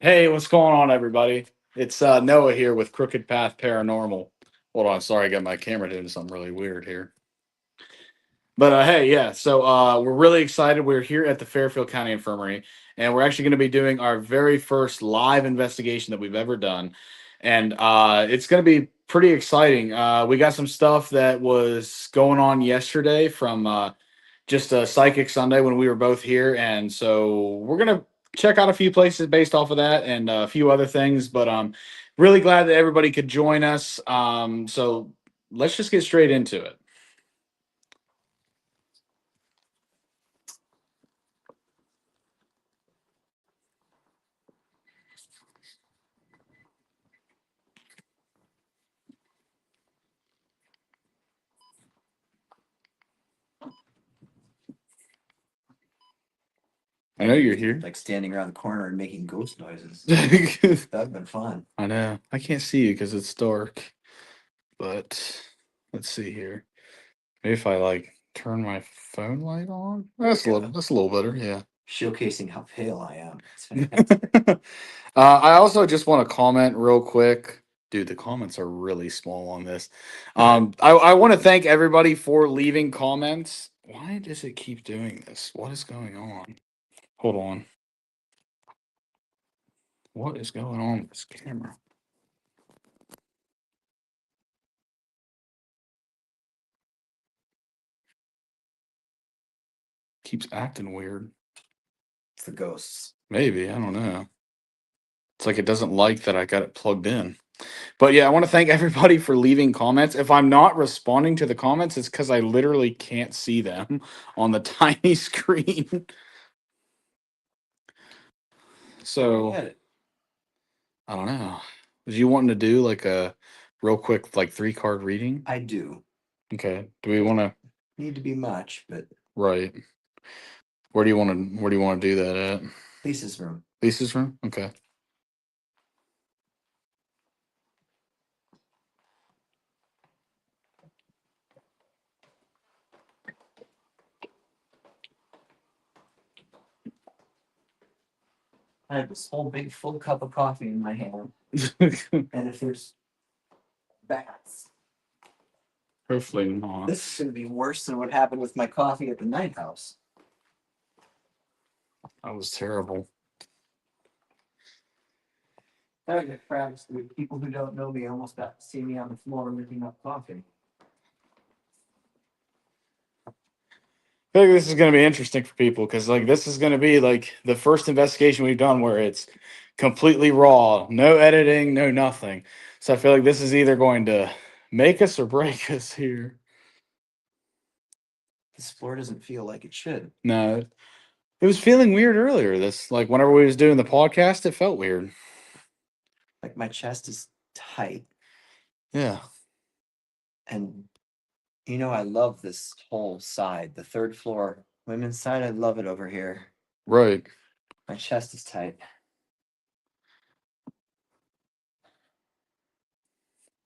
Hey, what's going on, everybody? It's Noah here with Crooked Path Paranormal. Hold on, sorry, I got my camera doing something really weird here. But hey, yeah, so we're really excited. We're here at the Fairfield County Infirmary, and we're actually going to be doing our very first live investigation that we've ever done. And it's going to be pretty exciting. We got some stuff that was going on yesterday from just a Psychic Sunday when we were both here. And so we're going to check out a few places based off of that and a few other things. But really glad that everybody could join us. So let's just get straight into it. I know you're here. Like standing around the corner and making ghost noises. I That'd been fun. know. I can't see you because it's dark. But let's see here. Maybe if I like turn my phone light on. That's a little better, yeah. Showcasing how pale I am. It's fantastic. I also just want to comment real quick. Dude, the comments are really small on this. I want to thank everybody for leaving comments. Why does it keep doing this? What is going on? Hold on. What is going on with this camera? Keeps acting weird. It's the ghosts. Maybe, I don't know. It's like it doesn't like that I got it plugged in. But yeah, I want to thank everybody for leaving comments. If I'm not responding to the comments, it's because I literally can't see them on the tiny screen. So I don't know. Was you wanting to do like a real quick, like 3-card reading? I do. Okay. Do we want to? Need to be much, but Right. Where do you want to do that at? Lisa's room. Lisa's room? Okay. I have this whole big full cup of coffee in my hand. And if there's bats, Hopefully not. this is gonna be worse than what happened with my coffee at the night house. That was terrible. I get crabs with people who don't know me almost got to see me on the floor licking up coffee. I think this is going to be interesting for people because, like, this is going to be like the first investigation we've done where it's completely raw, no editing, no nothing. So I feel like this is either going to make us or break us here. This floor doesn't feel like it should. No, it was feeling weird earlier. This, like, whenever we was doing the podcast, it felt weird. Like my chest is tight. Yeah. And you know, I love this whole side, the third floor, women's side. I love it over here. Right. My chest is tight.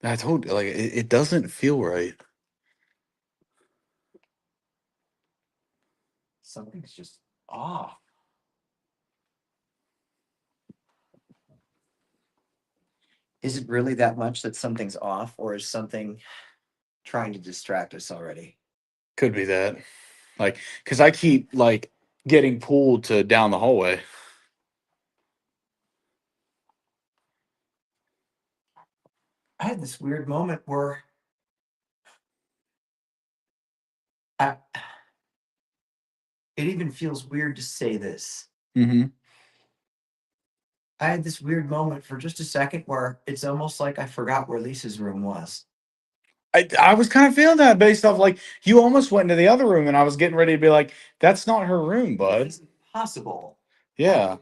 I told you, like, it doesn't feel right. Something's just off. Is it really that much that something's off, or is something trying to distract us already? Could be that. Like, because I keep, like, getting pulled to down the hallway. I had this weird moment where I, it even feels weird to say this. Mm-hmm. I had this weird moment for just a second where it's almost like I forgot where Lisa's room was. I was kind of feeling that based off like you almost went into the other room and I was getting ready to be like, that's not her room, bud. It's impossible. Yeah.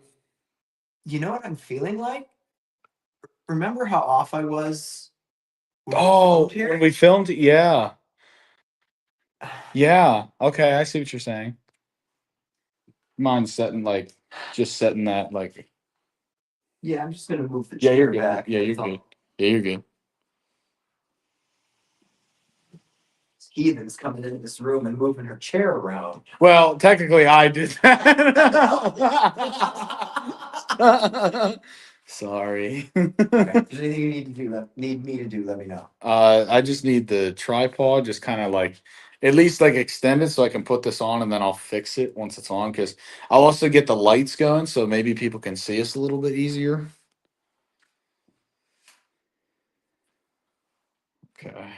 You know what I'm feeling like? Remember how off I was? Oh, when we filmed? Yeah. Yeah. Okay, I see what you're saying. Mine's setting like just setting that like Yeah, I'm just gonna move the yeah, chair you're good. back. Yeah, you're good. Yeah, you're good. Heathen's coming into this room and moving her chair around. Well, technically I did that. Sorry. Okay. If there's anything you need me to do, let me know. I just need the tripod, just kind of like at least like extend it so I can put this on and then I'll fix it once it's on because I'll also get the lights going so maybe people can see us a little bit easier. Okay.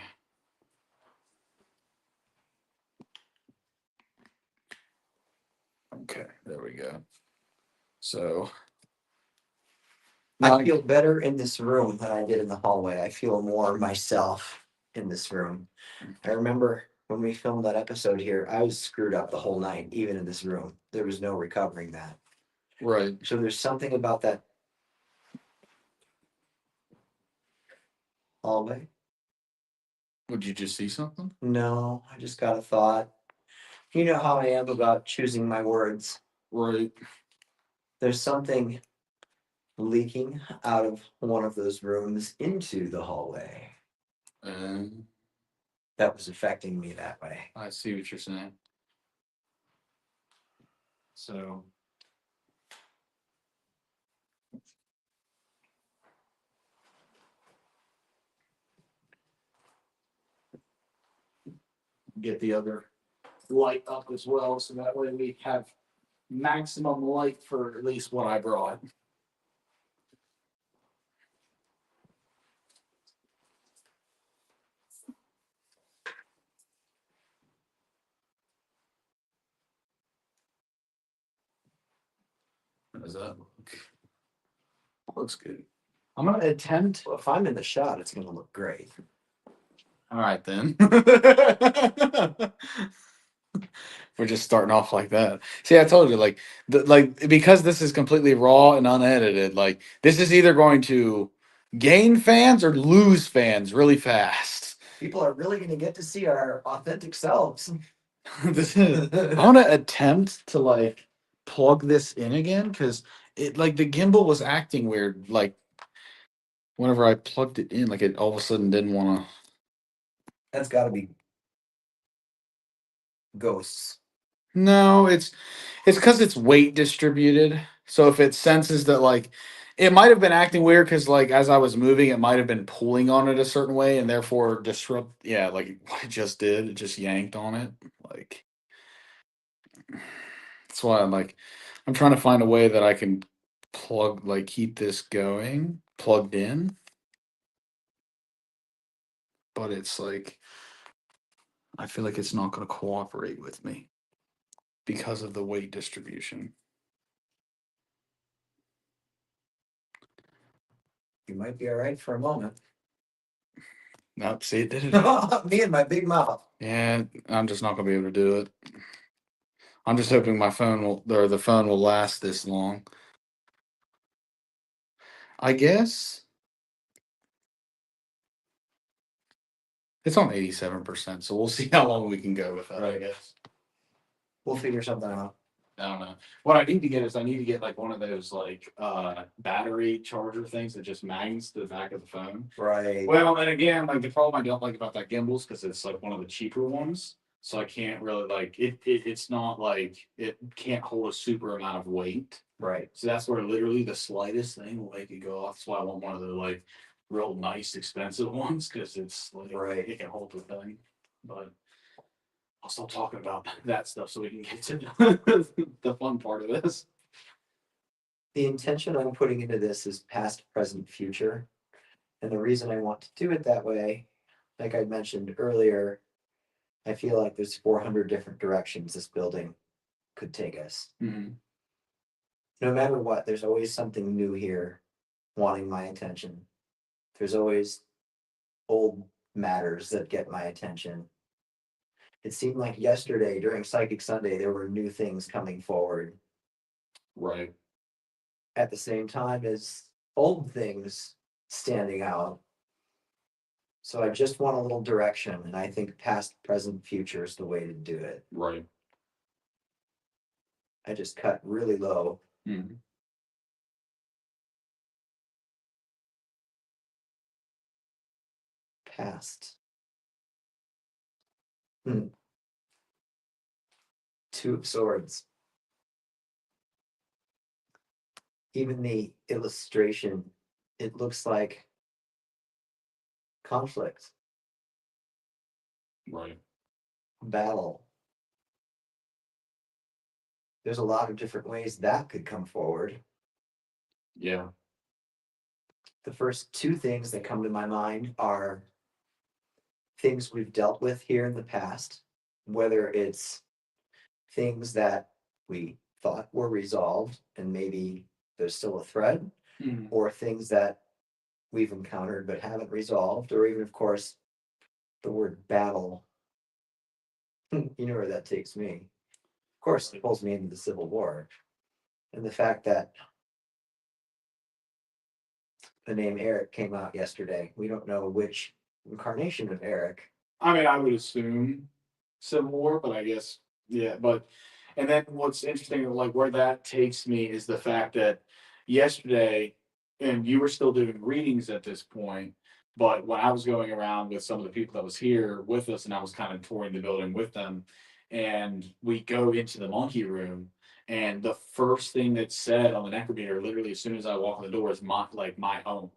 Okay, there we go. So I feel better in this room than I did in the hallway. I feel more myself in this room. I remember when we filmed that episode here, I was screwed up the whole night, even in this room. There was no recovering that. right. So there's something about that hallway. Would you just see something? No, I just got a thought. You know how I am about choosing my words. Right. There's something leaking out of one of those rooms into the hallway And that was affecting me that way. I see what you're saying. So get the other light up as well, so that way we have maximum light for at least what I brought. How does that look? Looks good. I'm gonna attempt. Well, if I'm in the shot, it's going to look great. All right then. We're just starting off like that. See, I told you, like because this is completely raw and unedited. Like this is either going to gain fans or lose fans really fast. People are really going to get to see our authentic selves. This is. I want to attempt to like plug this in again because it like the gimbal was acting weird. Like whenever I plugged it in, like it all of a sudden didn't want to. That's got to be ghosts. No, it's because it's weight distributed. So if it senses that like it might have been acting weird because like as I was moving, it might have been pulling on it a certain way and therefore disrupt. Yeah, like what it just did, it just yanked on it. Like that's why I'm trying to find a way that I can keep this going plugged in, but it's like I feel like it's not going to cooperate with me because of the weight distribution. You might be all right for a moment. Nope, see it did it. Me and my big mouth. Yeah, I'm just not gonna be able to do it. I'm just hoping my phone will or the phone will last this long. I guess it's on 87%, so we'll see how long we can go with that, I guess. We'll figure something out. I don't know. What I need to get is I need to get like one of those like battery charger things that just magnets to the back of the phone. Right. Well, and again, like the problem I don't like about that gimbal is because it's like one of the cheaper ones. So I can't really like it's not like it can't hold a super amount of weight. Right. So that's where literally the slightest thing will make it go off. That's why I want one of the like real nice expensive ones because it's like Right. it can hold the thing. But I'll stop talking about that stuff so we can get to the fun part of this. The intention I'm putting into this is past, present, future. And the reason I want to do it that way, like I mentioned earlier, I feel like there's 400 different directions this building could take us. Mm-hmm. No matter what, there's always something new here wanting my attention. There's always old matters that get my attention. It seemed like yesterday during Psychic Sunday, there were new things coming forward. Right. At the same time as old things standing out. So I just want a little direction, and I think past, present, future is the way to do it. Right. I just cut really low. Mm-hmm. Past. Two of Swords. even the illustration, it looks like conflict, Right. battle. There's a lot of different ways that could come forward. Yeah. The first two things that come to my mind are things we've dealt with here in the past, whether it's things that we thought were resolved and maybe there's still a thread, Mhm. or things that we've encountered but haven't resolved, or even, of course, the word battle. You know where that takes me. Of course, it pulls me into the Civil War. And the fact that the name Eric came out yesterday, we don't know which incarnation of Eric. I mean, I would assume Civil War, but I guess yeah. But and then what's interesting, like where that takes me, is the fact that yesterday, and you were still doing readings at this point, but when I was going around with some of the people that was here with us, and I was kind of touring the building with them, and we go into the monkey room, and the first thing that's said on the necrometer, literally as soon as I walk in the door, is my home.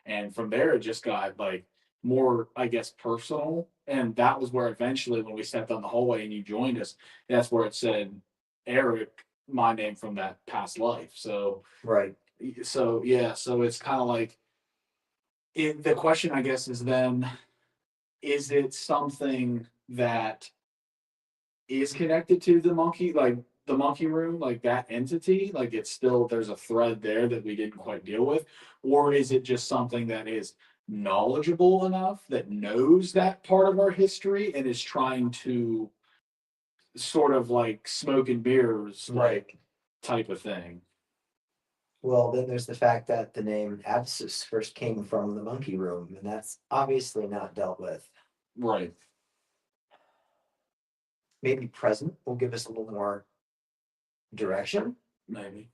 And from there, it just got like more, I guess, personal. And that was where eventually, when we stepped down the hallway and you joined us, that's where it said Eric, my name from that past life. Right. So yeah, so it's kind of like the question, I guess, is then, is it something that is connected to the monkey, like the monkey room, like that entity, like it's still, there's a thread there that we didn't quite deal with, or is it just something that is knowledgeable enough that knows that part of our history and is trying to sort of like smoke and mirrors Right. like type of thing? Well, then there's the fact that the name Abscess first came from the monkey room, and that's obviously not dealt with. Right. Maybe present will give us a little more direction. Maybe.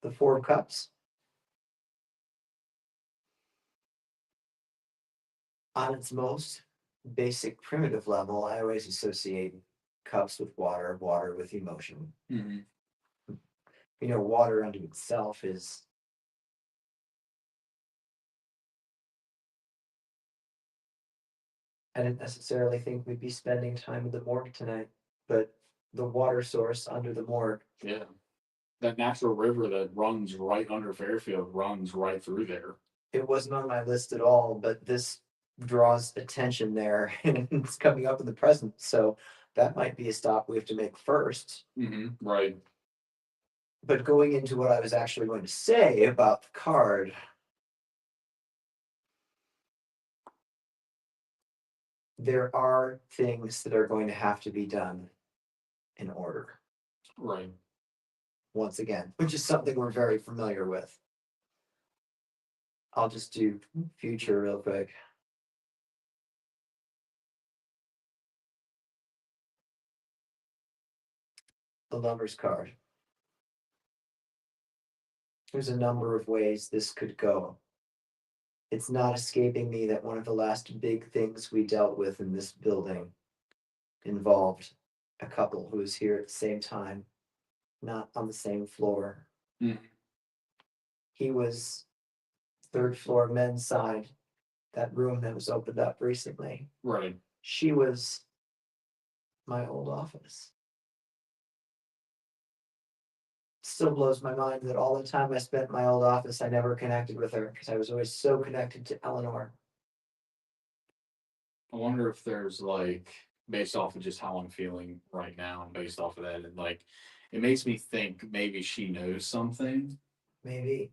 The Four of Cups. On its most basic primitive level, I always associate cups with water, water with emotion. Mm-hmm. You know, water unto itself is, I didn't necessarily think we'd be spending time in the morgue tonight, but the water source under the morgue. Yeah. That natural river that runs right under Fairfield runs right through there. It wasn't on my list at all, but this draws attention there and it's coming up in the present. So that might be a stop we have to make first. Mm-hmm. Right. But going into what I was actually going to say about the card, there are things that are going to have to be done in order, Right. once again, which is something we're very familiar with. I'll just do future real quick. The Lover's card. There's a number of ways this could go. It's not escaping me that one of the last big things we dealt with in this building involved a couple who was here at the same time, not on the same floor. Mm. He was third floor men's side, that room that was opened up recently. Right. She was my old office. Still blows my mind that all the time I spent in my old office, I never connected with her because I was always so connected to Eleanor. I wonder if there's like, based off of just how I'm feeling right now, and based off of that, and like, it makes me think maybe she knows something. Maybe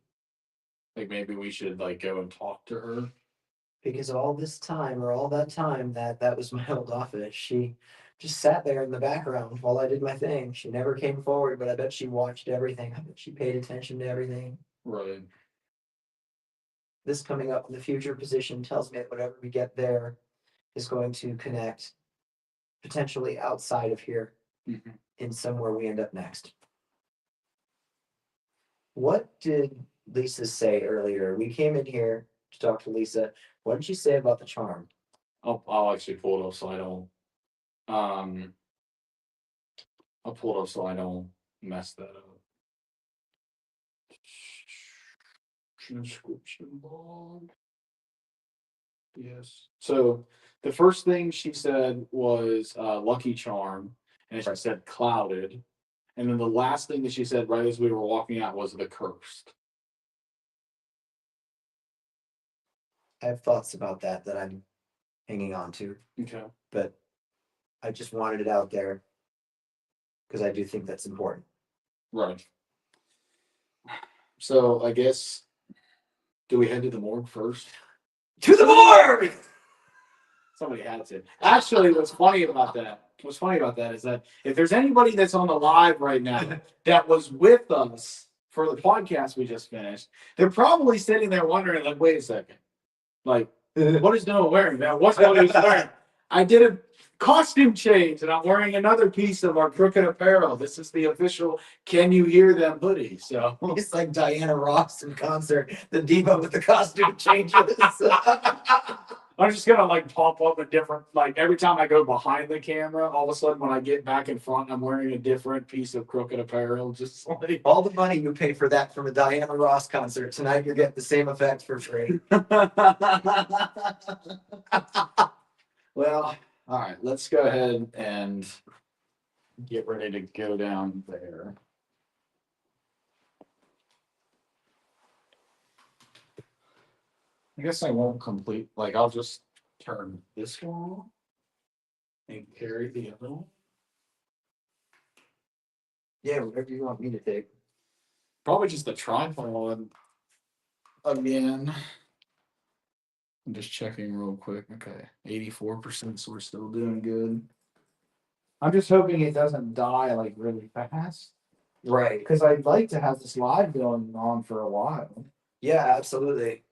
Like maybe we should like go and talk to her. because all this time or all that time that was my old office, she just sat there in the background while I did my thing. She never came forward, but I bet she watched everything. I bet she paid attention to everything. Right. This coming up in the future position tells me that whatever we get there is going to connect potentially outside of here Mm-hmm. in somewhere we end up next. What did Lisa say earlier? We came in here to talk to Lisa. What did she say about the charm? I'll actually pull it up so I don't. Um. I'll pull it up so I don't mess that up. Transcription log. Yes. So the first thing she said was Lucky Charm, and she said clouded. And then the last thing that she said right as we were walking out was the cursed. I have thoughts about that I'm hanging on to, Okay. but I just wanted it out there because I do think that's important. Right. So I guess, do we head to the morgue first? To the morgue! Somebody had to. Actually, what's funny about that is that if there's anybody that's on the live right now that was with us for the podcast we just finished, they're probably sitting there wondering, like, wait a second. Like, what is Noah wearing, man? What's what he's wearing? I did a costume change and I'm wearing another piece of our Crooked apparel. This is the official Can You Hear Them hoodie. So it's like Diana Ross in concert, the diva with the costume changes. I'm just gonna like pop up a different, like every time I go behind the camera, all of a sudden when I get back in front, I'm wearing a different piece of Crooked apparel. Just like all the money you pay for that from a Diana Ross concert tonight, you're getting the same effect for free. Well, all right, let's go ahead and get ready to go down there. I guess I won't complete, like, I'll just turn this one on and carry the other one. Yeah, whatever you want me to take. Probably just the tripod again. I'm just checking real quick. Okay, 84%, so we're still doing good. I'm just hoping it doesn't die like really fast. Right. Because I'd like to have this live going on for a while. Yeah, absolutely.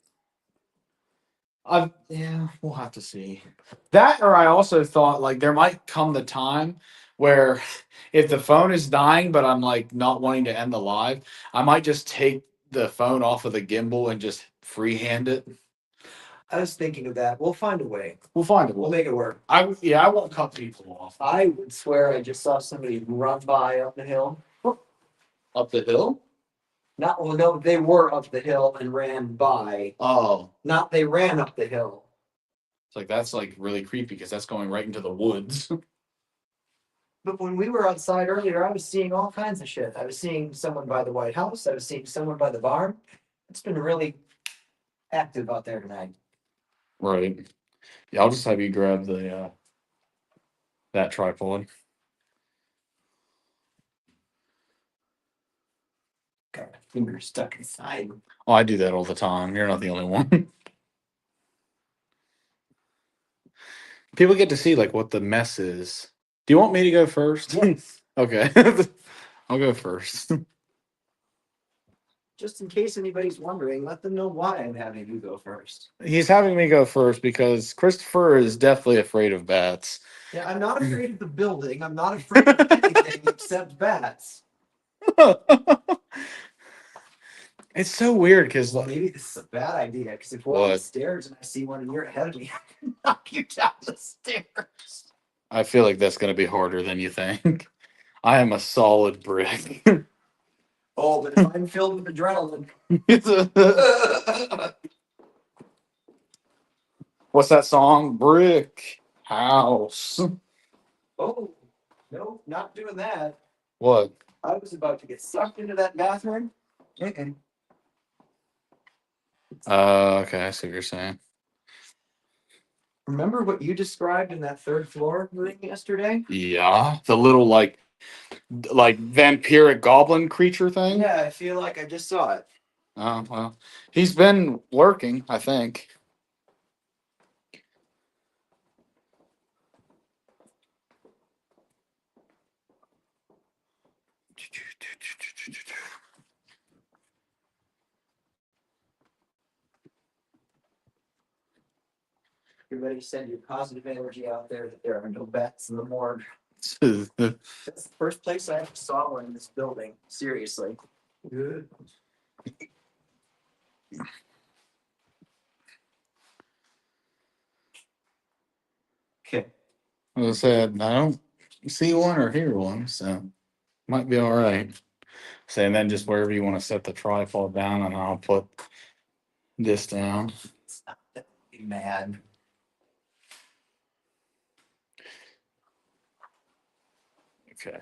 Yeah, we'll have to see. That, or I also thought like there might come the time where if the phone is dying, but I'm like not wanting to end the live, I might just take the phone off of the gimbal and just freehand it. I was thinking of that. We'll find a way. We'll find it. We'll make it work. I won't cut people off. I would swear I just saw somebody run by up the hill. Up the hill? Not well, no, they were up the hill and ran by. Oh, Not they ran up the hill. it's like that's like really creepy because that's going right into the woods. But when we were outside earlier, I was seeing all kinds of shit. I was seeing someone by the White House. I was seeing someone by the barn. It's been really active out there tonight. Right. Yeah, I'll just have you grab the that tripod. Got my finger stuck inside. Oh, I do that all the time. You're not the only one. People get to see like what the mess is. Do you want me to go first? Yes. Okay. I'll go first. Just in case anybody's wondering, let them know why I'm having you go first. He's having me go first because Christopher is definitely afraid of bats. Yeah, I'm not afraid of the building. I'm not afraid of anything except bats. It's so weird because Well, maybe this is a bad idea because if we're on the What? stairs and I see one and you're ahead of me, I can knock you down the stairs. I feel like that's going to be harder than you think. I am a solid brick. Oh, but if I'm filled with adrenaline. What's that song? Brick House. Oh, no, not doing that. What? I was about to get sucked into that bathroom. Mm-mm. Okay, I see what you're saying. Remember what you described in that third floor room yesterday? Yeah, the little like vampiric goblin creature thing. Yeah, I feel like I just saw it. Oh well, he's been lurking, I think. Everybody send your positive energy out there that there are no bats in the morgue. That's the first place I ever saw one in this building. Seriously. Good. Okay. As I said, I don't see one or hear one, so Might be all right. So, and then just wherever you want to set the tripod down, and I'll put this down. Stop that, be mad. Okay.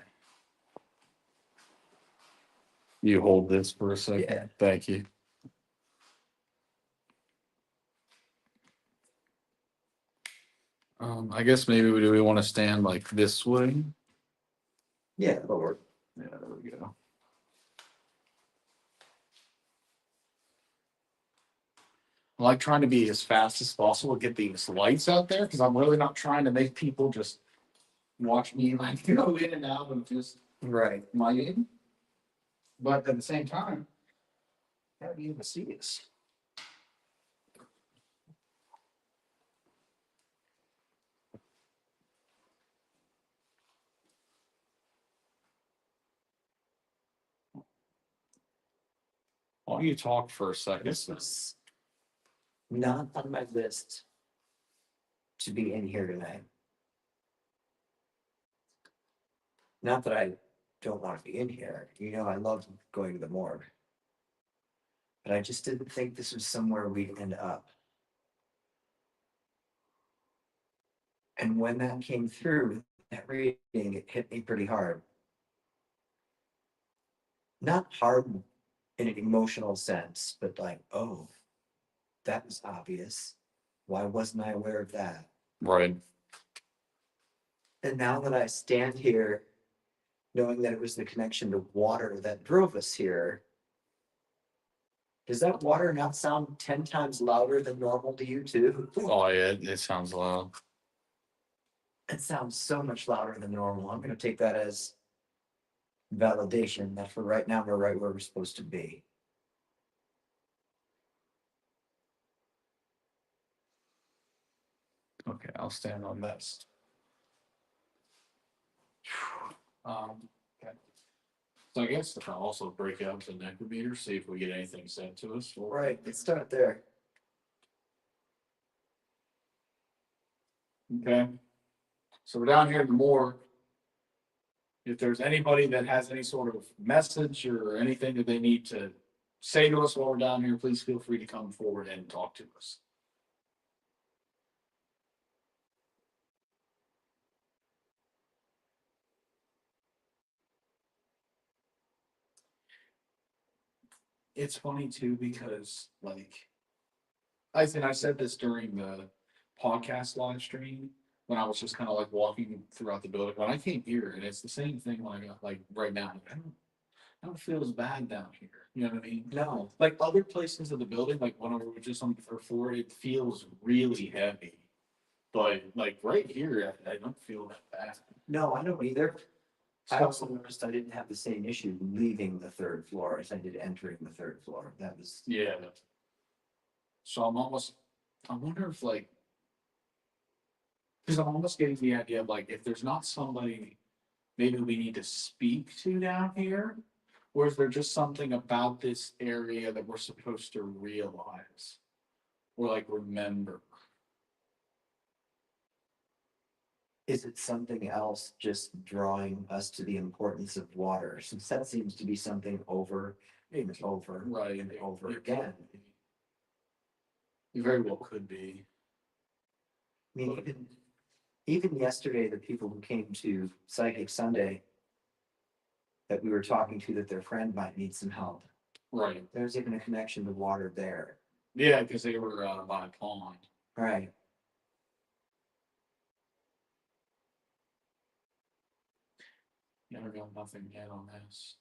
You hold this for a second. Yeah. Thank you. I guess maybe do we want to stand like this way? Yeah, that'll work. Yeah, there we go. I like trying to be as fast as possible, get these lights out there, because I'm really not trying to make people just watch me like go in and out of just Right. my game. But at the same time, gotta be able to see us. Why don't you talk for a second? This was not on my list to be in here tonight. Not that I don't want to be in here. You know, I love going to the morgue. But I just didn't think this was somewhere we'd end up. And when that came through, that reading, it hit me pretty hard. Not hard in an emotional sense, but like, oh, that was obvious. Why wasn't I aware of that? Right. And now that I stand here, knowing that it was the connection to water that drove us here, does that water not sound 10 times louder than normal to you, too? Oh yeah, it sounds loud. It sounds so much louder than normal. I'm going to take that as validation that for right now, we're right where we're supposed to be. Okay, I'll stand on this. Okay. So I guess if I also break out the necrometer, see if we get anything sent to us. Right, let's start there. Okay. So we're down here in the morgue. If there's anybody that has any sort of message or anything that they need to say to us while we're down here, please feel free to come forward and talk to us. It's funny too because like I said this during the podcast live stream when I was just kind of like walking throughout the building. When I came here, and it's the same thing like right now. I don't feel as bad down here. You know what I mean? No, Like other places of the building, like when we were just on the third floor, it feels really heavy. But like right here, I don't feel that bad. no, I don't either. I So, also noticed I didn't have the same issue leaving the third floor as I did entering the third floor. That was, yeah. So I wonder if like, because I'm almost getting the idea of like, if there's not somebody maybe we need to speak to down here, or is there just something about this area that we're supposed to realize or like remember? is it something else just drawing us to the importance of water? Since that seems to be something over and over Right. and over again. It very well could be. I mean, even yesterday, the people who came to Psychic Sunday that we were talking to that their friend might need some help. Right. There's even a connection to water there. Yeah, because they were by a pond. Right. Never got nothing yet on this.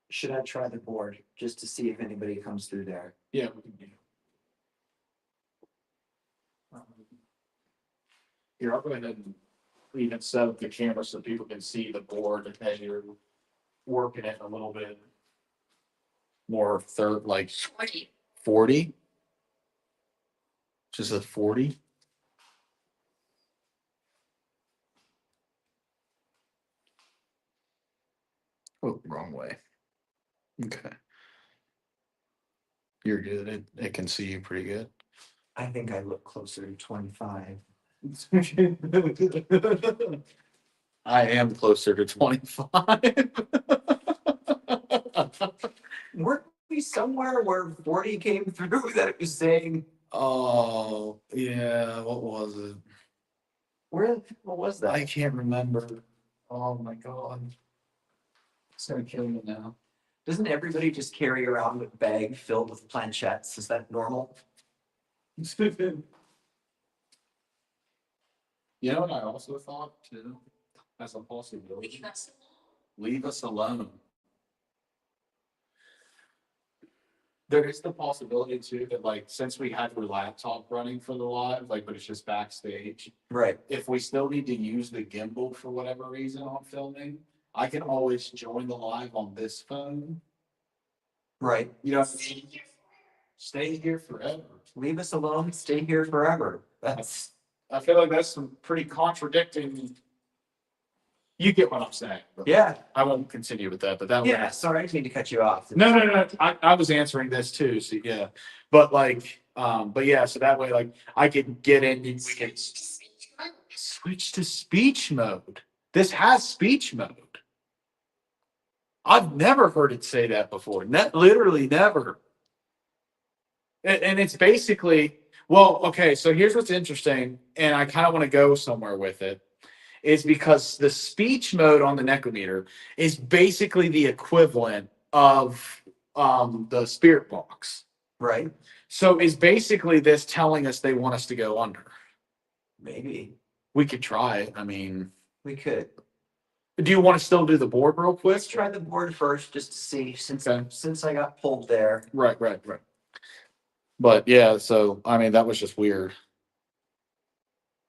Should I try the board just to see if anybody comes through there? Yeah, we can do. Here, I'll go ahead and even set up the camera so people can see the board as you're working it a little bit more third, like 40. Just a 40. Oh, wrong way. Okay. You're good. It can see you pretty good. I think I look closer to 25. I am closer to 25. Weren't we somewhere where 40 came through that it was saying, Oh, yeah. What was it? what was I that? can't remember. Oh my God. It's gonna kill me now. Doesn't everybody just carry around a bag filled with planchettes? Is that normal? You know what I also thought too, as a possibility? Leave us alone. There is the possibility too that like since we had your laptop running for the live, like but it's just backstage. Right. If we still need to use the gimbal for whatever reason on filming, I can always join the live on this phone. Right. You know what I mean? Stay here forever. Leave us alone, stay here forever. That's I feel like that's some pretty contradicting. You get what I'm saying. But yeah. I won't continue with that, but that Yeah, was. sorry, I didn't mean to cut you off. No. I was answering this too. So yeah, but like, but yeah. So that way, like, I could get in. We can switch to speech mode. This has speech mode. I've never heard it say that before. Literally never. And it's basically, well, okay. So here's what's interesting, and I kind of want to go somewhere with it. Is because the speech mode on the Necrometer is basically the equivalent of the spirit box. Right. So is basically this telling us they want us to go under? Maybe. We could try it. I mean, We could. do you want to still do the board real quick? Let's try the board first just to see Okay. since I got pulled there. Right. But yeah, so I mean that was just weird.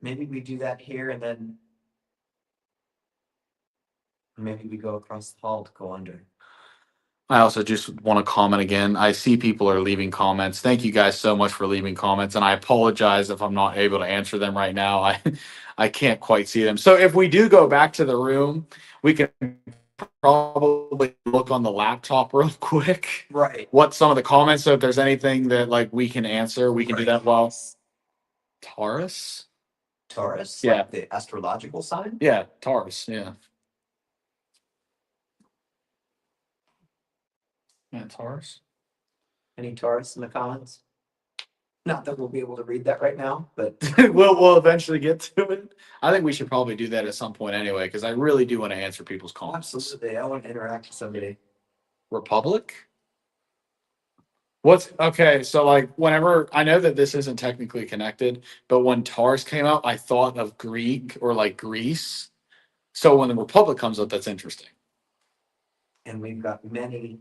Maybe we do that here and then maybe we go across the hall to go under. I also just want to comment again. I see people are leaving comments. Thank you guys so much for leaving comments, and I apologize if I'm not able to answer them right now. I can't quite see them. So if we do go back to the room, we can probably look on the laptop real quick. Right. What some of the comments. So if there's anything that like we can answer, we can do that. Well, Taurus. Taurus, Yeah. like the astrological sign. Yeah, Taurus. Yeah. Yeah, Taurus. Any Taurus in the comments? Not that we'll be able to read that right now, but we'll eventually get to it. I think we should probably do that at some point anyway, because I really do want to answer people's comments. absolutely, I want to interact with somebody. Republic? What's okay? So like, whenever I know that this isn't technically connected, but when Tars came out, I thought of Greek or like Greece. So when the Republic comes up, that's interesting. And we've got many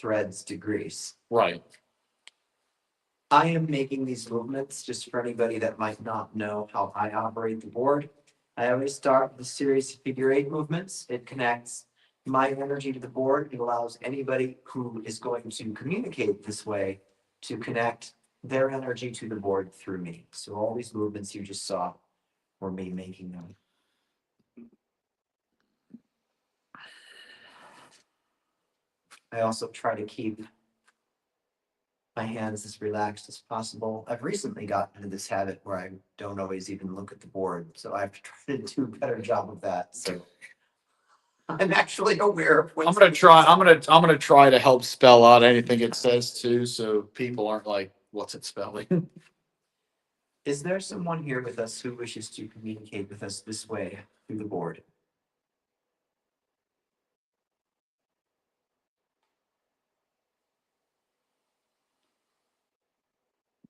threads to Greece. Right. I am making these movements just for anybody that might not know how I operate the board. I always start with a series of figure eight movements. It connects my energy to the board. It allows anybody who is going to communicate this way to connect their energy to the board through me. So all these movements you just saw were me making them. I also try to keep my hands as relaxed as possible. I've recently gotten into this habit where I don't always even look at the board, so I have to try to do a better job of that. So I'm actually aware of I'm gonna try. I'm gonna try to help spell out anything it says too, so people aren't like, "What's it spelling?" Is there someone here with us who wishes to communicate with us this way through the board?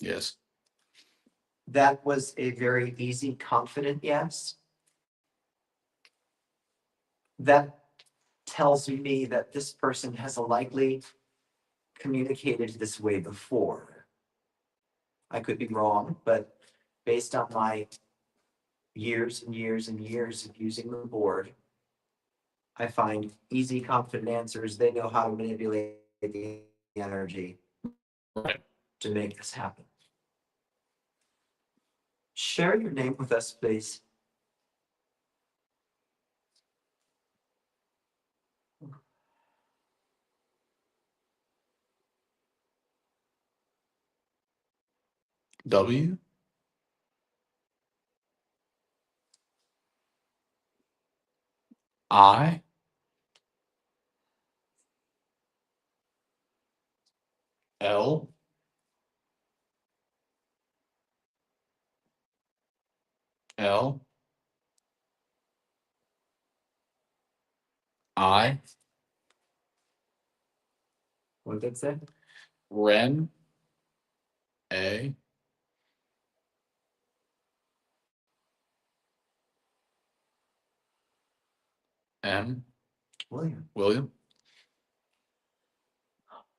Yes. That was a very easy, confident yes. That tells me that this person has likely communicated this way before. I could be wrong, but based on my years and years and years of using the board, I find easy, confident answers. They know how to manipulate the energy Right. to make this happen. Share your name with us, please. W. I. L. L. I. What did it say? Ren. A. M. William. William.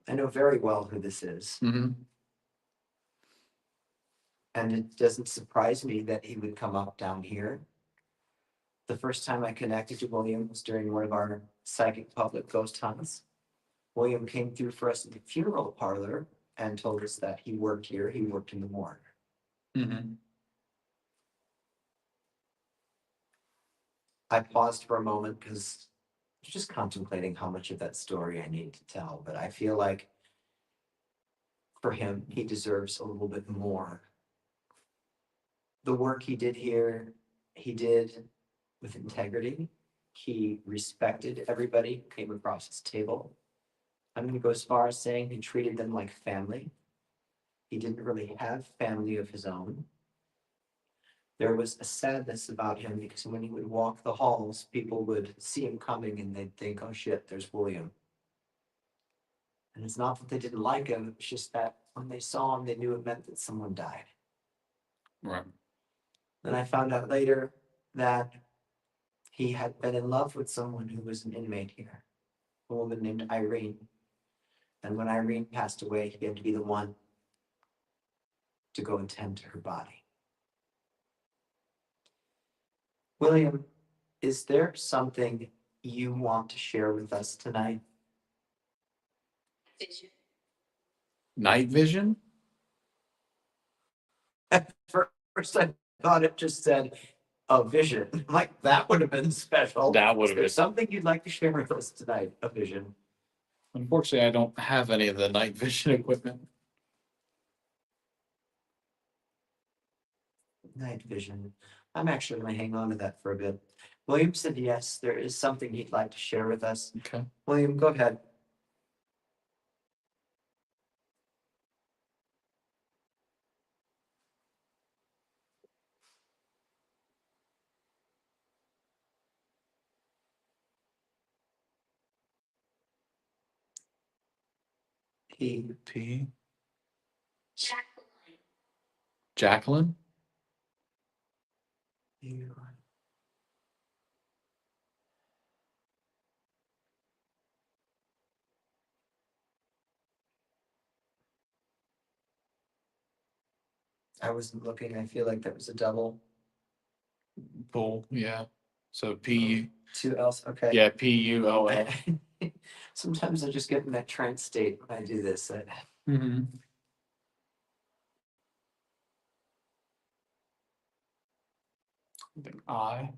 I know very well who this is. Mm-hmm. And it doesn't surprise me that he would come up down here. The first time I connected to William was during one of our psychic public ghost hunts. William came through for us in the funeral parlor and told us that he worked here. He worked in the morgue. Mm-hmm. I paused for a moment because I was just contemplating how much of that story I needed to tell, but I feel like for him, he deserves a little bit more. The work he did here, he did with integrity. He respected everybody who came across his table. I'm going to go as far as saying he treated them like family. He didn't really have family of his own. There was a sadness about him because when he would walk the halls, people would see him coming and they'd think, oh shit, there's William. And it's not that they didn't like him, it's just that when they saw him, they knew it meant that someone died. Right. Then I found out later that he had been in love with someone who was an inmate here, a woman named Irene. And when Irene passed away, he had to be the one to go and tend to her body. William, is there something you want to share with us tonight? Night vision. At first, I thought it just said a vision. Like that would have been special. That would Is have there been. something you'd like to share with us tonight? A vision. Unfortunately, I don't have any of the night vision equipment. Night vision. I'm actually going to hang on to that for a bit. William said yes, there is something he'd like to share with us. Okay. William, go ahead. He. P. Jacqueline. I wasn't looking. I feel like that was a double. Bull. Yeah. So P. Two else. Okay. Yeah. P-U-O-L. Sometimes I just get in that trance state when I do this. Mm-hmm. I think I.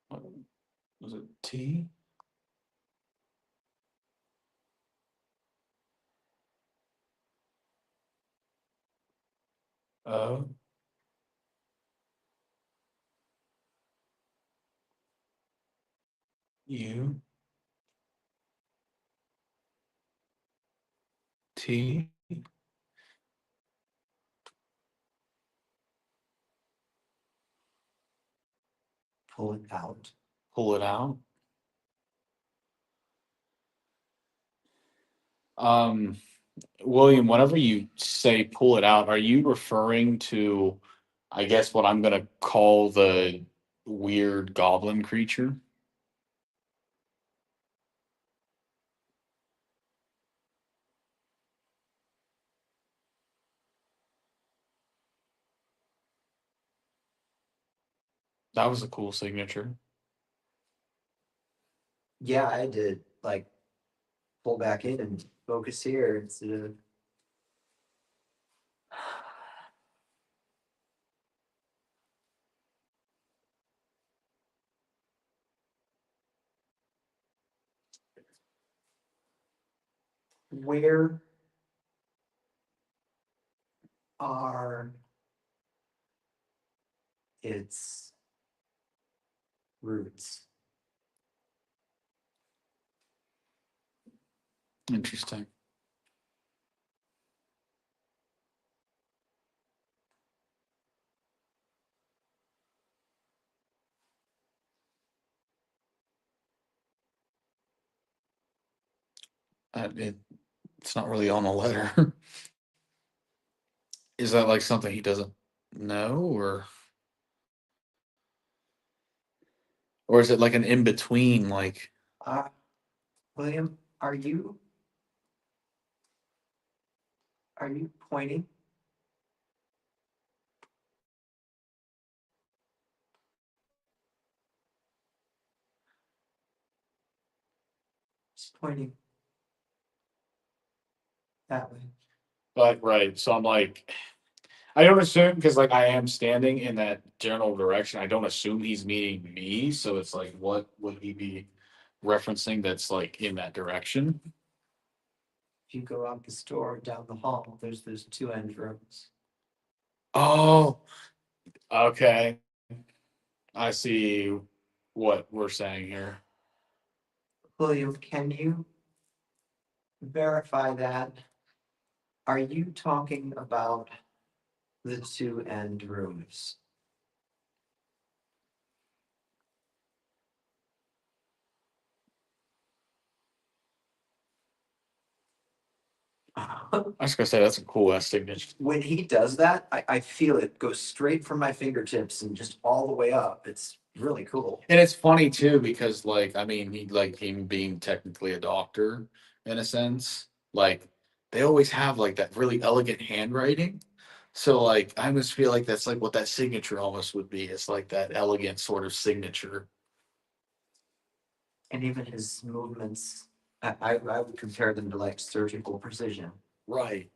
What was it? T. O. U. T. Pull it out. Pull it out. Um, William, whenever you say pull it out, are you referring to, I guess, what I'm gonna call the weird goblin creature? That was a cool signature. Yeah, I did like pull back in and focus here instead of. Where are its roots? Interesting. It's not really on the letter. Is that like something he doesn't know, or is it like an in between? Like, Uh, William, are you pointing? Just pointing that way. but right. So I'm like, I don't assume because like I am standing in that general direction. I don't assume he's meeting me. So it's like, what would he be referencing that's like in that direction? If you go out the store down the hall, there's those two end rooms. Oh, okay. I see what we're saying here. William, can you verify that? Are you talking about the two end rooms? I was gonna say that's a cool ass signature. When he does that, I feel it go straight from my fingertips and just all the way up. It's really cool. And it's funny too because like I mean he like him being technically a doctor in a sense, like they always have like that really elegant handwriting. So like I almost feel like that's like what that signature almost would be. It's like that elegant sort of signature. And even his movements, I would compare them to like surgical precision. Right.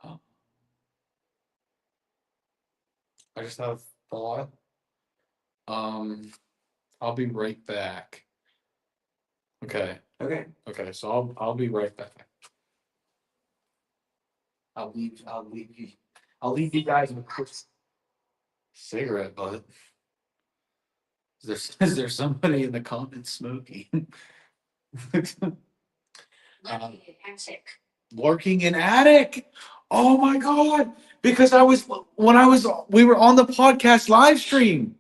Oh, I just have a thought. Um I'll be right back. Okay. Okay. Okay, so I'll be right back. I'll leave you guys with quick cigarette butt. Is there somebody in the comments smoking? Um, Lurking in attic. Oh my god! Because I was when I was we were on the podcast live stream.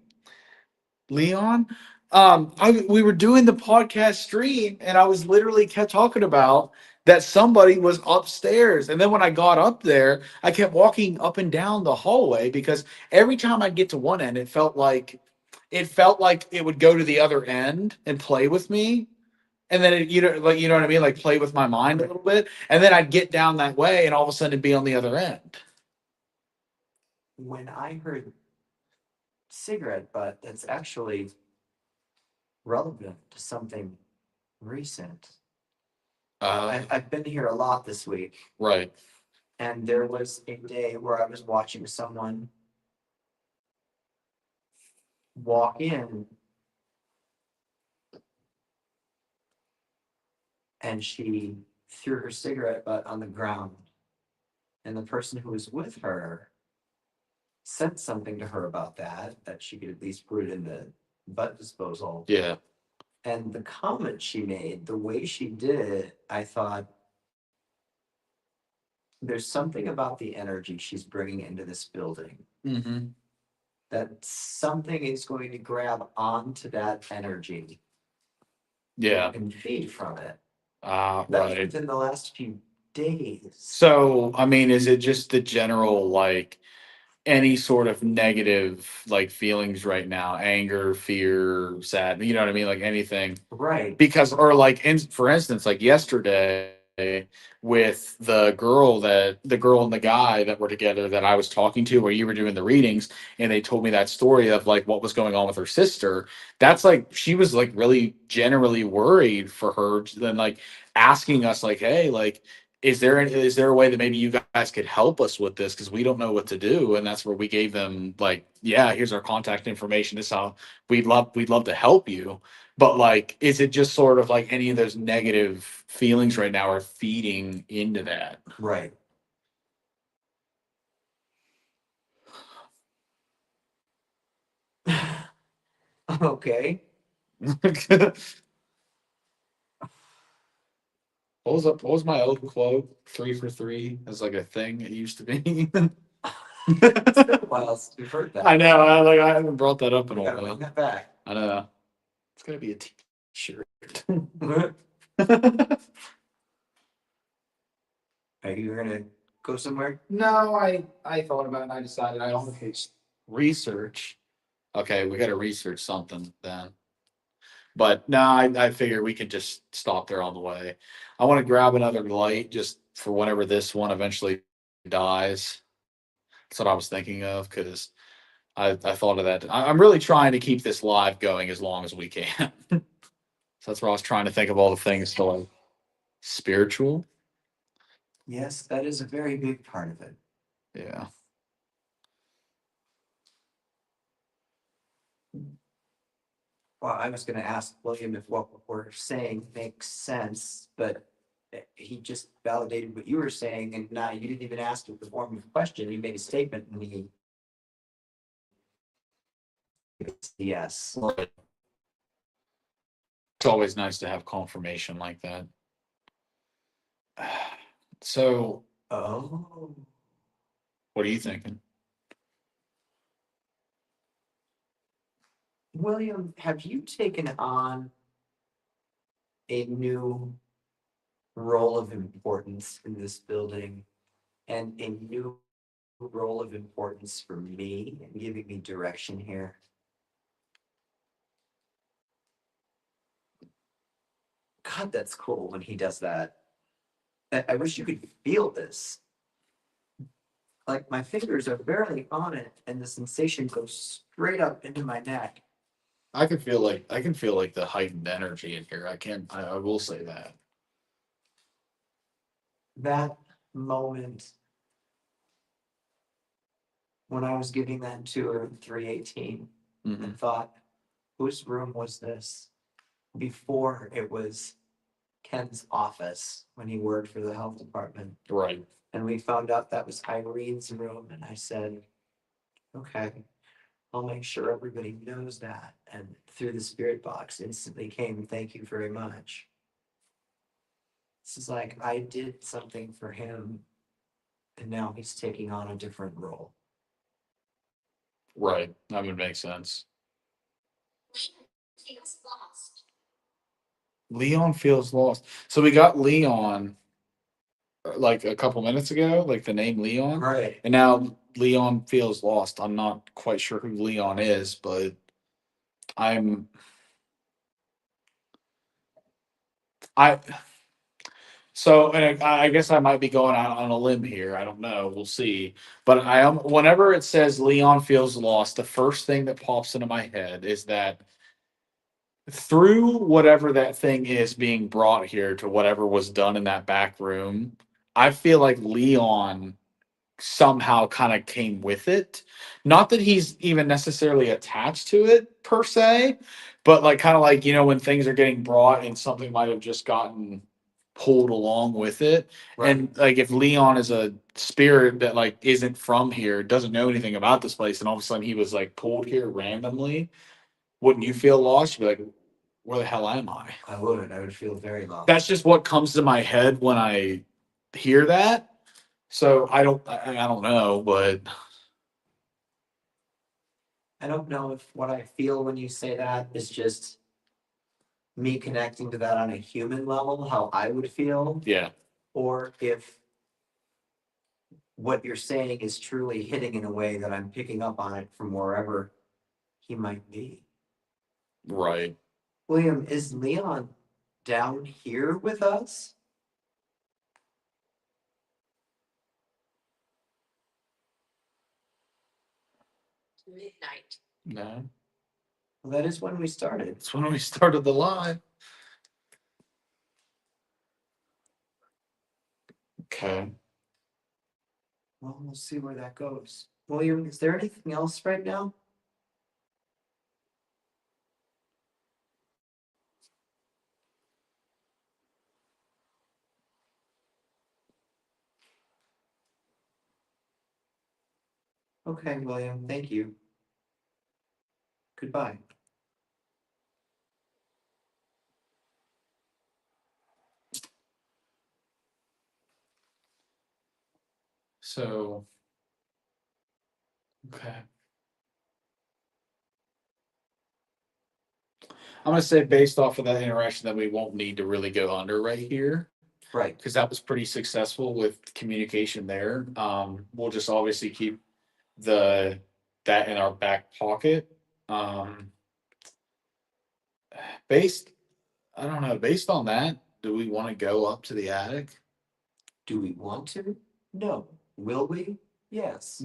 Leon, we were doing the podcast stream, and I was literally kept talking about that somebody was upstairs, and then when I got up there, I kept walking up and down the hallway because every time I'd get to one end, it felt like it would go to the other end and play with me, and then you know what I mean, like play with my mind a little bit, and then I'd get down that way, and all of a sudden it'd be on the other end. When I heard cigarette butt, that's actually relevant to something recent. I've been here a lot this week, Right. and there was a day where I was watching someone walk in and she threw her cigarette butt on the ground. And the person who was with her said something to her about that she could at least put it in the butt disposal. Yeah. And the comment she made, the way she did it, I thought, there's something about the energy she's bringing into this building Mm-hmm. that something is going to grab onto that energy Yeah. and feed from it. Right. That's within the last few days. So, I mean, is it just the general, like, any sort of negative, like, feelings right now? Anger, fear, sad, you know what I mean? Like, anything. Right. Because, or like, for instance, like yesterday with the girl and the guy that were together that I was talking to, where you were doing the readings, and they told me that story of like what was going on with her sister. That's like, she was like really generally worried for her, then like asking us, like, hey, like, is there a way that maybe you guys could help us with this because we don't know what to do? And that's where we gave them like, yeah, here's our contact information. This is how we'd love to help you. But like, is it just sort of like any of those negative feelings right now are feeding into that? Right. Okay. What what was my old quote? 3 for 3 is like a thing it used to be. It's been a while since we've heard that. I know. I haven't brought that up in We a gotta bring while. that back. I know. It's gonna be a t-shirt. Are you gonna go somewhere? No, I thought about it and I decided I don't research. Okay, we got to research something then. But no, I figure we could just stop there on the way. I want to grab another light just for whenever this one eventually dies. That's what I was thinking of because I thought of that. I'm really trying to keep this live going as long as we can. So that's where I was trying to think of all the things to like spiritual. Yes, that is a very big part of it. Yeah. Well, I was gonna ask William if what we're saying makes sense, but he just validated what you were saying, and now you didn't even ask it the form of a question. You made a statement, and he yes. Right. It's always nice to have confirmation like that. So, Oh, what are you thinking? William, have you taken on a new role of importance in this building and a new role of importance for me and giving me direction here? God, that's cool when he does that. I wish you could feel this. Like my fingers are barely on it, and the sensation goes straight up into my neck. I can feel like the heightened energy in here. I will say that. That moment when I was giving that tour in 318 Hmm. and thought, whose room was this? Before it was Ken's office when he worked for the health department. Right. And we found out that was Irene's room. And I said, okay, I'll make sure everybody knows that. And through the spirit box instantly came, thank you very much. This is like I did something for him and now he's taking on a different role. Right. That would make sense. Leon feels lost. So we got Leon like a couple minutes ago, like the name Leon. Right. And now Leon feels lost. I'm not quite sure who Leon is, but I'm I so and I guess I might be going out on a limb here. I don't know. We'll see. But I am whenever it says Leon feels lost, the first thing that pops into my head is that through whatever that thing is being brought here to whatever was done in that back room, I feel like Leon somehow kind of came with it. Not that he's even necessarily attached to it per se, but like kind of like, when things are getting brought and something might have just gotten pulled along with it. Right. And like if Leon is a spirit that like isn't from here, doesn't know anything about this place, and all of a sudden he was like pulled here randomly, wouldn't you feel lost? You'd be like, where the hell am I? I would. I would feel very lost. That's just what comes to my head when I hear that. So I don't know, but I don't know if what I feel when you say that is just me connecting to that on a human level, how I would feel, yeah, or if what you're saying is truly hitting in a way that I'm picking up on it from wherever he might be. right. William, is Leon down here with us? No, Well, that is when we started. it's when we started the live. Okay. Well, we'll see where that goes. William, is there anything else right now? Okay, William, thank you. Goodbye. So, okay. I'm gonna say based off of that interaction that we won't need to really go under right here Right. because that was pretty successful with communication there. We'll just obviously keep the that in our back pocket. Um, based, I don't know. Based on that, do we want to go up to the attic? Do we want to? No. Will we? Yes.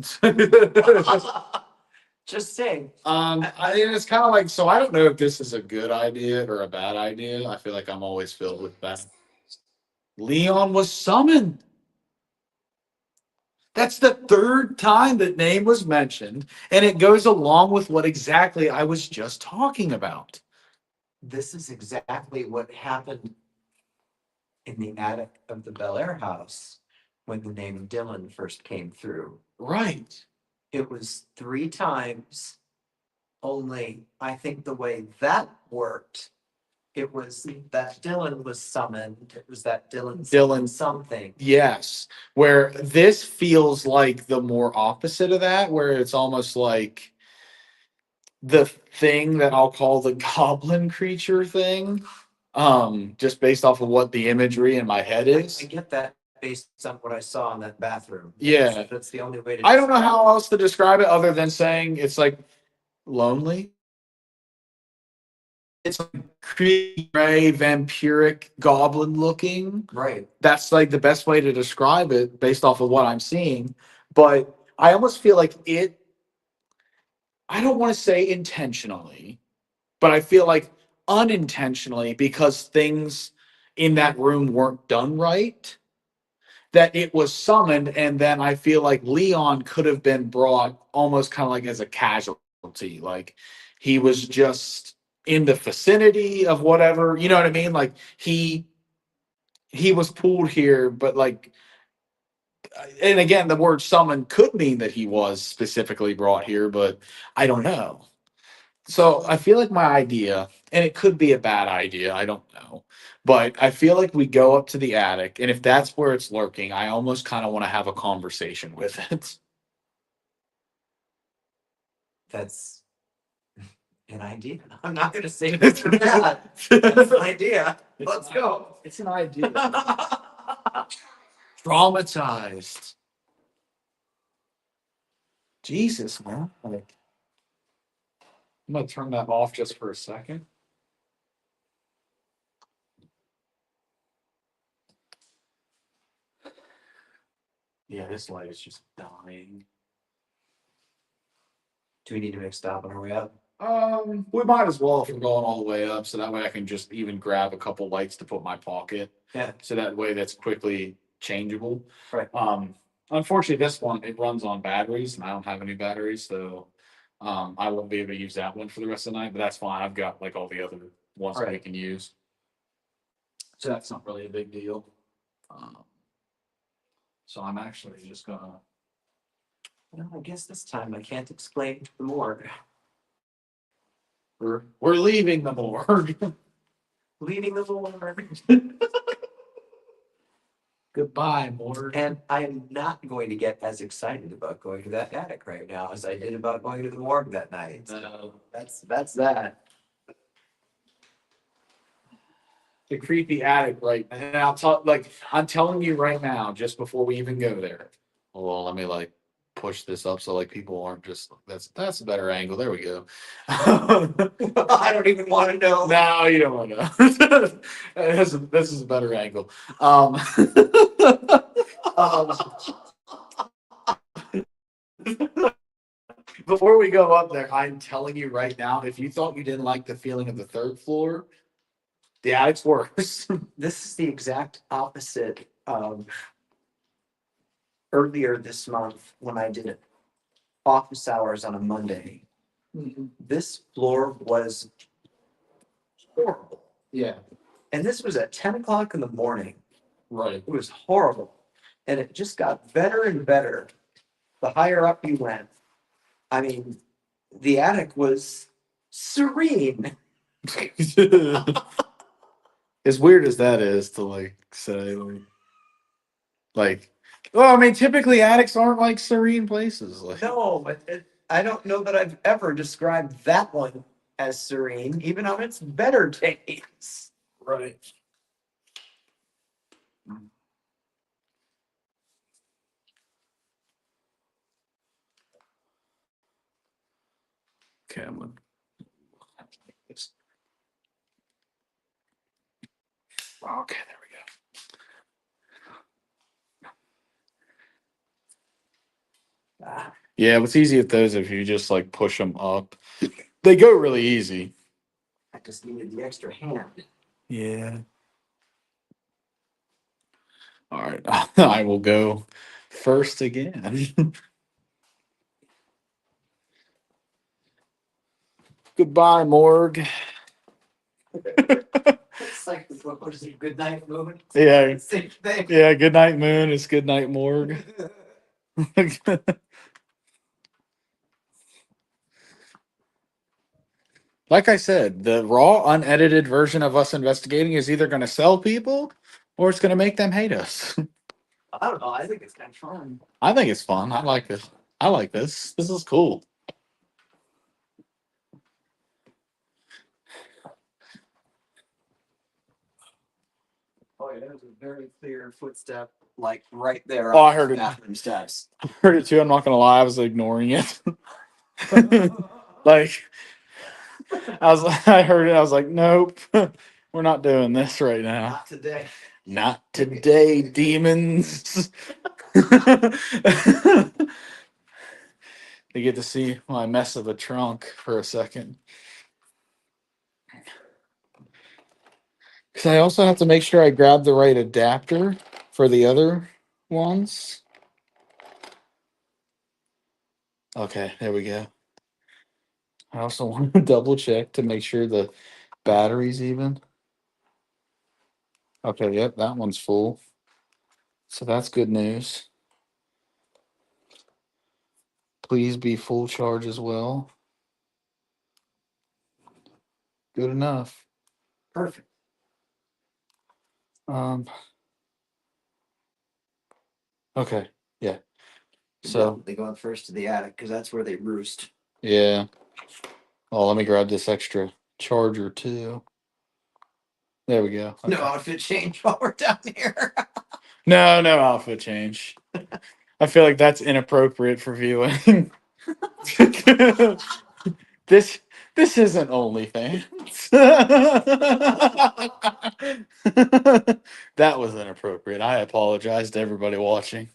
Just saying. It's kind of like so. I don't know if this is a good idea or a bad idea. I feel like I'm always filled with bad. Leon was summoned. That's the third time that name was mentioned, and it goes along with what exactly I was just talking about. This is exactly what happened in the attic of the Bel Air house when the name Dylan first came through. Right. It was 3 times, only I think the way that worked, it was that Dylan was summoned. It was that Dylan Dylan. something. Yes. Where this feels like the more opposite of that, where it's almost like the thing that I'll call the goblin creature thing. Just based off of what the imagery in my head I is. get that based on what I saw in that bathroom. Yeah. That's the only way to I don't know describe how else to describe it other than saying it's like lonely. It's like creepy, gray, vampiric, goblin looking. it. Right. That's like the best way to describe it based off of what I'm seeing. But I almost feel like it, I don't want to say intentionally, but I feel like unintentionally because things in that room weren't done right, that it was summoned. And then I feel like Leon could have been brought almost kind of like as a casualty. Like he was just in the vicinity of whatever, you know what I mean? Like he was pulled here, but like, and again, the word summon could mean that he was specifically brought here, but I don't know. So I feel like my idea, and it could be a bad idea, I don't know, but I feel like we go up to the attic, and if that's where it's lurking, I almost kind of want to have a conversation with it. That's an idea. I'm not going to say this or that. That's an idea. Let's go. It's an idea. Traumatized. Jesus, man. Like, I'm gonna turn that off just for a second. Yeah, this light is just dying. Do we need to make a stop on our way up? We might as well if we're going all the way up, so that way I can just even grab a couple lights to put in my pocket. Yeah. So that way that's quickly changeable. Right. Unfortunately, this one it runs on batteries, and I don't have any batteries, so I won't be able to use that one for the rest of the night. But that's fine. I've got like all the other ones that we Right. can use, so that's not really a big deal. Um, so I'm actually just gonna. Well, I guess this time I can't explain the morgue. We're leaving the morgue. Leaving the morgue. Goodbye, morgue. And I am not going to get as excited about going to that attic right now as I did about going to the morgue that night. That's that. The creepy attic, right? And I'll talk like I'm telling you right now, just before we even go there. Well, let me like push this up so like people aren't just that's a better angle. There we go. I don't even want to know. No, you don't want to. This is a better angle. Um, before we go up there, I'm telling you right now, if you thought you didn't like the feeling of the third floor, the attic's worse. This is the exact opposite of earlier this month when I did office hours on a Monday. This floor was horrible. Yeah, And this was at 10 o'clock in the morning. right. It was horrible. And it just got better and better the higher up you went. I mean, the attic was serene. As weird as that is to like say, like, well, I mean, typically attics aren't like serene places. Like, No, but I don't know that I've ever described that one as serene, even on its better days. right. Okay, I'm gonna. Okay, there we go. Ah, Yeah, what's easy with those if you just like push them up, they go really easy. I just needed the extra hand. Yeah. All right, I will go first again. Goodbye, morgue. It's like what is it? Good night, moon. Yeah, Same thing. yeah. Good night, moon. It's good night, morgue. Like I said, the raw, unedited version of us investigating is either going to sell people or it's going to make them hate us. I don't know. I think it's kind of fun. I think it's fun. I like this. I like this. This is cool. Oh yeah, there's a very clear footstep, like right there. Oh, on I heard the it. bathroom steps. I heard it too. I'm not going to lie. I was ignoring it. Like, I heard it. I was like, nope, we're not doing this right now. Not today. Not today, demons. They get to see my mess of a trunk for a second. Because I also have to make sure I grab the right adapter for the other ones. Okay, there we go. I also want to double check to make sure the battery's even. Okay, yep, that one's full. So that's good news. Please be full charge as well. Good enough. Perfect. Um. Okay. Yeah. You're So definitely going first to the attic because that's where they roost. yeah. Oh, let me grab this extra charger too. There we go. No Okay. outfit change while we're down here. No, no outfit change. I feel like that's inappropriate for viewing. this this isn't OnlyFans. That was inappropriate. I apologize to everybody watching.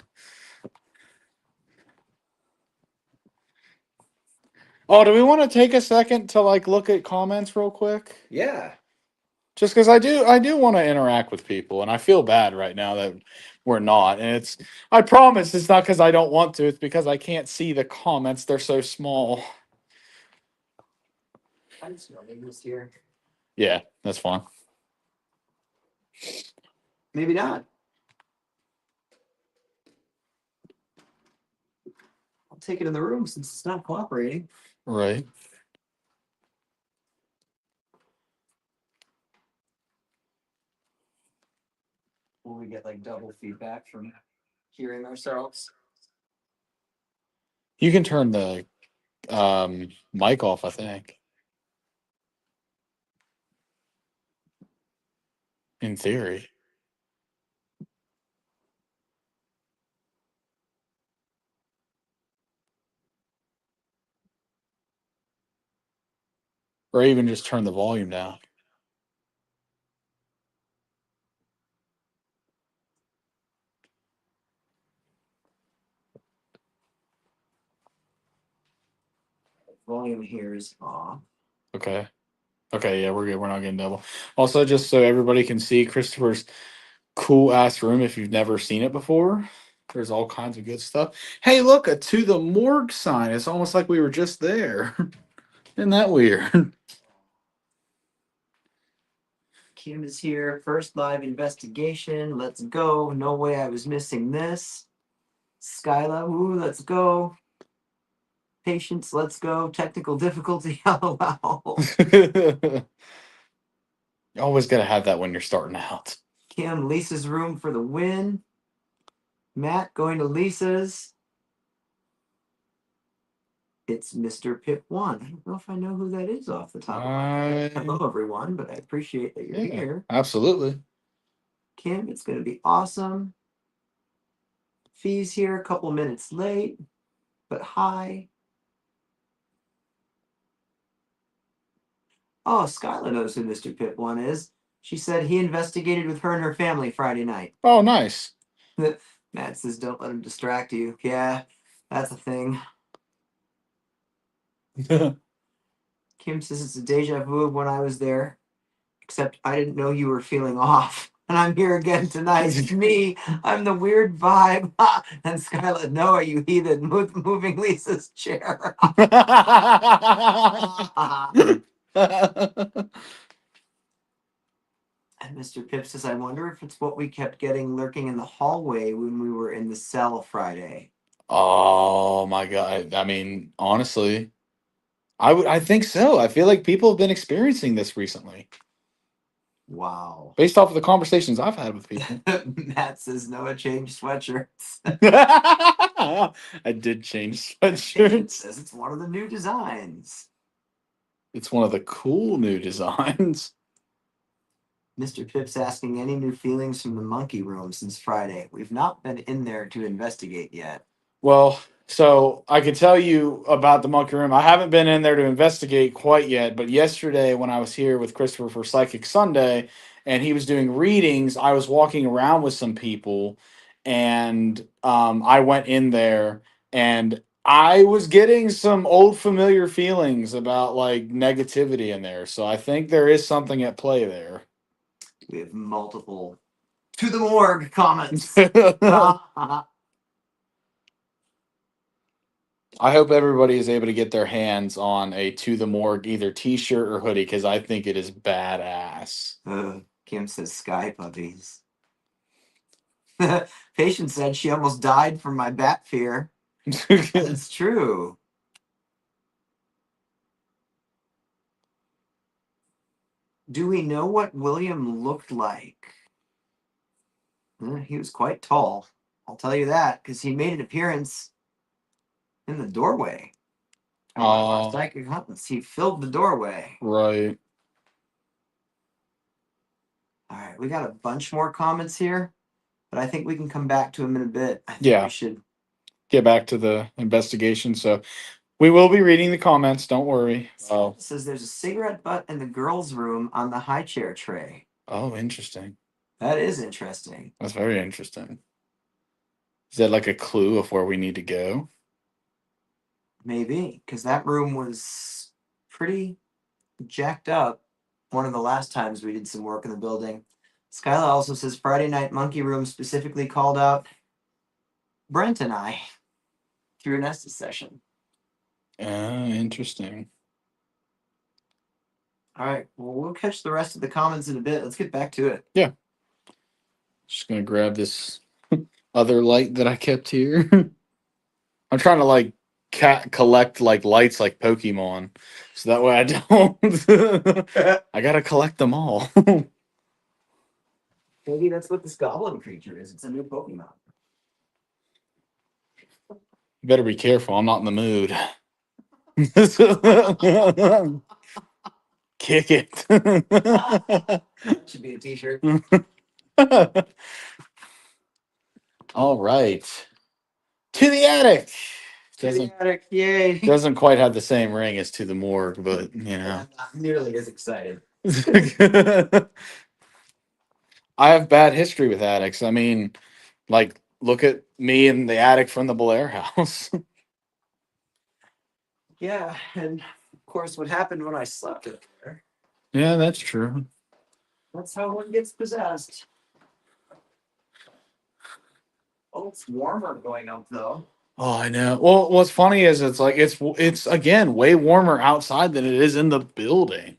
Oh, do we want to take a second to like look at comments real quick? Yeah. Just because I do want to interact with people, and I feel bad right now that we're not. And I promise it's not because I don't want to. It's because I can't see the comments. They're so small. I just know maybe it's here. Yeah, that's fine. Maybe not. I'll take it in the room since it's not cooperating. Right. Will we get like double feedback from hearing ourselves? You can turn the mic off, I think. In theory. Or even just turn the volume down. Volume here is off. Okay. Okay, yeah, we're good. We're not getting double. Also, just so everybody can see Christopher's cool ass room if you've never seen it before. There's all kinds of good stuff. Hey, look, a to the morgue sign. It's almost like we were just there. Isn't that weird? Kim is here. First live investigation. Let's go. No way I was missing this. Skyla, ooh, let's go. Patience, let's go. Technical difficulty, LOL. You always got to have that when you're starting out. Kim, Lisa's room for the win. Matt going to Lisa's. It's Mr. Pip 1. I don't know if I know who that is off the top of my head. Hello, everyone, but I appreciate that you're here. Absolutely. Kim, it's going to be awesome. Fee's here a couple minutes late, but hi. Oh, Skylar knows who Mr. Pip 1 is. She said he investigated with her and her family Friday night. Oh, nice. Matt says, don't let him distract you. Yeah, that's a thing. Kim says it's a deja vu of when I was there, except I didn't know you were feeling off. And I'm here again tonight. It's me. I'm the weird vibe. And Skylar, Noah, you heathen, moving Lisa's chair. And Mr. Pip says, I wonder if it's what we kept getting lurking in the hallway when we were in the cell Friday. Oh my God. I mean, honestly, I think so. I feel like people have been experiencing this recently. Wow. Based off of the conversations I've had with people. Matt says Noah changed sweatshirts. I did change It sweatshirts. says it's one of the new designs. It's one of the cool new designs. Mr. Pip's asking any new feelings from the monkey room since Friday. We've not been in there to investigate yet. Well, so I could tell you about the monkey room. I haven't been in there to investigate quite yet, but yesterday when I was here with Christopher for Psychic Sunday and he was doing readings, I was walking around with some people and I went in there and I was getting some old familiar feelings about like negativity in there. So I think there is something at play there. We have multiple to the morgue comments. I hope everybody is able to get their hands on a To the Morgue either T-shirt or hoodie because I think it is badass. Kim says sky puppies. Patience said she almost died from my bat fear. That's true. Do we know what William looked like? He was quite tall. I'll tell you that because he made an appearance in the doorway. Psychic hunts. He filled the doorway. Right. All right, we got a bunch more comments here, but I think we can come back to them in a bit. I think we should get back to the investigation. So we will be reading the comments. Don't worry. It says there's a cigarette butt in the girls' room on the high chair tray. Oh, interesting. That is interesting. That's very interesting. Is that like a clue of where we need to go? Maybe, because that room was pretty jacked up one of the last times we did some work in the building. Skyla also says Friday night monkey room specifically called out Brent and I through an Estes session. Interesting. All right, well, we'll catch the rest of the comments in a bit. Let's get back to it. Yeah. Just gonna grab this other light that I kept here. I'm trying to like collect like lights like Pokemon, so that way I don't. I gotta collect them all. Maybe that's what this goblin creature is. It's a new Pokemon. You better be careful. I'm not in the mood. Kick it. Should be a t-shirt. All right. To the attic. To the attic, yay. Doesn't quite have the same ring as To the Morgue, but you know. I'm not nearly as excited. I have bad history with attics. I mean, like, look at me in the attic from the Blair house. Yeah, and of course, what happened when I slept up there. Yeah, that's true. That's how one gets possessed. Oh, it's warmer going up though. Oh, I know. Well, what's funny is it's like it's again way warmer outside than it is in the building.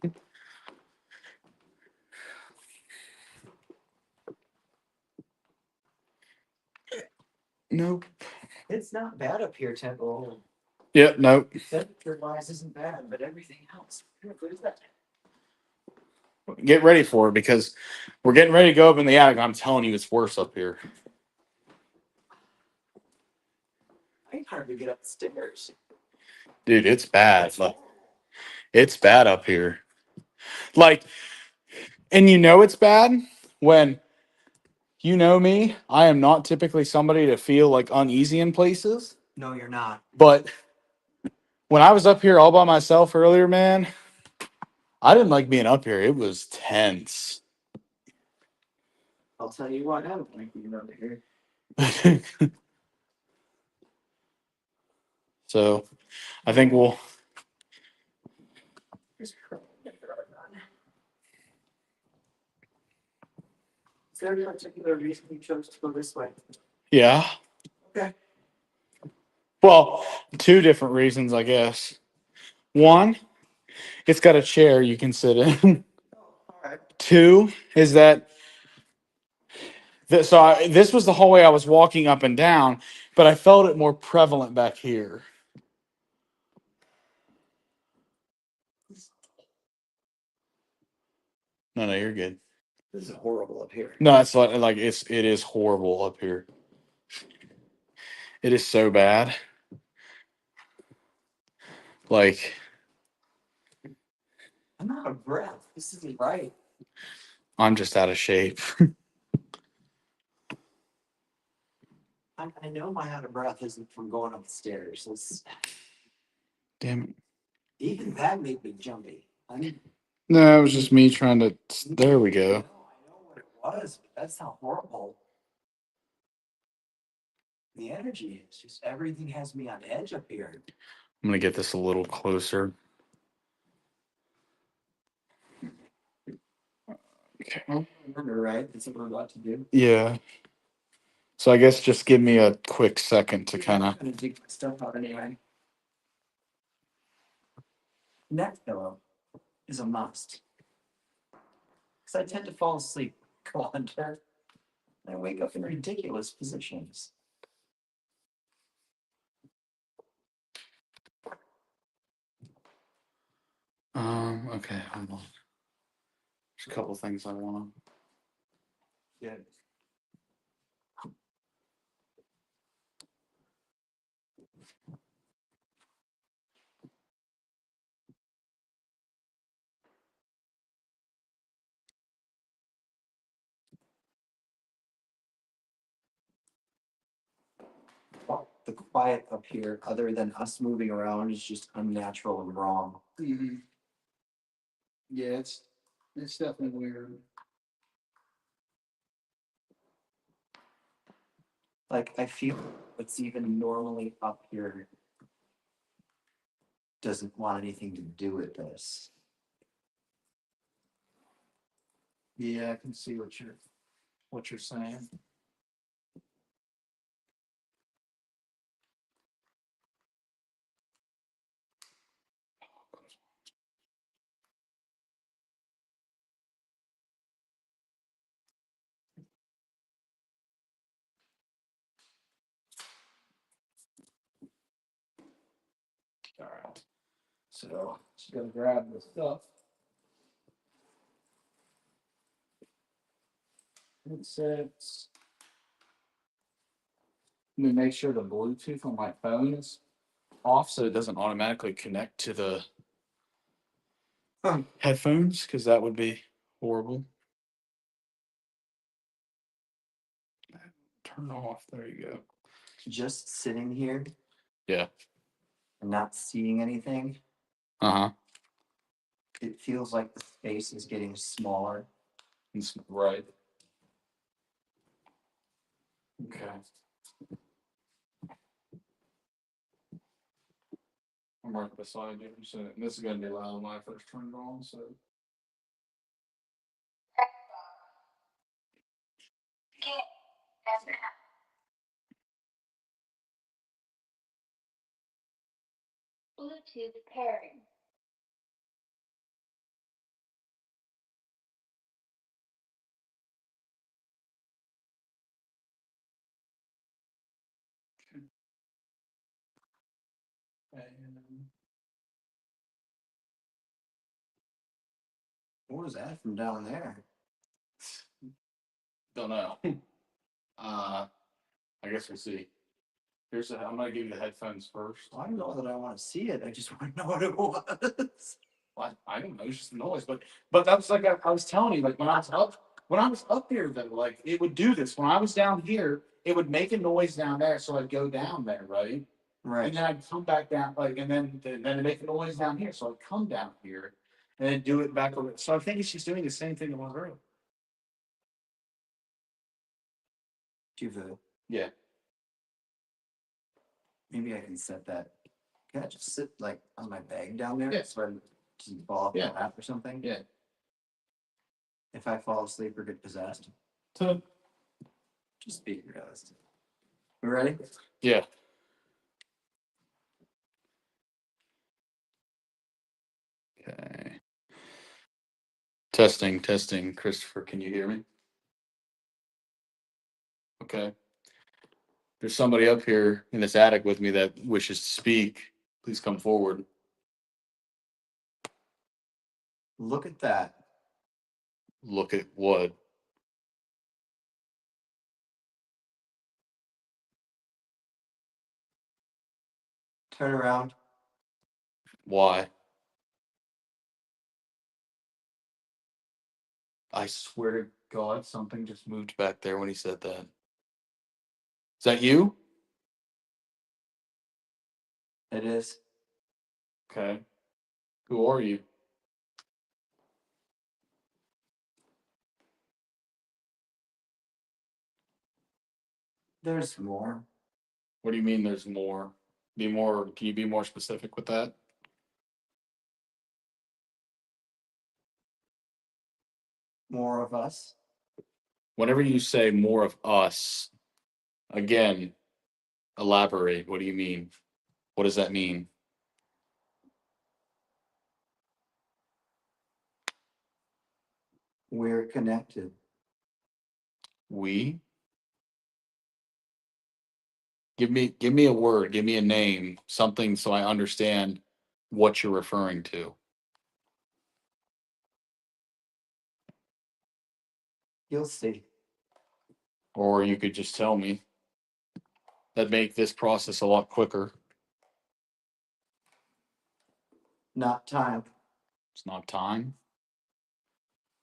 Nope. It's not bad up here, Temple. Yep. Nope. Temperature wise isn't bad, but everything else. What is that? Get ready for it because we're getting ready to go up in the attic. I'm telling you, it's worse up here, I can hardly get up the stairs. dude. It's bad. Like, it's bad up here. Like, and you know it's bad when you know me. I am not typically somebody to feel like uneasy in places, No, you're not. but when I was up here all by myself earlier, man, I didn't like being up here. It was tense. I'll tell you what, I don't like being over here. So I think we'll. Is there a particular reason you chose to go this way? Yeah. Okay. Well, two different reasons, I guess. One, it's got a chair you can sit in. All right. Two is that this was the hallway I was walking up and down, but I felt it more prevalent back here. No, no, you're good. This is horrible up here. No, it's like it is horrible up here. It is so bad. Like I'm out of breath. This isn't right. I'm just out of shape. I know my out of breath isn't from going up the stairs. Damn it. Even that made me jumpy. No, it was just me trying to. There we go. I know what it was, but that's how horrible the energy is. Just everything has me on edge up here. I'm gonna get this a little closer. Okay. Remember, right? That's what we're about to do. Yeah. So I guess just give me a quick second to kind of. I'm gonna dig my stuff out anyway. Neck pillow is a must. Because I tend to fall asleep. Go on, Dad. I wake up in ridiculous positions. Okay. Hold on. There's a couple things I want to. Yeah. The quiet up here, other than us moving around, is just unnatural and wrong. Mm-hmm. Yeah, it's definitely weird. Like, I feel what's even normally up here doesn't want anything to do with this. Yeah, I can see what you're saying. All right. So just gotta grab the stuff. It says. Let me make sure the Bluetooth on my phone is off so it doesn't automatically connect to the headphones because that would be horrible. Turn it off. There you go. Just sitting here Yeah. and not seeing anything, Uh huh. it feels like the space is getting smaller. Right. Okay. I'm right beside you. So this is gonna be loud when I first turn it on. So. Bluetooth pairing. And What was that from down there? don't know. I guess we'll see. I'm gonna give you the headphones first. I don't know that I want to see it. I just want to know what it was. What? I don't know, it's just a noise, but that was like I was telling you, like when I was up there, though, like it would do this. When I was down here, it would make a noise down there, so I'd go down there, right? Right. And then I'd come back down, like, and then it'd make a noise down here, so I'd come down here and then do it back over. So I think she's doing the same thing it was earlier. Yeah. Maybe I can set that. Can I just sit like on my bag down there? Yeah. So I just fall off Yeah. my lap or something? Yeah. If I fall asleep or get possessed, So just be realistic. We ready? yeah. Okay. Testing, testing. Christopher, can you hear me? Okay. There's somebody up here in this attic with me that wishes to speak. Please come forward. Look at that. Look at what? Turn around. Why? I swear to God, something just moved back there when he said that. Is that you? It is. Okay. Who are you? There's more. What do you mean there's more? Can you be more specific with that? More of us. Whenever you say more of us, again, elaborate. What do you mean? What does that mean? We're connected. We? Give me a word, give me a name, something so I understand what you're referring to. You'll see. Or you could just tell me. That'd make this process a lot quicker. Not time. It's not time.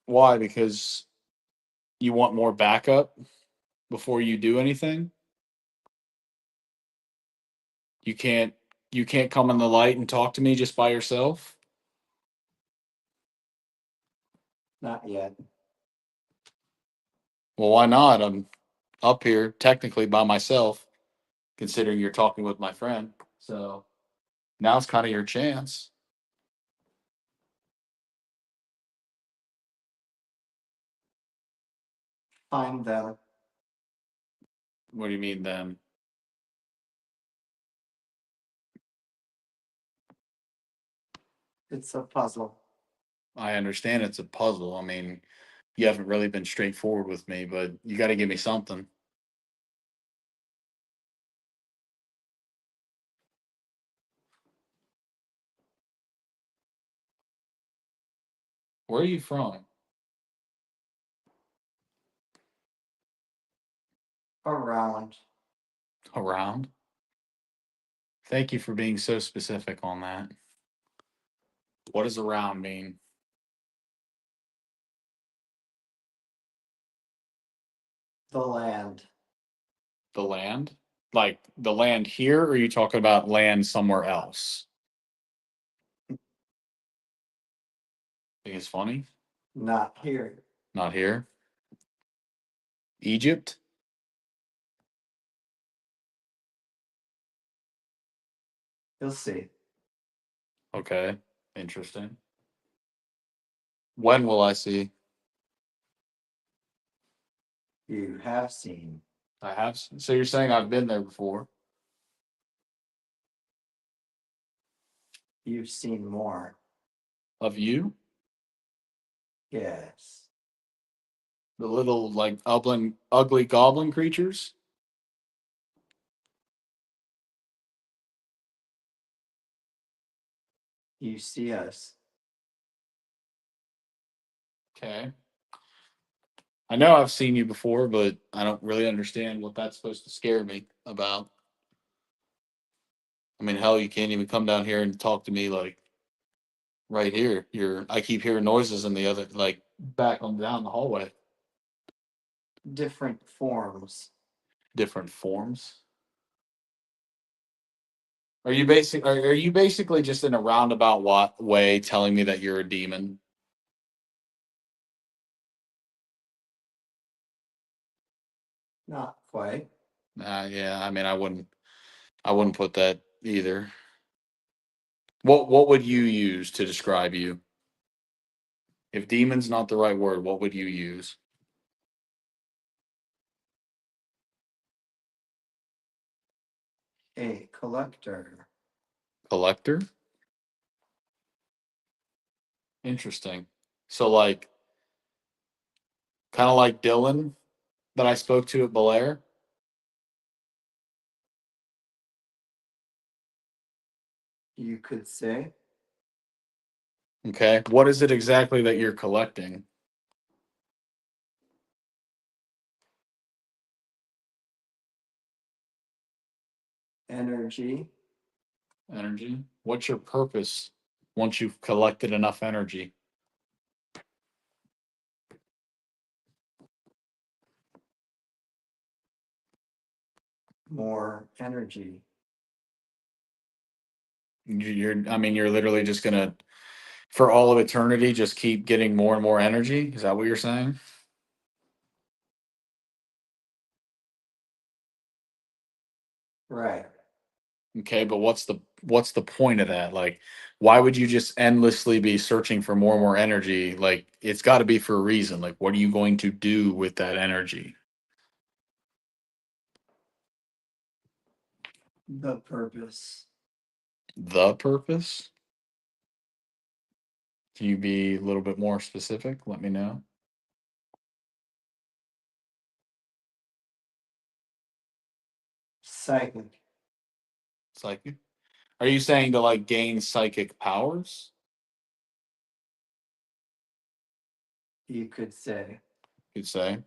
Why? Because you want more backup before you do anything? You can't you can't come in the light and talk to me just by yourself? Not yet. Well, why not? I'm up here technically by myself, considering you're talking with my friend. So now's kind of your chance. Find them. What do you mean then? It's a puzzle. I understand it's a puzzle. I mean, you haven't really been straightforward with me, but you got to give me something. Where are you from? Around. Around? Thank you for being so specific on that. What does around mean? The land. The land? Like the land here, or are you talking about land somewhere else? Think it's funny? Not here. Not here. Egypt? You'll see. Okay. Interesting. When will I see? You have seen. I have. So you're saying I've been there before? You've seen more. Of you? Yes. The little like ugly goblin creatures? You see us. Okay. I know I've seen you before, but I don't really understand what that's supposed to scare me about. I mean, hell, you can't even come down here and talk to me like right here. I keep hearing noises in the other, like back on down the hallway. Different forms. Different forms. Are you basically just in a roundabout way telling me that you're a demon? Not quite. Yeah, I mean, I wouldn't put that either. What would you use to describe you? If demon's not the right word, what would you use? A collector. Collector? Interesting. So like kind of like Dylan that I spoke to at Belair. You could say. Okay. What is it exactly that you're collecting? Energy. Energy. What's your purpose once you've collected enough energy? More energy. I mean, you're literally just gonna, for all of eternity, just keep getting more and more energy. Is that what you're saying? Right. Okay, but what's the point of that? Like, why would you just endlessly be searching for more and more energy? Like, it's got to be for a reason. Like, what are you going to do with that energy? The purpose. The purpose? Can you be a little bit more specific? Let me know. Psychic. Psychic? Are you saying to like gain psychic powers? You could say. You'd say.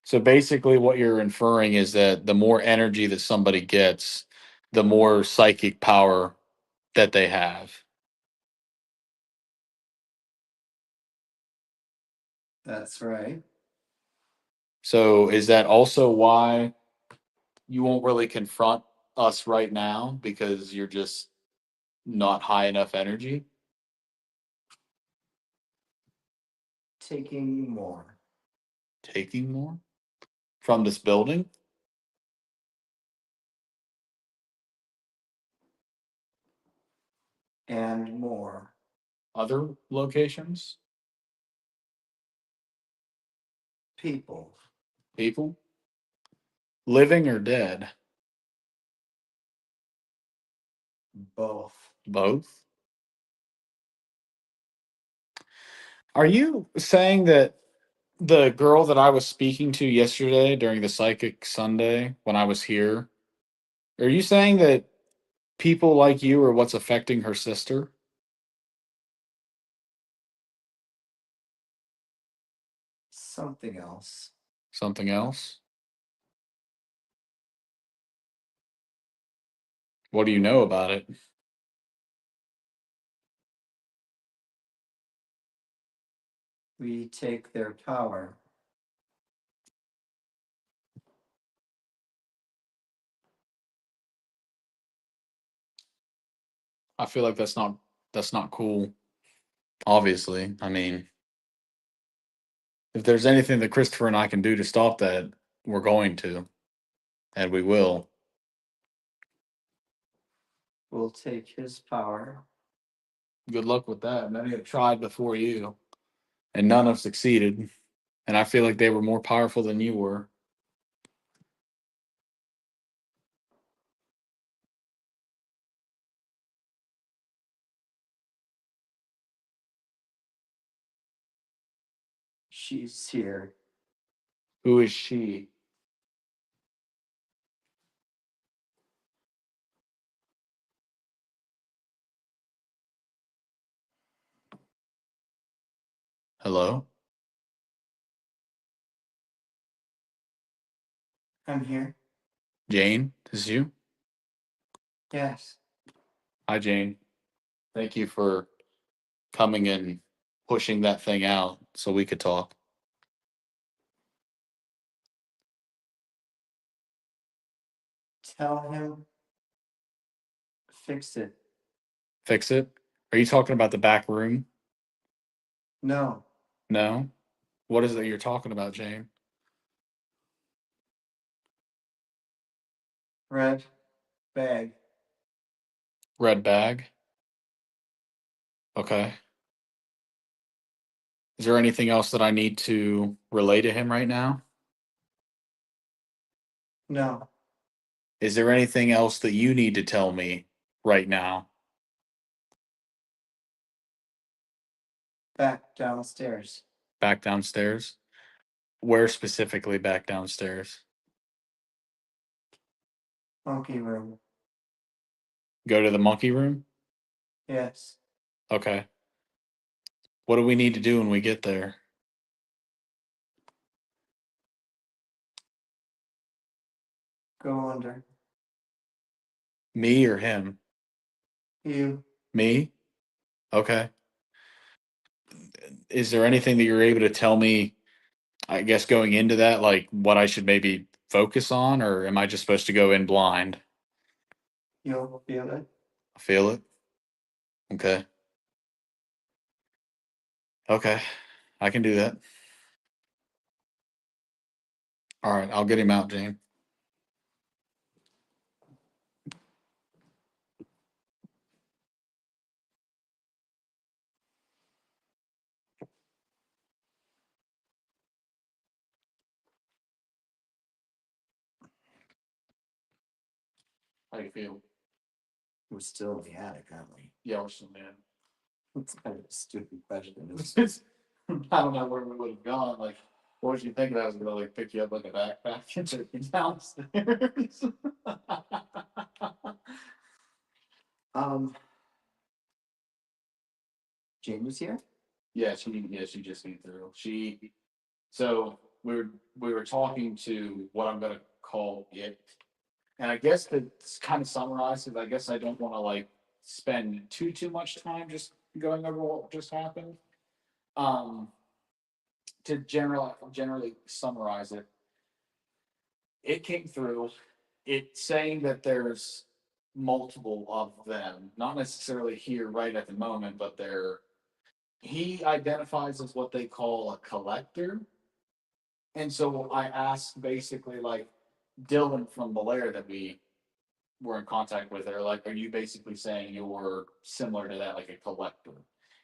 So basically, what you're inferring is that the more energy that somebody gets, the more psychic power that they have. That's right. So is that also why you won't really confront us right now because you're just not high enough energy? Taking more. Taking more from this building, And more. other locations, People. people, living or dead, Both. both. Are you saying that the girl that I was speaking to yesterday during the Psychic Sunday when I was here, are you saying that people like you are what's affecting her sister? Something else. Something else? What do you know about it? We take their power. I feel like that's not cool. Obviously, I mean, if there's anything that Christopher and I can do to stop that, we're going to, and we will. We'll take his power. Good luck with that. Many have tried before you, and none have succeeded. And I feel like they were more powerful than you were. She's here. Who is she? Hello? I'm here. Jane, this is you? Yes. Hi, Jane. Thank you for coming and pushing that thing out so we could talk. Tell him. Fix it. Fix it? Are you talking about the back room? No. No? What is it you're talking about, Jane? Red bag. Red bag? Okay. Is there anything else that I need to relay to him right now? No. Is there anything else that you need to tell me right now? Back downstairs. Back downstairs? Where specifically back downstairs? Monkey room. Go to the monkey room? Yes. Okay. What do we need to do when we get there? Go under. Me or him? You. Me? Okay. Is there anything that you're able to tell me, I guess, going into that, like what I should maybe focus on, or am I just supposed to go in blind? You'll feel it. Feel it? Okay. Okay. I can do that. All right. I'll get him out, Jane. How do you feel? We're still in the attic, aren't we? Yeah, we're still in. It's kind of a stupid question. I don't know where we would have gone. Like, what was you thinking? I was gonna like pick you up like a backpack and take you downstairs. um. Jane was here. Yeah, she just came through. So we were talking to what I'm gonna call it, and I guess to kind of summarize it, I guess I don't want to like spend too much time just going over what just happened. Um, to generally summarize it, it came through. It's saying that there's multiple of them, not necessarily here right at the moment, but he identifies as what they call a collector. And so I asked basically like Dylan from Belair that we were in contact with her, like, are you basically saying you're similar to that, like a collector?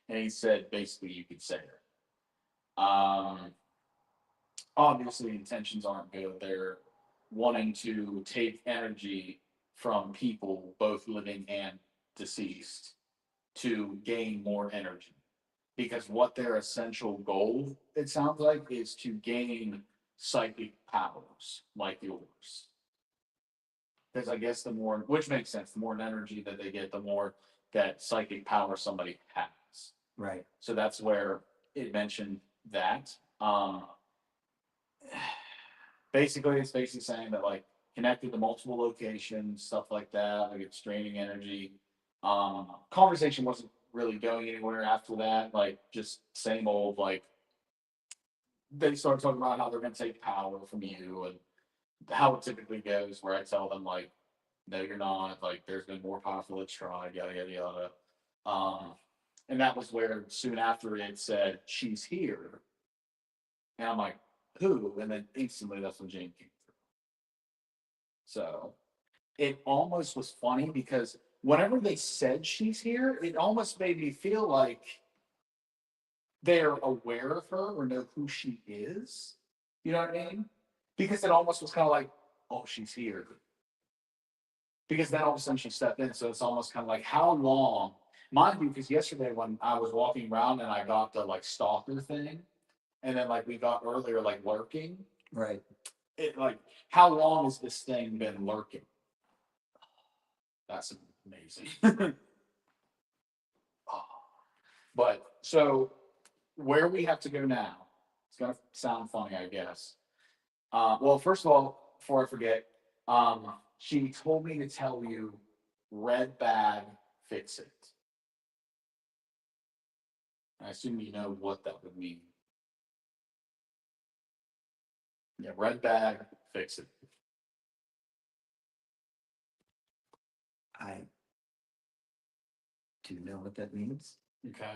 And he said basically you could say it. Obviously intentions aren't good. They're wanting to take energy from people, both living and deceased, to gain more energy. Because what their essential goal, it sounds like, is to gain psychic powers like yours. Because I guess the more, which makes sense, the more energy that they get, the more that psychic power somebody has. Right. So that's where it mentioned that. Basically, it's basically saying that like connected to multiple locations, stuff like that, like it's draining energy. Conversation wasn't really going anywhere after that. Like just same old like they started talking about how they're going to take power from you and how it typically goes. Where I tell them like, no, you're not. Like there's been more powerful. Let's try. Yada yada yada. Um, and that was where soon after it said she's here, and I'm like, who? And then instantly that's when Jane came through. So it almost was funny because whenever they said she's here, it almost made me feel like they're aware of her or know who she is. You know what I mean? Because it almost was kind of like, oh, she's here. Because then all of a sudden she stepped in. So it's almost kind of like, how long? Mind you, because yesterday when I was walking around and I got the like stalker thing, and then like we got earlier like lurking. Right. It like, how long has this thing been lurking? That's amazing. But so where we have to go now. It's gonna sound funny, I guess. Well, first of all, before I forget, she told me to tell you, red bag, fix it. I assume you know what that would mean. Yeah, red bag, fix it. I do know what that means. Okay.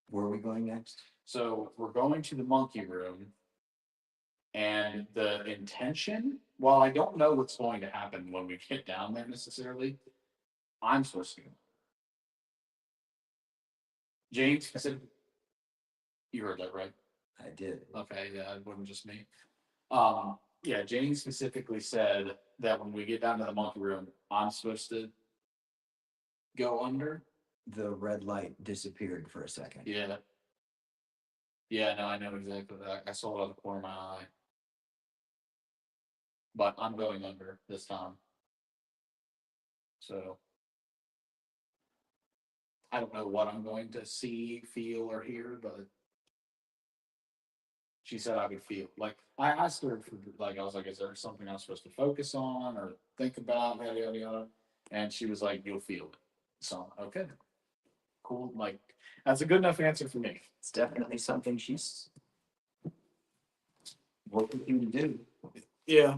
Where are we going next? So we're going to the monkey room, and the intention, well, I don't know what's going to happen when we get down there necessarily. I'm supposed to go. James said, you heard that, right? I did. Okay, yeah, it wasn't just me. Yeah, Jane specifically said that when we get down to the monkey room, I'm supposed to go under. The red light disappeared for a second. Yeah. Yeah, no, I know exactly that. I saw it out of the corner of my eye. But I'm going under this time. So I don't know what I'm going to see, feel, or hear, but she said I would feel. Like I asked her for, like, I was like, is there something I'm supposed to focus on or think about, yada yada yada? And she was like, you'll feel it. So okay. Cool. Like that's a good enough answer for me. It's definitely something she's working you to do. Yeah.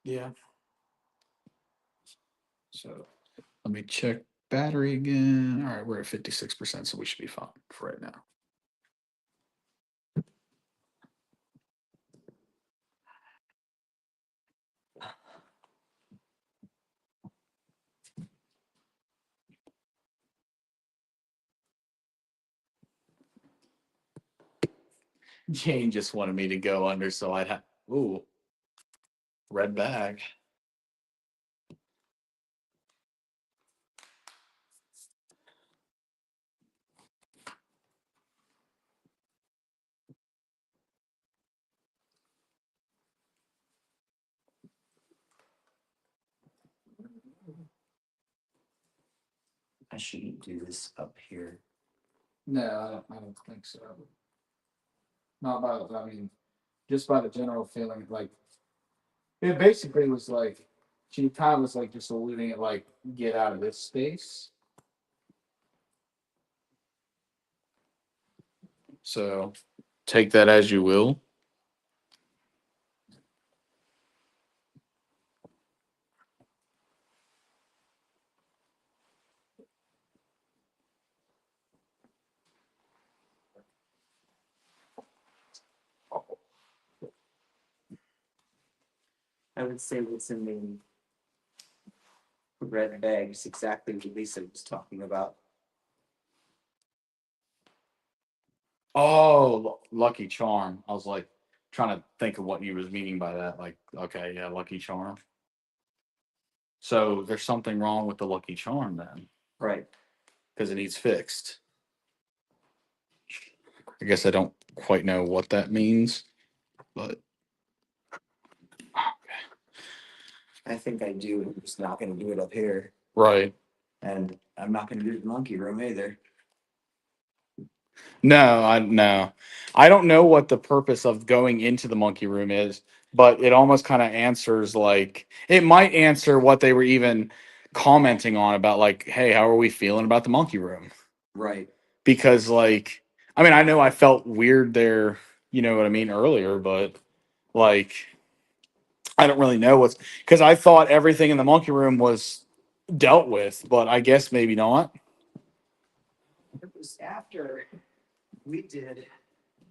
Yeah. So let me check battery again. All right, we're at 56%, so we should be fine for right now. Jane just wanted me to go under, so I'd have, ooh, red bag. I shouldn't do this up here. No, I don't think so. Not by, I mean, just by the general feeling, like, it basically was like, she kind of was like just alluding it, like, get out of this space. So take that as you will. I would say what's in the red bag is exactly what Lisa was talking about. Oh, Lucky Charm. I was like trying to think of what you was meaning by that. Like, okay, yeah, Lucky Charm. So there's something wrong with the Lucky Charm then, Right. because it needs fixed. I guess I don't quite know what that means, but I think I do. I'm just not going to do it up here. right. And I'm not going to do the monkey room either. No. I don't know what the purpose of going into the monkey room is, but it almost kind of answers like it might answer what they were even commenting on about like, hey, how are we feeling about the monkey room? Right. Because like I mean, I know I felt weird there, you know what I mean, earlier, but like I don't really know what's because I thought everything in the monkey room was dealt with, but I guess maybe not. It was after we did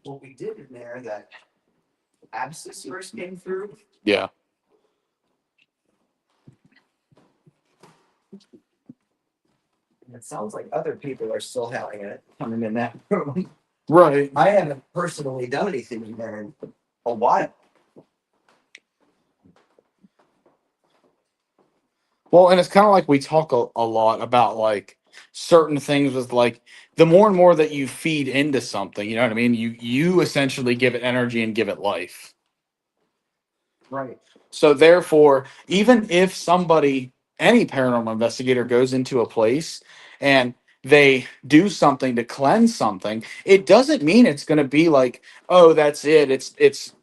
what we did in there that abscess first came through. Yeah. It sounds like other people are still having it coming in that room. Right. I haven't personally done anything in there in a while. Well, and it's kind of like we talk a lot about like certain things with like the more and more that you feed into something, you know what I mean? You essentially give it energy and give it life. Right. So therefore, even if somebody, any paranormal investigator goes into a place and they do something to cleanse something, it doesn't mean it's going to be like, oh, that's it. It's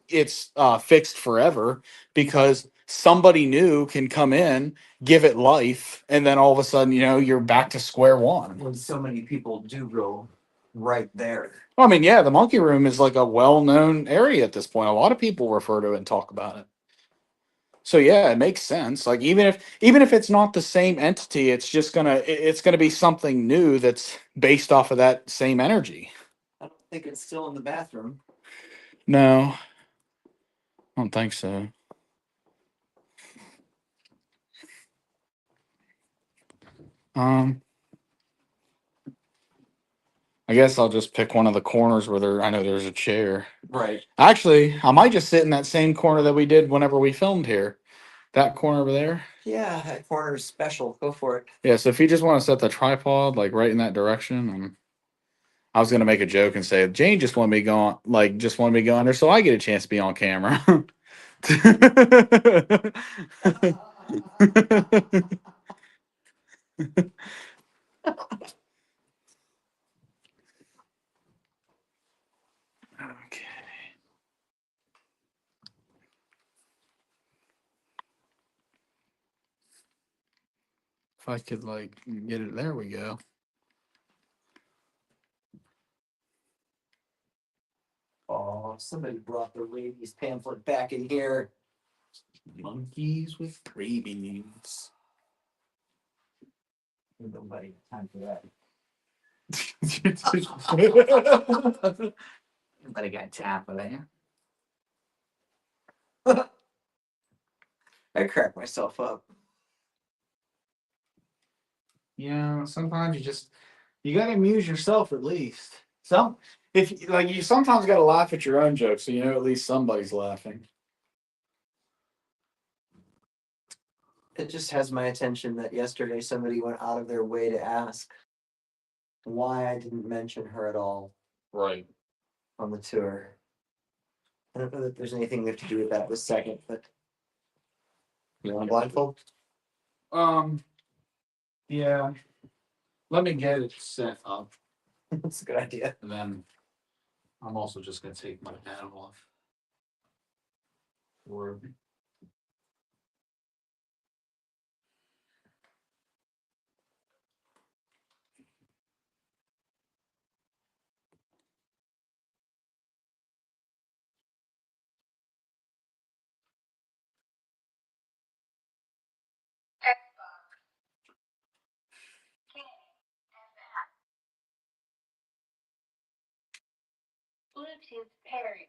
fixed forever, because somebody new can come in, give it life, and then all of a sudden, you're back to square one. When so many people do go right there. Well, I mean, yeah, the monkey room is like a well-known area at this point. A lot of people refer to it and talk about it. So yeah, it makes sense. Like even if it's not the same entity, it's gonna be something new that's based off of that same energy. I don't think it's still in the bathroom. No, I don't think so. Um, I guess I'll just pick one of the corners where I know there's a chair. Right. Actually, I might just sit in that same corner that we did whenever we filmed here. That corner over there. Yeah, that corner is special. Go for it. Yeah, so if you just want to set the tripod like right in that direction, I was gonna make a joke and say Jane just wanted me going, like just wanted me going there, so I get a chance to be on camera. Okay. If I could like get it, there we go. Oh, somebody brought the rabies pamphlet back in here. Monkeys with rabies. Nobody got time for that. Nobody got time for that. I cracked myself up. Yeah, sometimes you gotta amuse yourself at least. Some if like you sometimes gotta laugh at your own jokes, so at least somebody's laughing. It just has my attention that yesterday somebody went out of their way to ask why I didn't mention her at all Right. on the tour. I don't know that there's anything we have to do with that this second, but you want a blindfold? Yeah. Let me get it set up. That's a good idea. And then I'm also just gonna take my hat off. Or Bluetooth pairing.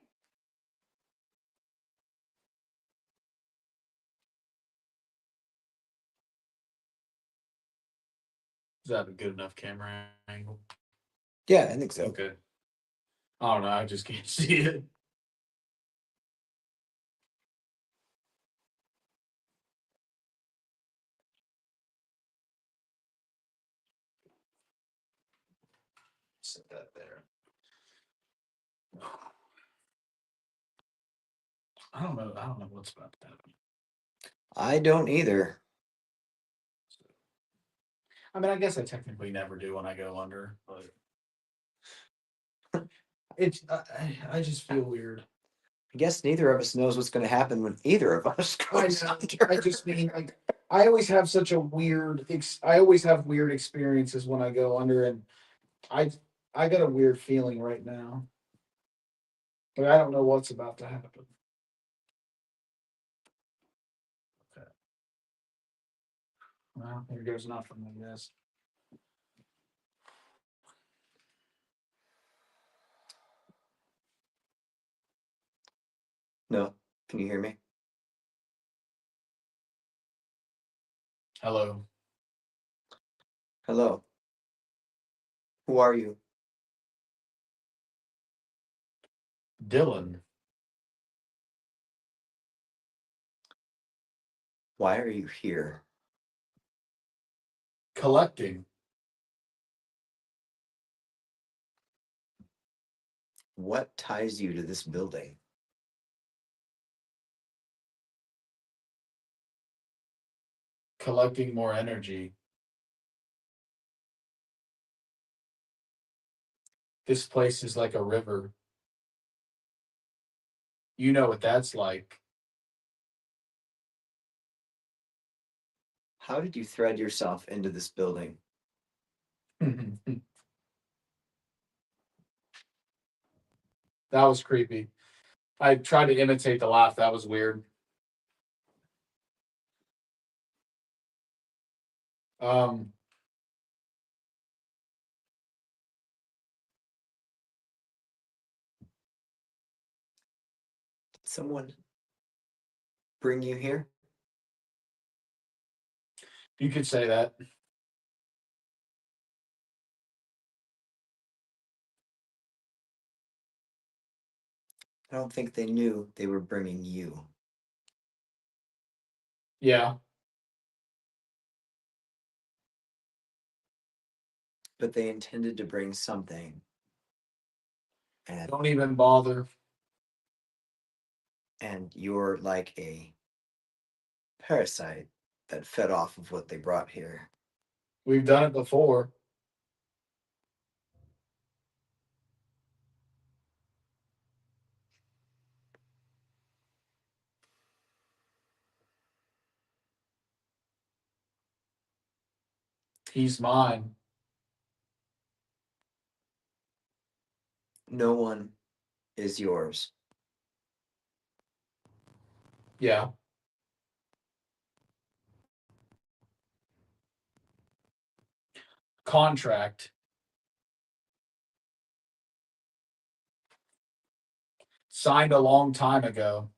is that a good enough camera angle? Yeah, I think so. Okay. I don't know, I just can't see it. Set that there. I don't know what's about that. I don't either. I mean, I guess I technically never do when I go under, but it's I just feel weird. I guess neither of us knows what's going to happen when either of us goes under. I just mean like I always have such a weird. I always have weird experiences when I go under, and I I got a weird feeling right now. But I don't know what's about to happen. Okay. Well, here goes nothing, I guess. No, can you hear me? Hello, Hello. Who are you? Dylan. Why are you here? Collecting. What ties you to this building? Collecting more energy. This place is like a river. You know what that's like. How did you thread yourself into this building? That was creepy. I tried to imitate the laugh. That was weird. Um, Did someone bring you here? you could say that. I don't think they knew they were bringing you. Yeah. But they intended to bring something. And Don't even bother. you're like a parasite that fed off of what they brought here. We've done it before. He's mine. No one is yours. Yeah. Contract. Signed a long time ago.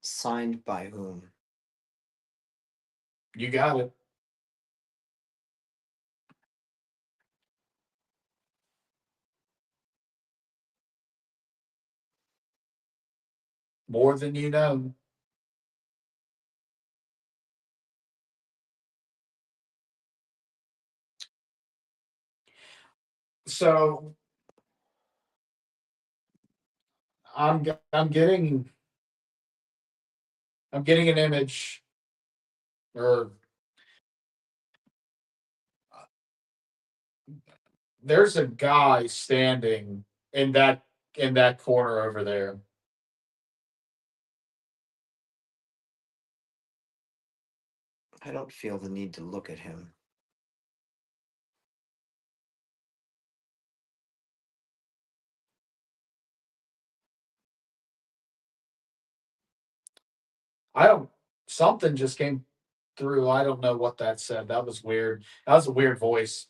Signed by whom? You got it. More than you know. So I'm I'm getting I'm getting an image, or there's a guy standing in that corner over there. I don't feel the need to look at him. I don't Something just came through. I don't know what that said. That was weird. That was a weird voice.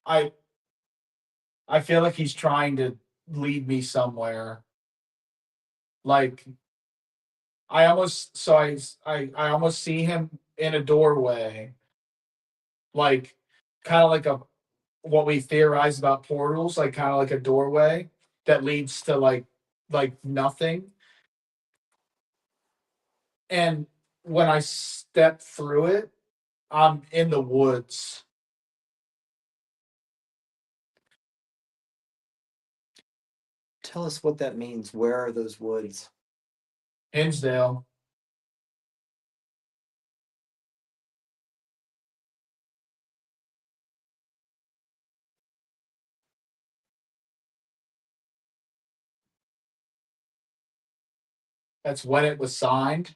I I feel like he's trying to lead me somewhere. Like I almost see him in a doorway, like kind of like a what we theorize about portals, like kind of like a doorway that leads to like nothing. And when I step through it, I'm in the woods. Tell us what that means. Where are those woods? Hinsdale. That's when it was signed.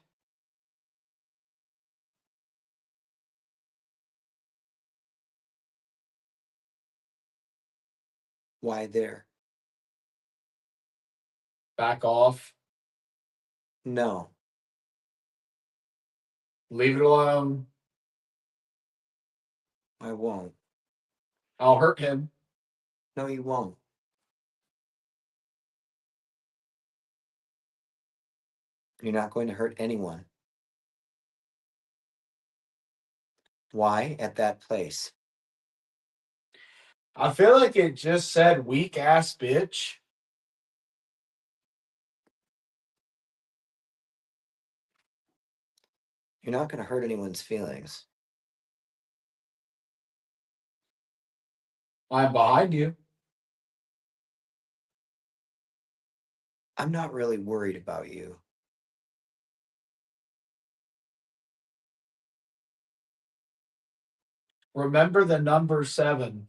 Why there? Back off. No. Leave it alone. I won't. I'll hurt him. No, you won't. You're not going to hurt anyone. Why at that place? I feel like it just said weak ass bitch. You're not going to hurt anyone's feelings. I'm behind you. I'm not really worried about you. Remember the number 7.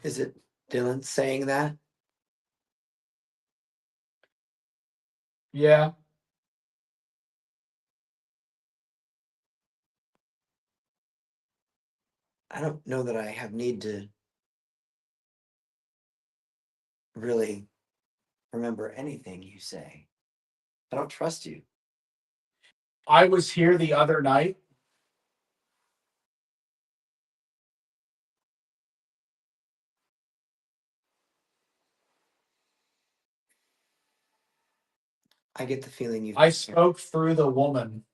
Is it Dylan saying that? Yeah. I don't know that I have need to really remember anything you say. I don't trust you. I was here the other night. I get the feeling you've I spoke through the woman.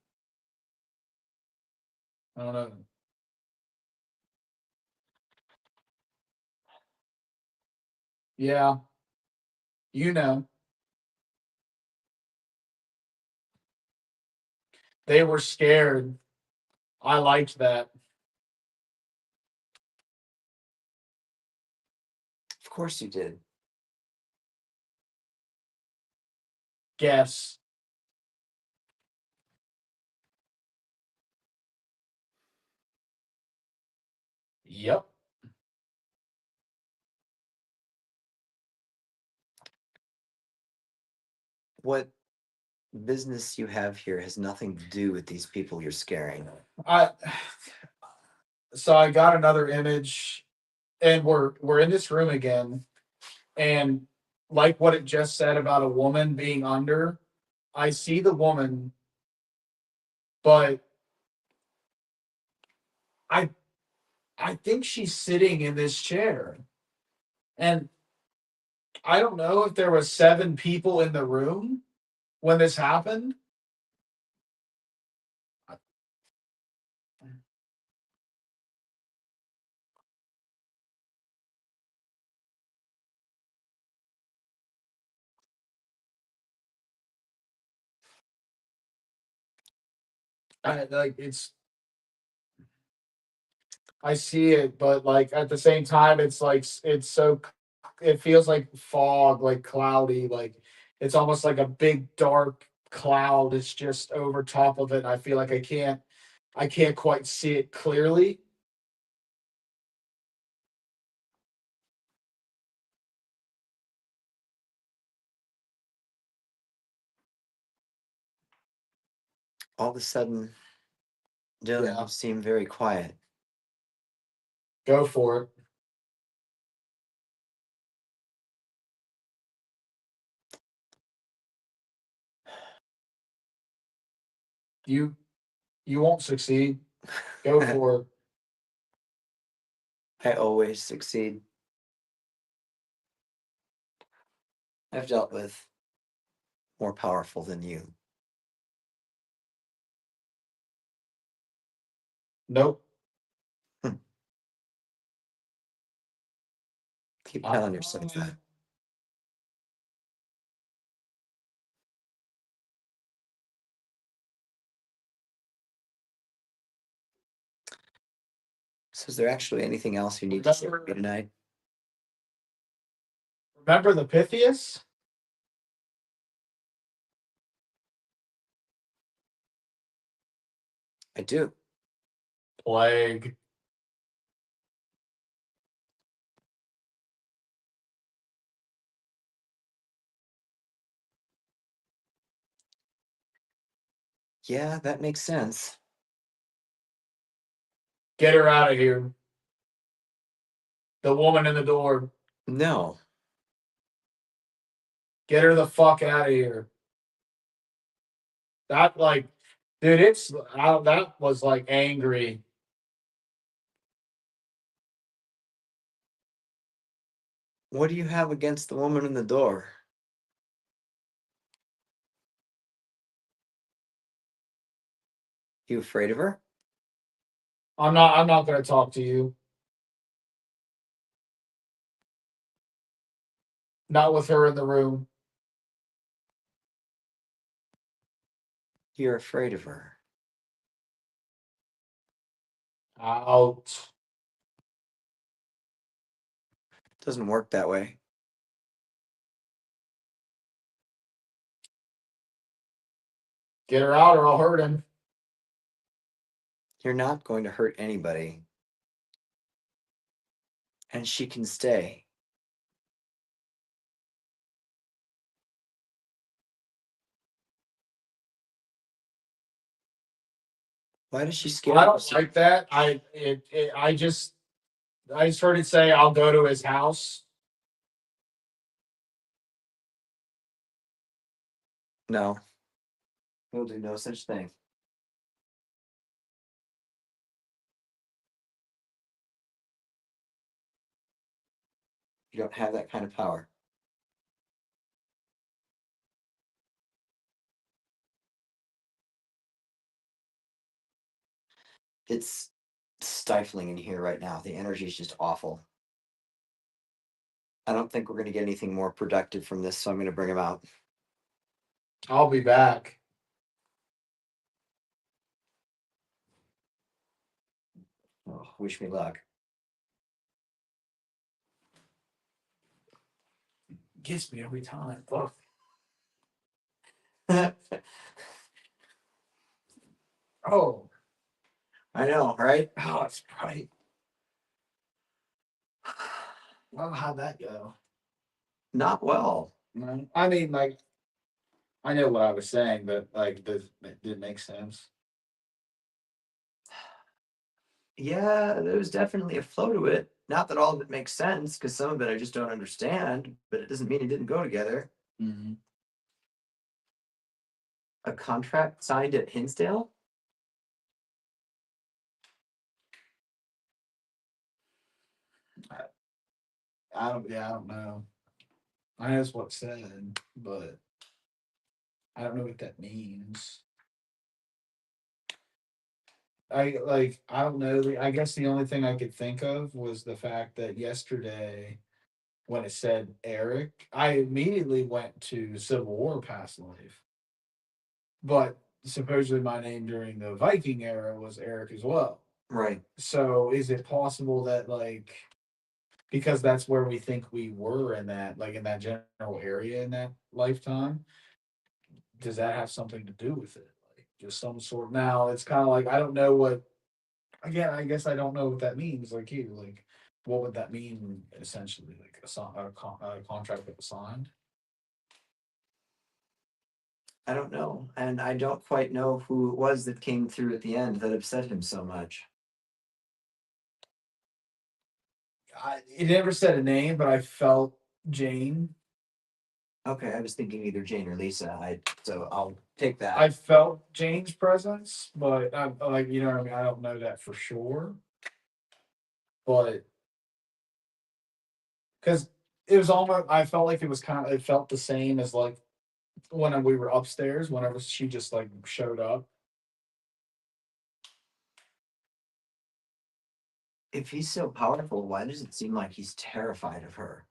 I don't know. Yeah. You know. They were scared. I liked that. Of course you did. Guess. Yep. What business you have here has nothing to do with these people you're scaring. I so I got another image, and we're in this room again, and like what it just said about a woman being under, I see the woman, but I I think she's sitting in this chair. And I don't know if there was 7 people in the room when this happened. It's I see it, but like at the same time, it's like it feels like fog, like cloudy, like it's almost like a big dark cloud is just over top of it. And I feel like I can't quite see it clearly. All of a sudden, Dylan, Yeah, you seem very quiet. go for it. You you won't succeed. Go for it. I always succeed. I've dealt with more powerful than you. Nope. Keep I, telling yourself that. So, is there actually anything else you need to say to me tonight? remember the Pythias? I do. Plague. Yeah, that makes sense. Get her out of here. The woman in the door. No, Get her the fuck out of here. That like, dude, that was like angry. what do you have against the woman in the door? You afraid of her? I'm not gonna talk to you. Not with her in the room. You're afraid of her. Out. Doesn't work that way. Get her out or I'll hurt him. You're not going to hurt anybody. And she can stay. Why does she scare I you don't so? like that. I just heard it say I'll go to his house. No. We'll do no such thing. You don't have that kind of power. It's stifling in here right now. The energy is just awful. I don't think we're going to get anything more productive from this, so I'm going to bring him out. I'll be back. Oh, wish me luck. Gets me every time. Fuck. Oh, I know, right? oh, it's bright. Well, how'd that go? Not well. No. I mean, like, I know what I was saying, but like, it didn't make sense. Yeah, there was definitely a flow to it. Not that all of it makes sense, because some of it I just don't understand, but it doesn't mean it didn't go together. Mm-hmm. A contract signed at Hinsdale? I don't. Yeah, I don't know. I know it's what it said, but I don't know what that means. I don't know. I guess the only thing I could think of was the fact that yesterday when it said Eric, I immediately went to Civil War past life. But supposedly my name during the Viking era was Eric as well. Right. So is it possible that like because that's where we think we were in that like in that general area in that lifetime, does that have something to do with it? Like just some sort now it's kind of like I don't know what again, I guess I don't know what that means like you like what would that mean essentially like a contract that was signed? I don't know. And I don't quite know who it was that came through at the end that upset him so much. It never said a name, but I felt Jane. Okay, I was thinking either Jane or Lisa. So I'll take that. I felt Jane's presence, but I like you know what I mean. I don't know that for sure, but because it was almost I felt like it was kind of it felt the same as like when we were upstairs. Whenever she just like showed up. If he's so powerful, why does it seem like he's terrified of her?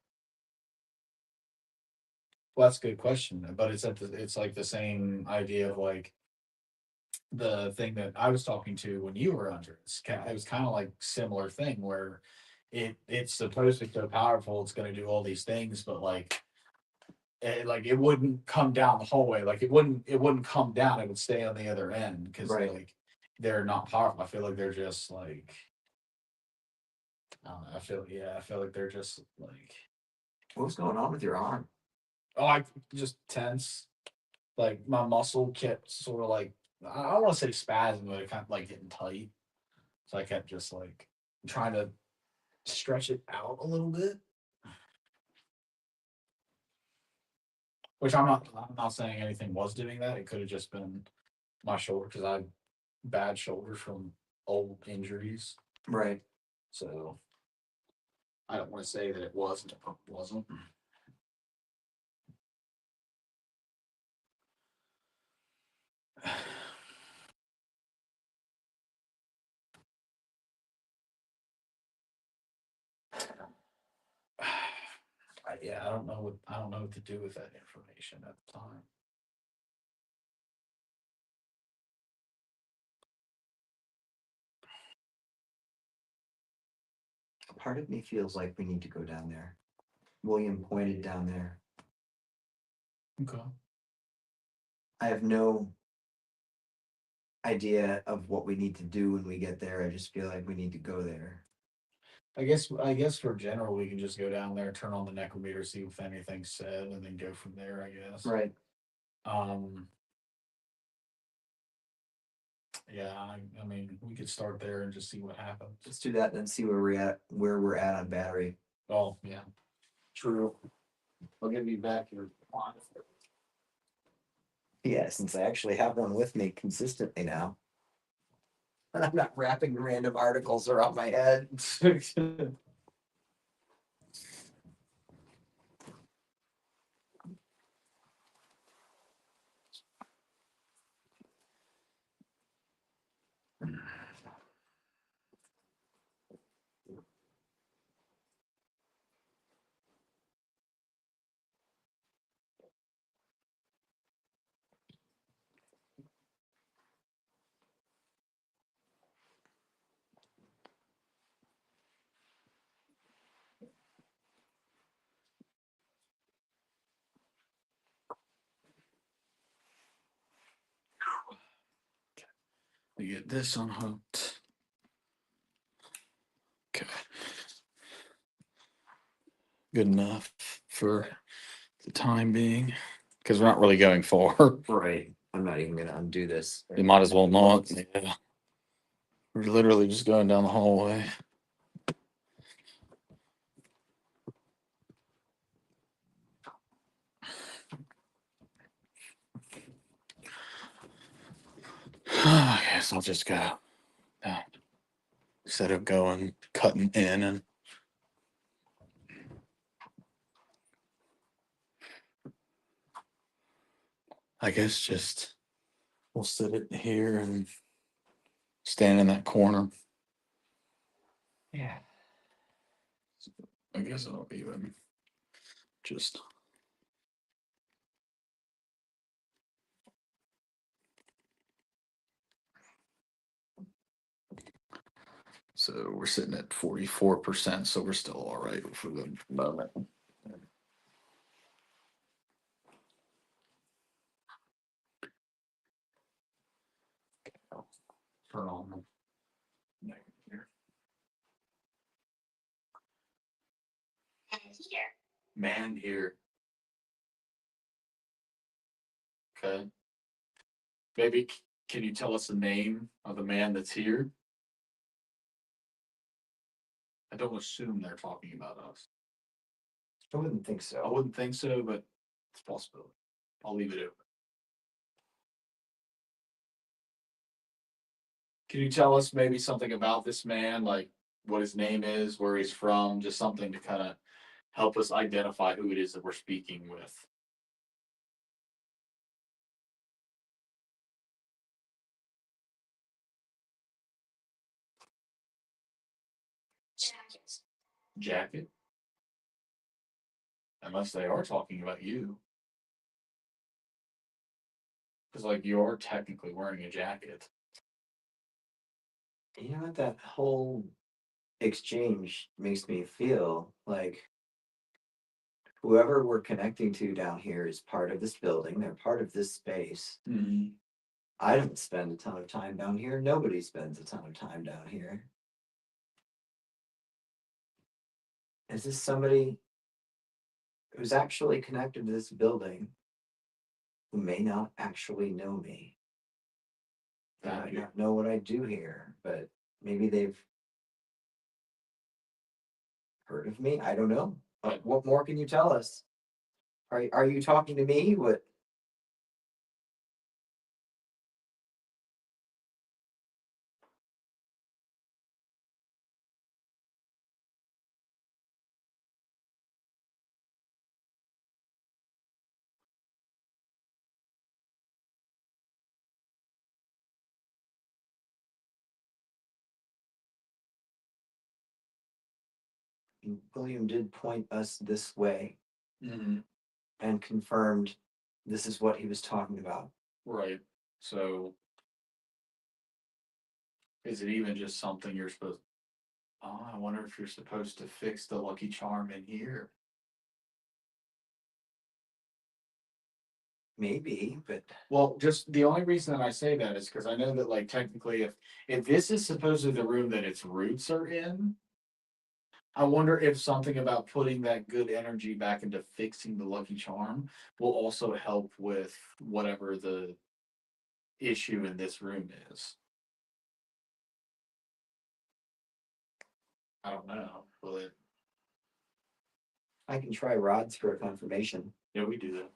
Well, that's a good question, but it's like the same idea of like the thing that I was talking to when you were under. It was kind of like similar thing where it's supposed to be so powerful, it's going to do all these things, but like it wouldn't come down the hallway. Like it wouldn't come down. It would stay on the other end because Right. like they're not powerful. I feel like they're just like I don't know. I feel like they're just like What was going on with your arm? oh I just tense. Like my muscle kept sort of like I don't want to say spasm, but it kind of like getting tight. So I kept just like trying to stretch it out a little bit. Which I'm not saying anything was doing that. It could have just been my shoulder because I have bad shoulders from old injuries. Right. So I don't want to say that it wasn't. Yeah, I don't know what to do with that information at the time. Part of me feels like we need to go down there. William pointed down there. Okay. I have no idea of what we need to do when we get there. I just feel like we need to go there. I guess for general, we can just go down there, turn on the necrometer, see if anything's said, and then go from there, I guess. Right. Um, yeah, I mean, we could start there and just see what happens. Let's do that and then see where we're at on battery. Oh, yeah. True. I'll give you back your Yeah, since I actually have one with me consistently now. And I'm not wrapping random articles around my head. We get this unhooked. Okay. Good enough for the time being. Because we're not really going far. Right. I'm not even gonna undo this. You might as well not. Yeah. We're literally just going down the hallway. I guess I'll just go. Instead of going cutting in and I guess just we'll sit it here and stand in that corner. Yeah. I guess I'll even just so we're sitting at 44%, so we're still all right for the moment. Turn on the here. Man here. Okay. Maybe can you tell us the name of the man that's here? I don't assume they're talking about us. I wouldn't think I so. wouldn't think so, but it's a possibility. I'll leave it open. Can you tell us maybe something about this man, like what his name is, where he's from, just something to kind of help us identify who it is that we're speaking with? Jacket? Unless they are talking about you. Because, like, you're technically wearing a jacket. You know what that whole exchange makes me feel like whoever we're connecting to down here is part of this building. They're part of this space. Mm-hmm. I don't spend a ton of time down here. Nobody spends a ton of time down here. Is this somebody who's actually connected to this building who may not actually know me? They might not know what I do here, but maybe they've heard of me. I don't know. What more can you tell us? Are you talking to me? What? William did point us this way Mm-hmm. and confirmed this is what he was talking about. Right. So, is it even just something you're supposed? Oh, I wonder if you're supposed to fix the lucky charm in here. Maybe, but Well, just the only reason that I say that is because I know that, like, technically, if this is supposedly the room that its roots are in, I wonder if something about putting that good energy back into fixing the lucky charm will also help with whatever the issue in this room is. I don't know. Will it? I can try rods for a confirmation. Yeah, we do that.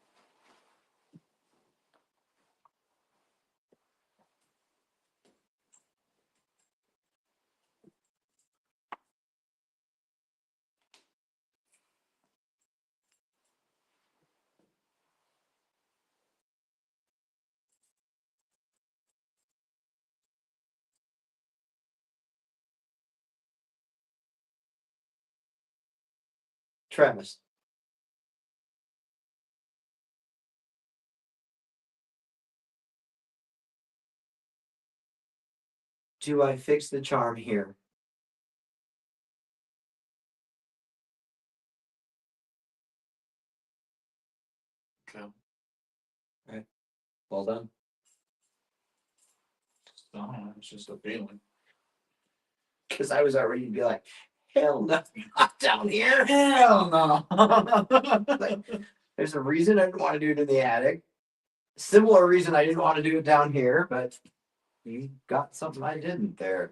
Travis. Do I fix the charm here? Okay. Right. Well done. I don't know. It's just a feeling. Because I was already be like, hell no, not down here. Hell no. Like, there's a reason I didn't want to do it in the attic. Similar reason I didn't want to do it down here, but you got something I didn't there.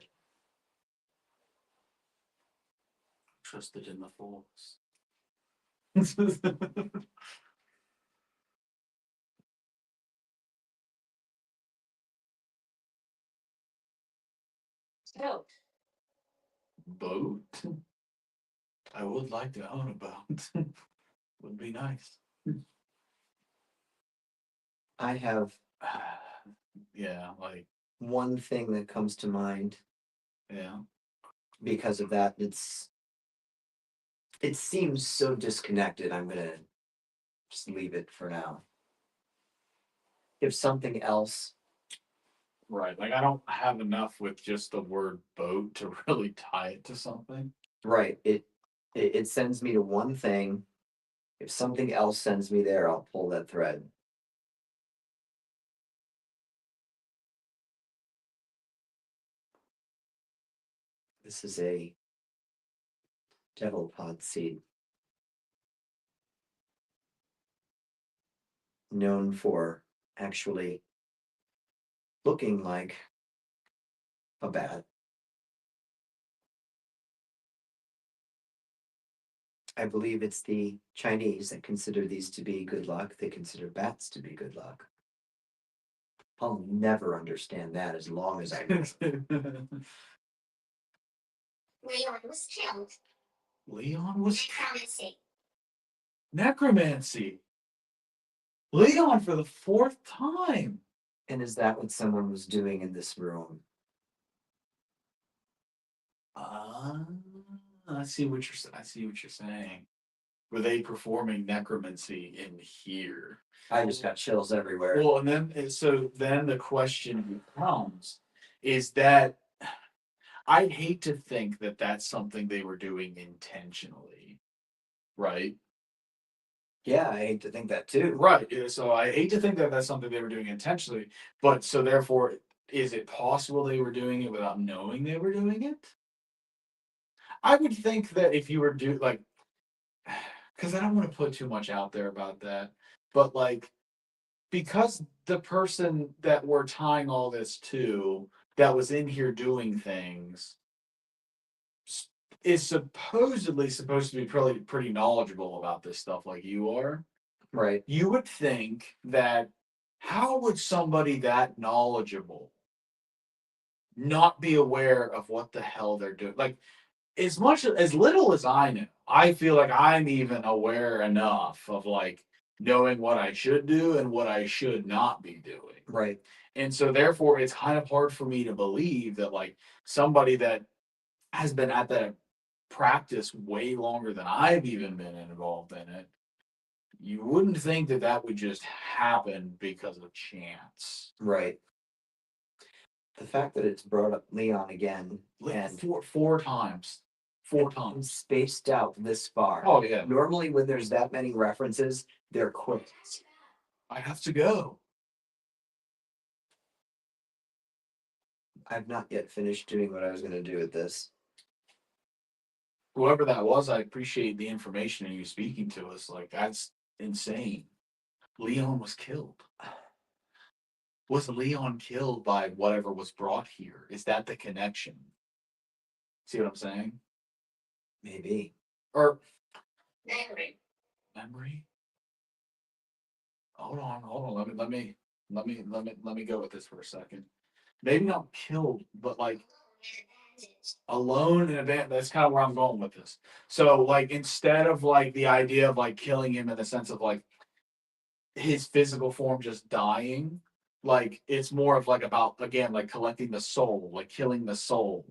Trusted in the force. Boat. Boat? I would like to own a boat. Would be nice. I have Yeah, like, one thing that comes to mind yeah. because of that. It seems so disconnected. I'm gonna just leave it for now. If something else, Right. Like, I don't have enough with just the word boat to really tie it to something. right, it sends me to one thing. If something else sends me there, I'll pull that thread. This is a devil pod seed. Known for actually looking like a bat. I believe it's the Chinese that consider these to be good luck. They consider bats to be good luck. I'll never understand that as long as I live. Leon was killed. Leon was Necromancy. necromancy. Leon for the fourth time. And is that what someone was doing in this room? I see what you're saying. Were they performing necromancy in here? I just got chills everywhere. Well, so then the question becomes, is that I'd hate to think that that's something they were doing intentionally, right? Yeah, I hate to think that too. Right. So I hate to think that that's something they were doing intentionally, but so therefore, is it possible they were doing it without knowing they were doing it? I would think that if you were like, because I don't want to put too much out there about that, but like, because the person that we're tying all this to that was in here doing things is supposedly supposed to be pretty knowledgeable about this stuff like you are. Right. You would think that how would somebody that knowledgeable not be aware of what the hell they're doing? Like, as little as I know, I feel like I'm even aware enough of like knowing what I should do and what I should not be doing. Right. And so therefore it's kind of hard for me to believe that like somebody that has been at that practice way longer than I've even been involved in it, you wouldn't think that that would just happen because of chance. Right. The fact that it's brought up Leon again and Four times. 4 I'm times. spaced out this far. Oh yeah, Normally, when there's that many references, they're quick. I have to go. I've not yet finished doing what I was going to do with this. Whoever that was, I appreciate the information and you speaking to us. Like that's insane. Leon was killed. Was Leon killed by whatever was brought here? Is that the connection? See what I'm saying? Maybe. Or Memory. memory? Hold on. Let me go with this for a second. Maybe not killed, but like alone in a band. That's kind of where I'm going with this. So like instead of like the idea of like killing him in the sense of like his physical form just dying, like it's more of like about again like collecting the soul, like killing the soul,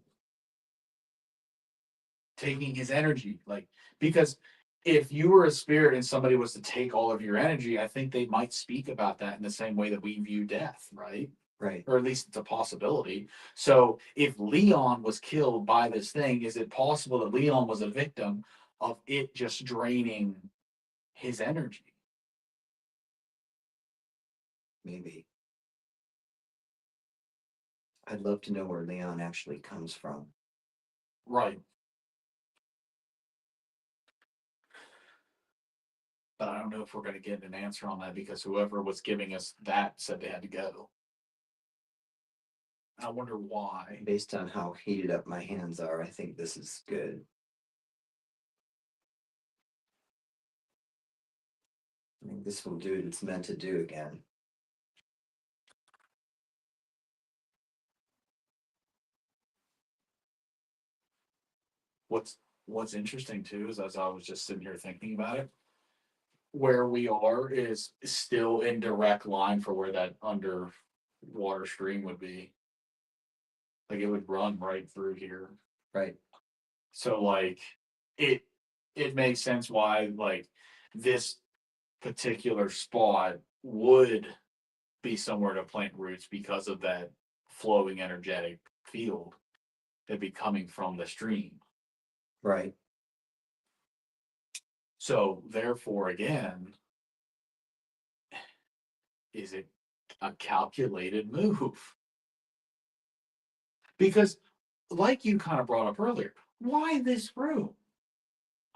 taking his energy, like because if you were a spirit and somebody was to take all of your energy, I think they might speak about that in the same way that we view death, right? Right. Or at least it's a possibility. So if Leon was killed by this thing, is it possible that Leon was a victim of it just draining his energy? Maybe. I'd love to know where Leon actually comes from. Right. But I don't know if we're going to get an answer on that because whoever was giving us that said they had to go. I wonder why. Based on how heated up my hands are, I think this is good. I think this will do what it's meant to do again. What's interesting too is as I was just sitting here thinking about it, where we are is still in direct line for where that underwater stream would be. Like it would run right through here. Right. So like it it makes sense why like this particular spot would be somewhere to plant roots because of that flowing energetic field that'd be coming from the stream. Right. So therefore again, is it a calculated move? Because like you kind of brought up earlier, why this room?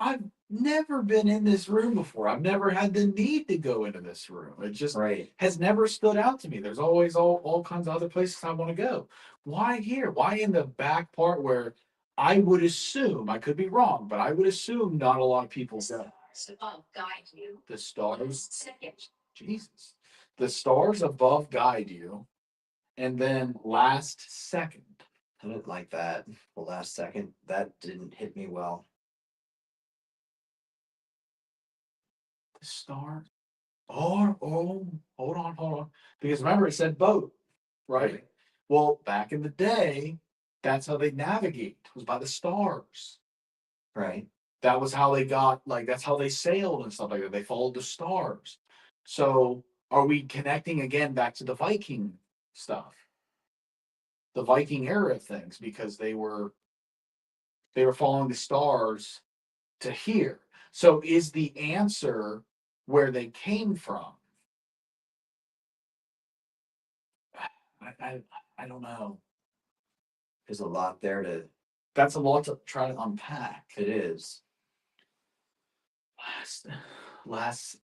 I've never been in this room before. I've never had the need to go into this room. It just Right. has never stood out to me. There's always all kinds of other places I want to go. Why here? Why in the back part where I would assume, I could be wrong, but I would assume not a lot of people go. Above guide you. The stars, Second. Jesus. The stars above guide you, and then last second. I didn't like that. The last second, that didn't hit me well. The stars. Oh, hold on. Because remember, it said boat, right? Right. Well, back in the day, that's how they navigate, was by the stars. Right. That was how they got, like, that's how they sailed and stuff like that. They followed the stars. So, are we connecting again back to the Viking stuff? The Viking era of things, because they were following the stars to here. So, is the answer where they came from? I don't know. There's a lot there to. That's a lot to try to unpack. It is. Last, last.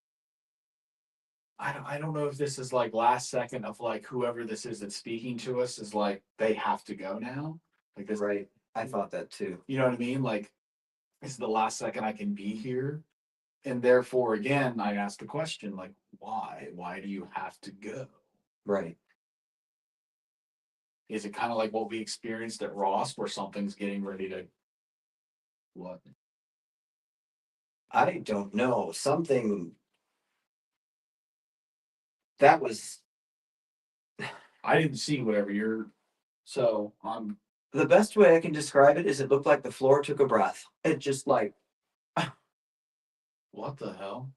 I don't know if this is like last second of like whoever this is that's speaking to us is like they have to go now. Like this, Right. I thought that too. you know what I mean? Like, this is the last second I can be here, and therefore, again, I ask the question like, why? Why do you have to go? Right. Is it kind of like what we experienced at Ross, where something's getting ready to what? I don't know. Something that was I didn't see whatever you're. So I'm. the best way I can describe it is it looked like the floor took a breath. It just like, What the hell?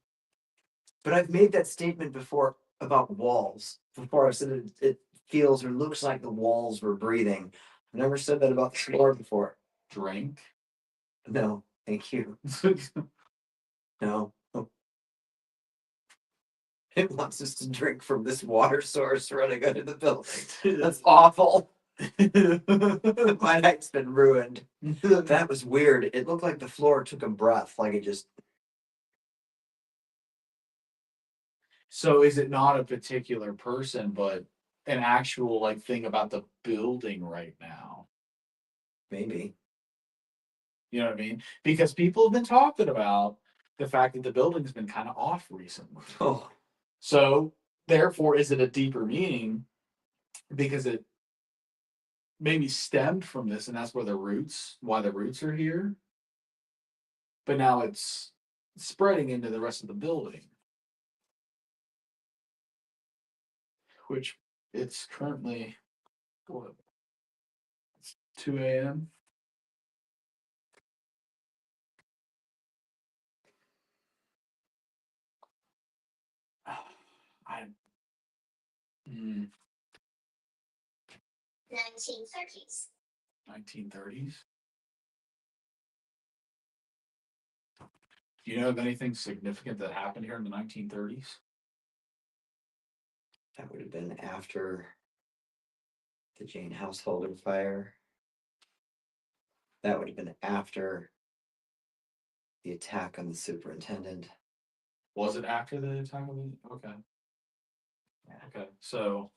but I've made that statement before about walls. Before I said it feels or looks like the walls were breathing. I've never said that about the floor before. Drink? No, thank you. No. It wants us to drink from this water source running under the building. That's awful. My night's been ruined. That was weird. It looked like the floor took a breath, like it just. So is it not a particular person, but an actual like thing about the building right now? Maybe. You know what I mean? Because people have been talking about the fact that the building's been kind of off recently. Oh, So therefore, is it a deeper meaning? Because it maybe stemmed from this, and that's why the roots are here. But now it's spreading into the rest of the building. Which it's currently what? It's 2 a.m. I 1930s. 1930s. Do you know of anything significant that happened here in the 1930s? that would have been after the Jane Householder fire. That would have been after the attack on the superintendent. Was it after the attack on the? Okay. Yeah. Okay. So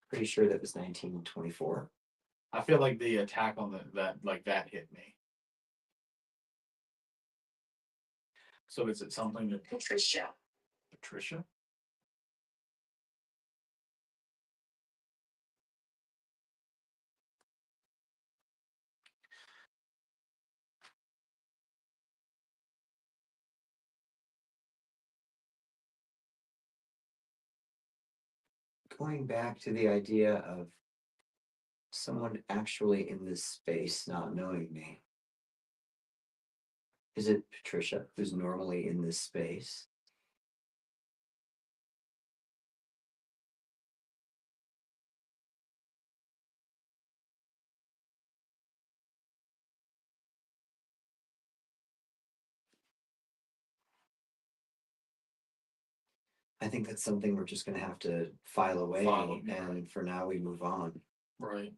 Pretty sure that was 1924. I feel like the attack on that hit me. So is it something that Patricia. Patricia? Going back to the idea of someone actually in this space not knowing me. Is it Patricia who's normally in this space? I think that's something we're just going to have to file away, and for now we move on. Right.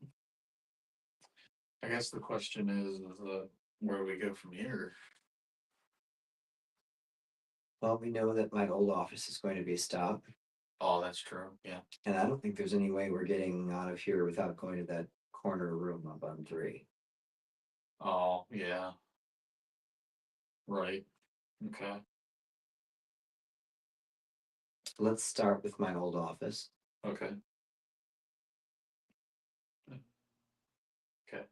I guess the question is where do we go from here? Well, we know that my old office is going to be a stop, Oh, that's true. Yeah. and I don't think there's any way we're getting out of here without going to that corner room up on 3. Oh, yeah. Right. Okay. Let's start with my old office. Okay. Okay.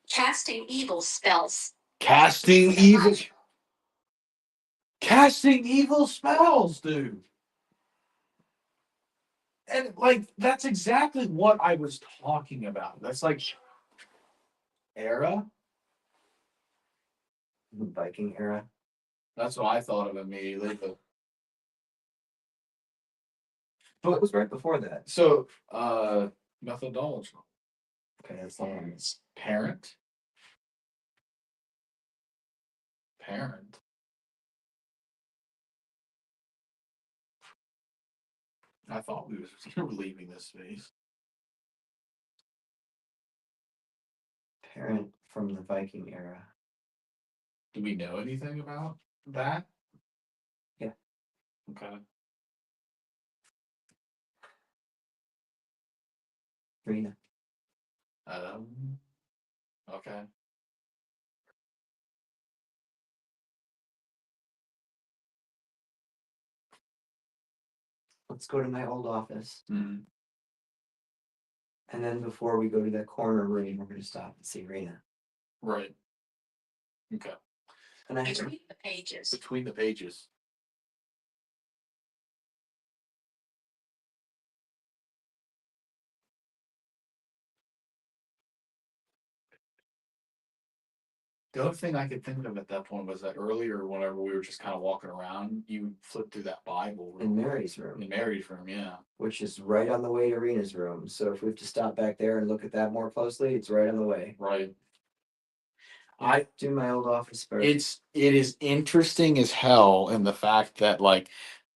Casting evil spells. Casting evil spells, dude. And like that's exactly what I was talking about. That's like era. Viking era. That's what I thought of immediately. But it was right before that. So methodology. Okay, that's the one. Parent. Parent. I thought we were leaving this space. Parent from the Viking era. Do we know anything about that? Yeah. Okay. Rena. Okay. Let's go to my old office. Mhm. And then before we go to that corner room, we're going to stop and see Rena. Right. Okay. And I Between the pages. Between the pages. The other thing I could think of at that point was that earlier, whenever we were just kind of walking around, you flipped through that Bible in Mary's room, in Mary's room, yeah. which is right on the way to Rena's room. So if we have to stop back there and look at that more closely, it's right on the way. Right. I do my old office first. it is interesting as hell in the fact that like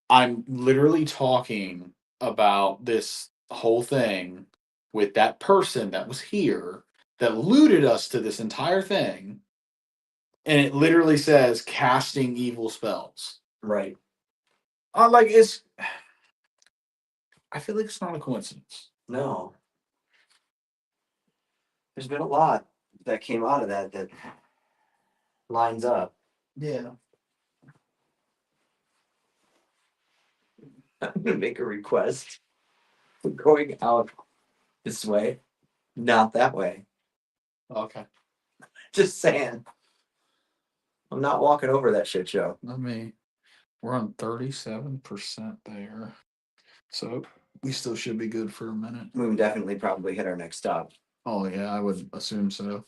I'm literally talking about this whole thing with that person that was here that looted us to this entire thing, and it literally says casting evil spells. Right. Like it's, I feel like it's not a coincidence. No. There's been a lot that came out of that lines up. Yeah. I'm gonna make a request. We're going out this way, not that way. Okay. Just saying. I'm not walking over that shit show. We're on 37% there. So we still should be good for a minute. We would definitely probably hit our next stop. Oh yeah, I would assume so.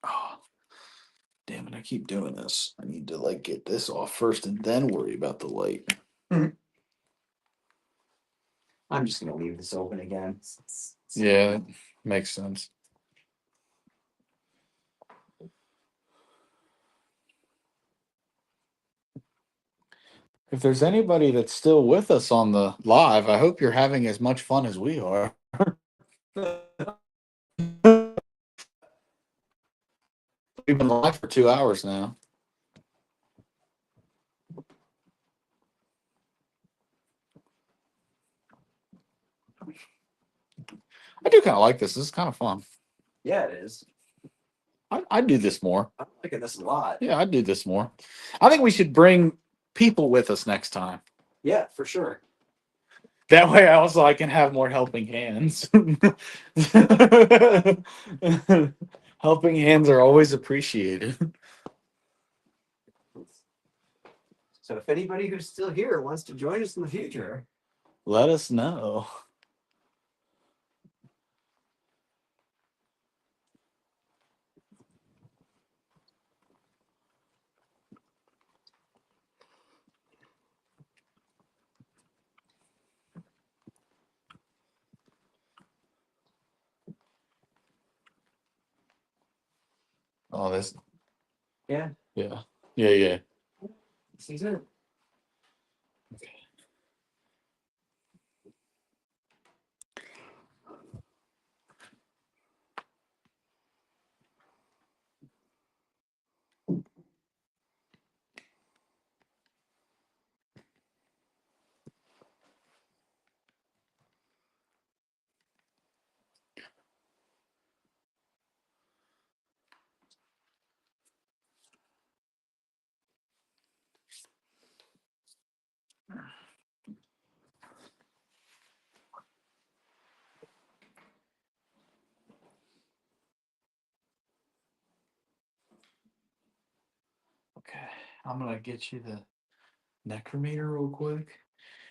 Oh, damn it, I keep doing this. I need to like get this off first and then worry about the light. I'm just gonna leave this open again. Yeah, that makes sense. If there's anybody that's still with us on the live, I hope you're having as much fun as we are. We've been live for 2 hours now. I do kind of like this. This is kind of fun. Yeah, it is. I'd do this more. I'm liking this a lot. Yeah, I'd do this more. I think we should bring people with us next time. Yeah, for sure. That way, I can have more helping hands. Helping hands are always appreciated. So if anybody who's still here wants to join us in the future, Let us know. Oh, this. yeah, Yeah. Yeah. this is it. Okay. I'm gonna get you the necrometer real quick,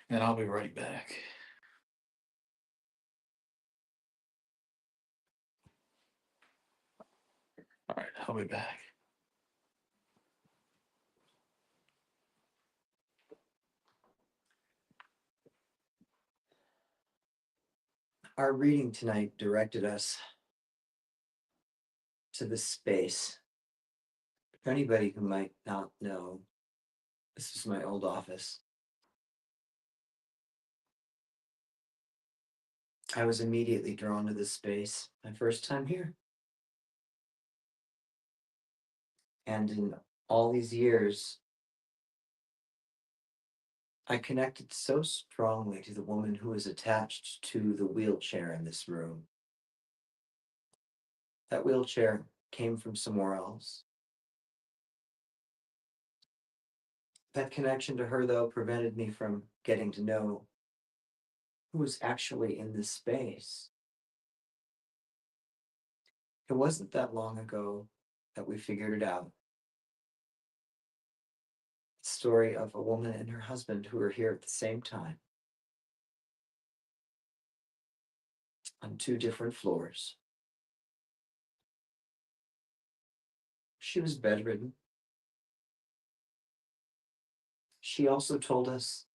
and I'll be right back. All right, I'll be back. Our reading tonight directed us to this space. For anybody who might not know, this is my old office. I was immediately drawn to this space my first time here. And in all these years, I connected so strongly to the woman who was attached to the wheelchair in this room. That wheelchair came from somewhere else. That connection to her, though, prevented me from getting to know who was actually in this space. It wasn't that long ago that we figured it out. The story of a woman and her husband who were here at the same time on two different floors. She was bedridden. She also told us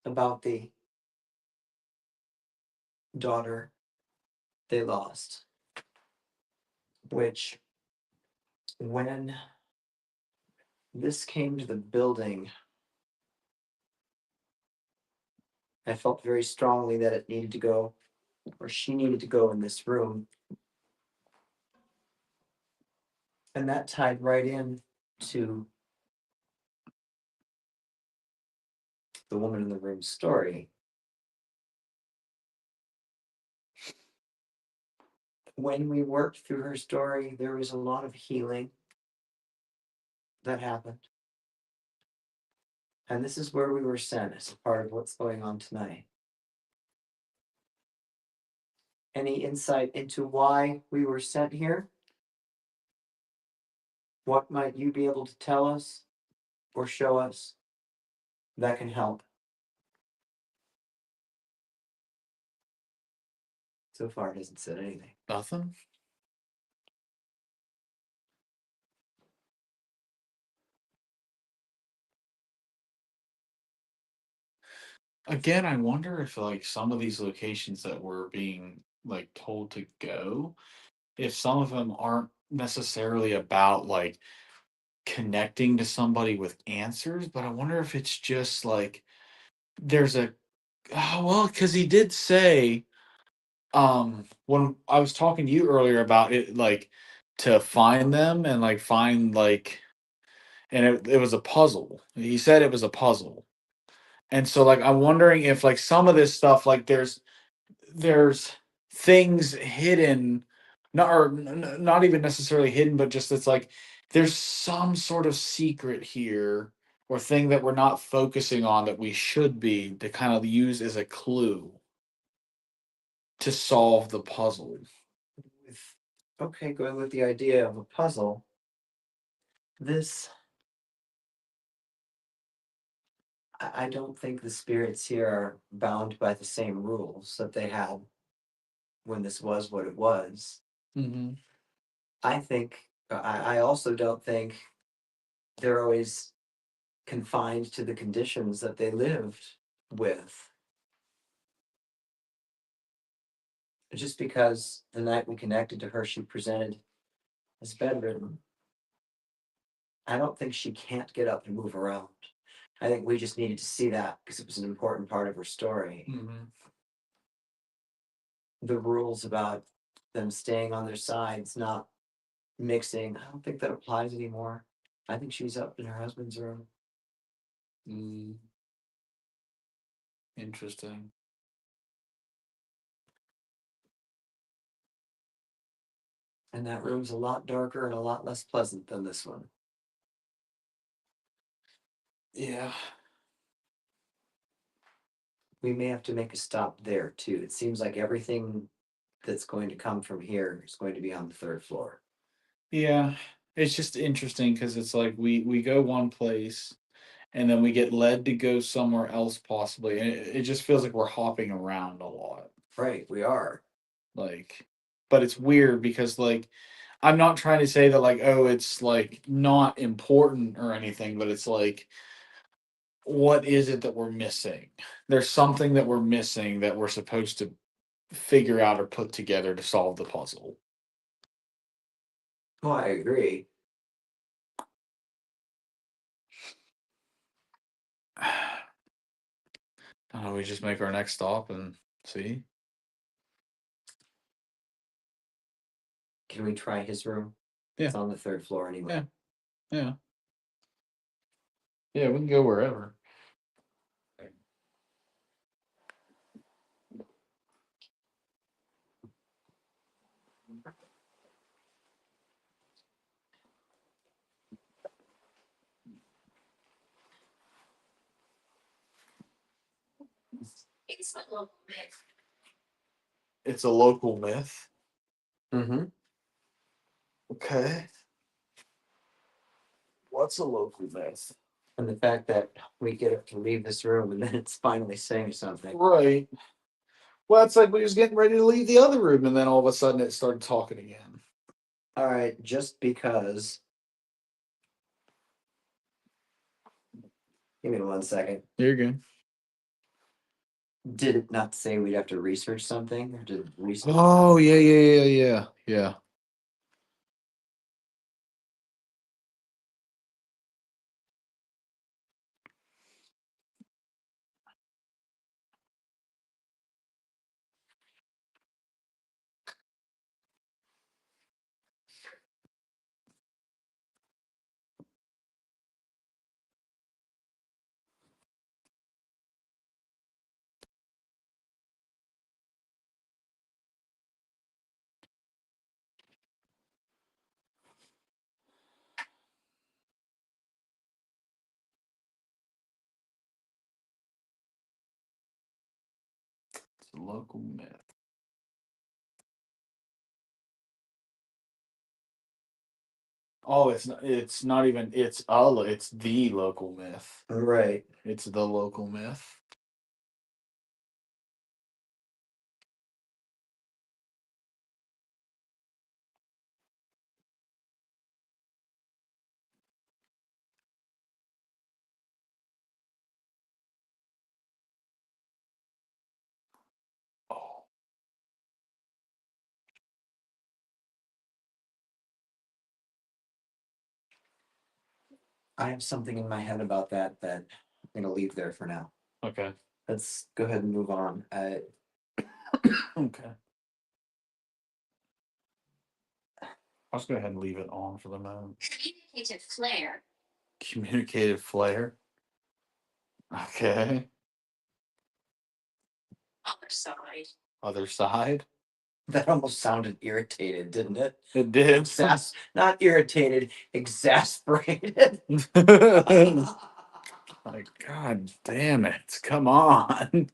about the daughter they lost. Which, when this came to the building, I felt very strongly that it needed to go, or she needed to go in this room. And that tied right in to the woman in the room story. When we worked through her story, there was a lot of healing that happened. And this is where we were sent as a part of what's going on tonight. Any insight into why we were sent here? What might you be able to tell us or show us that can help? So far, it hasn't said anything. Nothing. Again, I wonder if like some of these locations that we're being like told to go, if some of them aren't necessarily about like connecting to somebody with answers, but I wonder if it's just like there's a well, because he did say when I was talking to you earlier about it, like to find them and like find like and it was a puzzle. He said it was a puzzle. And so like I'm wondering if like some of this stuff like there's things hidden, not even necessarily hidden, but just it's like there's some sort of secret here or thing that we're not focusing on that we should be to kind of use as a clue to solve the puzzle. Okay, going with the idea of a puzzle, this, I don't think the spirits here are bound by the same rules that they had when this was what it was. Mm-hmm. I also don't think they're always confined to the conditions that they lived with. Just because the night we connected to her, she presented as bedridden, I don't think she can't get up and move around. I think we just needed to see that because it was an important part of her story. Mm-hmm. The rules about them staying on their sides, not mixing, I don't think that applies anymore. I think she's up in her husband's room. Mm. Interesting. And that room's a lot darker and a lot less pleasant than this one. Yeah. We may have to make a stop there too. It seems like everything that's going to come from here is going to be on the third floor. Yeah. It's just interesting because it's like we go one place and then we get led to go somewhere else possibly. And it just feels like we're hopping around a lot. Right, we are. Like, but it's weird because like I'm not trying to say that like, oh, it's like not important or anything, but it's like what is it that we're missing? There's something that we're missing that we're supposed to figure out or put together to solve the puzzle. Oh, I agree. We just make our next stop and see. Can we try his room? Yeah. It's on the third floor anyway. Yeah. Yeah, we can go wherever. It's a local myth. It's a local myth. Mm-hmm. Okay. What's a local myth? And the fact that we get up to leave this room and then it's finally saying something. Right. Well, it's like we was getting ready to leave the other room, and then all of a sudden it started talking again. All right, just because. Give me 1 second. You're good. Did it not say we'd have to research something? Or did research? Oh yeah. It's a local myth. Oh, it's not even it's the local myth. Right. It's the local myth. Oh. I have something in my head about that I'm gonna leave there for now. Okay. Let's go ahead and move on. Okay. I'll just go ahead and leave it on for the moment. Communicative flare. Communicative flare. Okay. Other side. Other side. That almost sounded irritated, didn't it? It did. Not irritated, exasperated. Like, God damn it. Come on.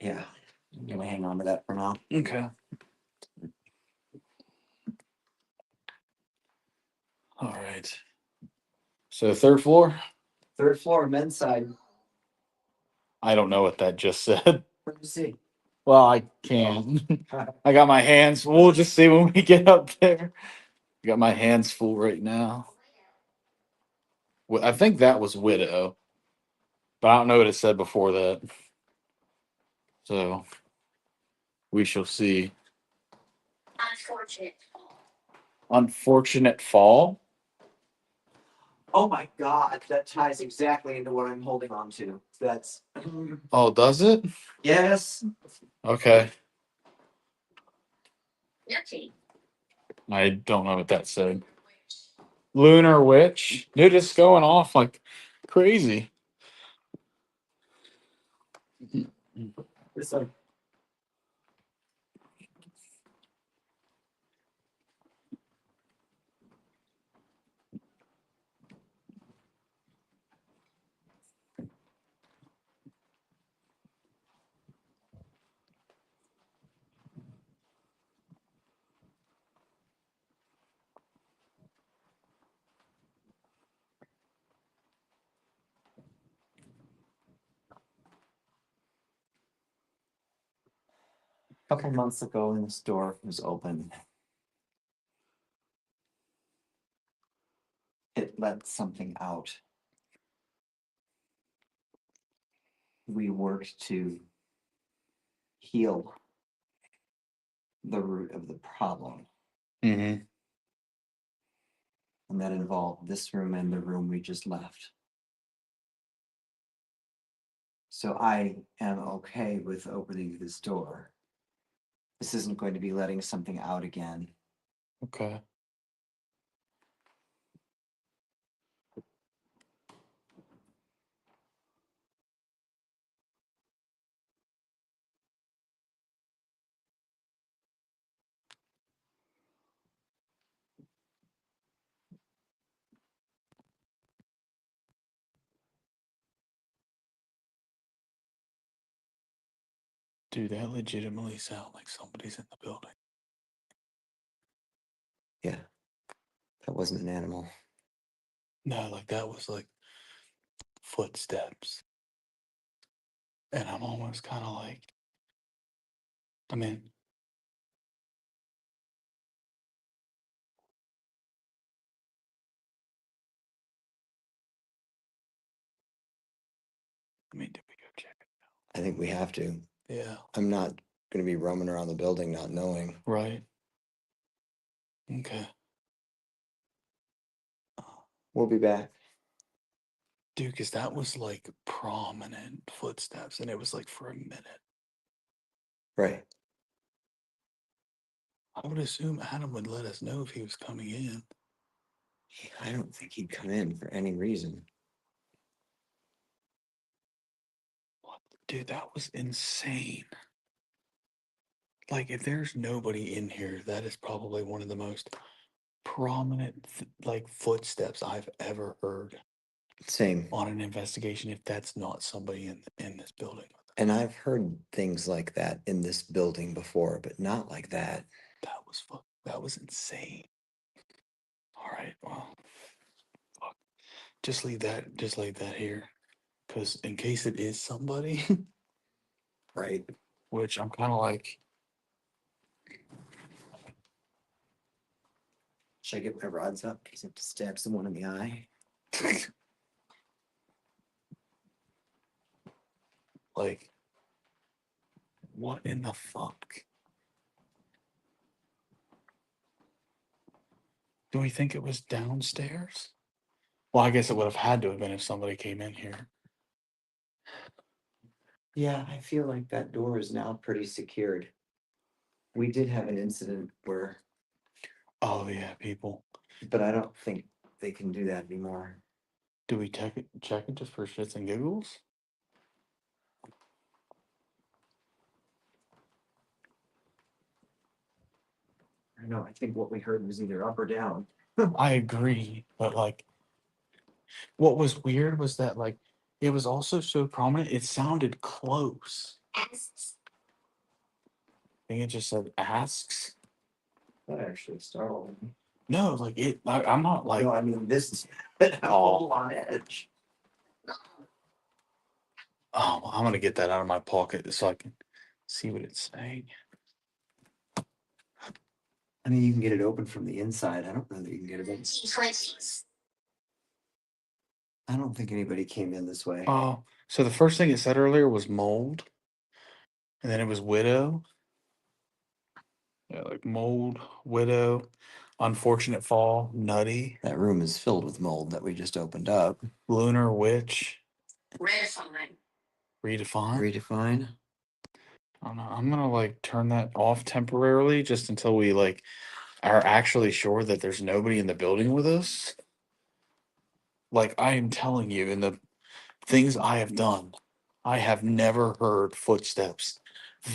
Yeah, I'm gonna hang on to that for now. Okay. All right. So third floor? Third floor, men's side. I don't know what that just said. Let me see. Well, I can. I got my hands. We'll just see when we get up there. Got my hands full right now. I think that was widow, but I don't know what it said before that. So we shall see. Unfortunate. Unfortunate fall. Oh my god, that ties exactly into what I'm holding on to. That's Oh, does it? yes. Okay. Yucky. I don't know what that said. Lunar witch. Dude, it's going off like crazy. It's like a couple months ago when this door was open. It let something out. We worked to heal the root of the problem. Mm-hmm. And that involved this room and the room we just left. So I am okay with opening this door. This isn't going to be letting something out again. Okay. Dude, that legitimately sounds like somebody's in the building. Yeah. That wasn't an animal. No, like that was like footsteps. And I'm almost kind of like, I mean, I think we have to. Yeah. I'm not going to be roaming around the building not knowing. Right. Okay. We'll be back. Dude, because that was like prominent footsteps, and it was like for a minute. Right. I would assume Adam would let us know if he was coming in. I don't think he'd come in for any reason. What? Dude, that was insane. Like, if there's nobody in here, that is probably one of the most prominent, like, footsteps I've ever heard Same. on an investigation. If that's not somebody in this building, And I've heard things like that in this building before, but not like that. that was insane. All right, well, fuck. Just leave that here, because in case it is somebody, Right. which I'm kind of like, Should I get my rods up in case I have to stab someone in the eye? like, what in the fuck? Do we think it was downstairs? Well, I guess it would have had to have been if somebody came in here. Yeah, I feel like that door is now pretty secured. We did have an incident where, Oh yeah, people. but I don't think they can do that anymore. Do we check it just for shits and giggles? I don't know. I think what we heard was either up or down. I agree, but like, what was weird was that like, it was also so prominent. It sounded close. Asks. I think it just said asks. That actually startled me. No, like it. I'm not like. No, I mean this is all on edge. Oh, I'm gonna get that out of my pocket so I can see what it's saying. I mean, you can get it open from the inside. I don't know that you can get it open. T20s. I don't think anybody came in this way. Oh, so the first thing it said earlier was mold, and then it was widow. Yeah, like mold, widow, unfortunate fall, nutty, That room is filled with mold that we just opened up. lunar witch, Redefine. redefine. Redefine. I don't know. I'm gonna like turn that off temporarily just until we like are actually sure that there's nobody in the building with us. Like I am telling you, in the things I have done, I have never heard footsteps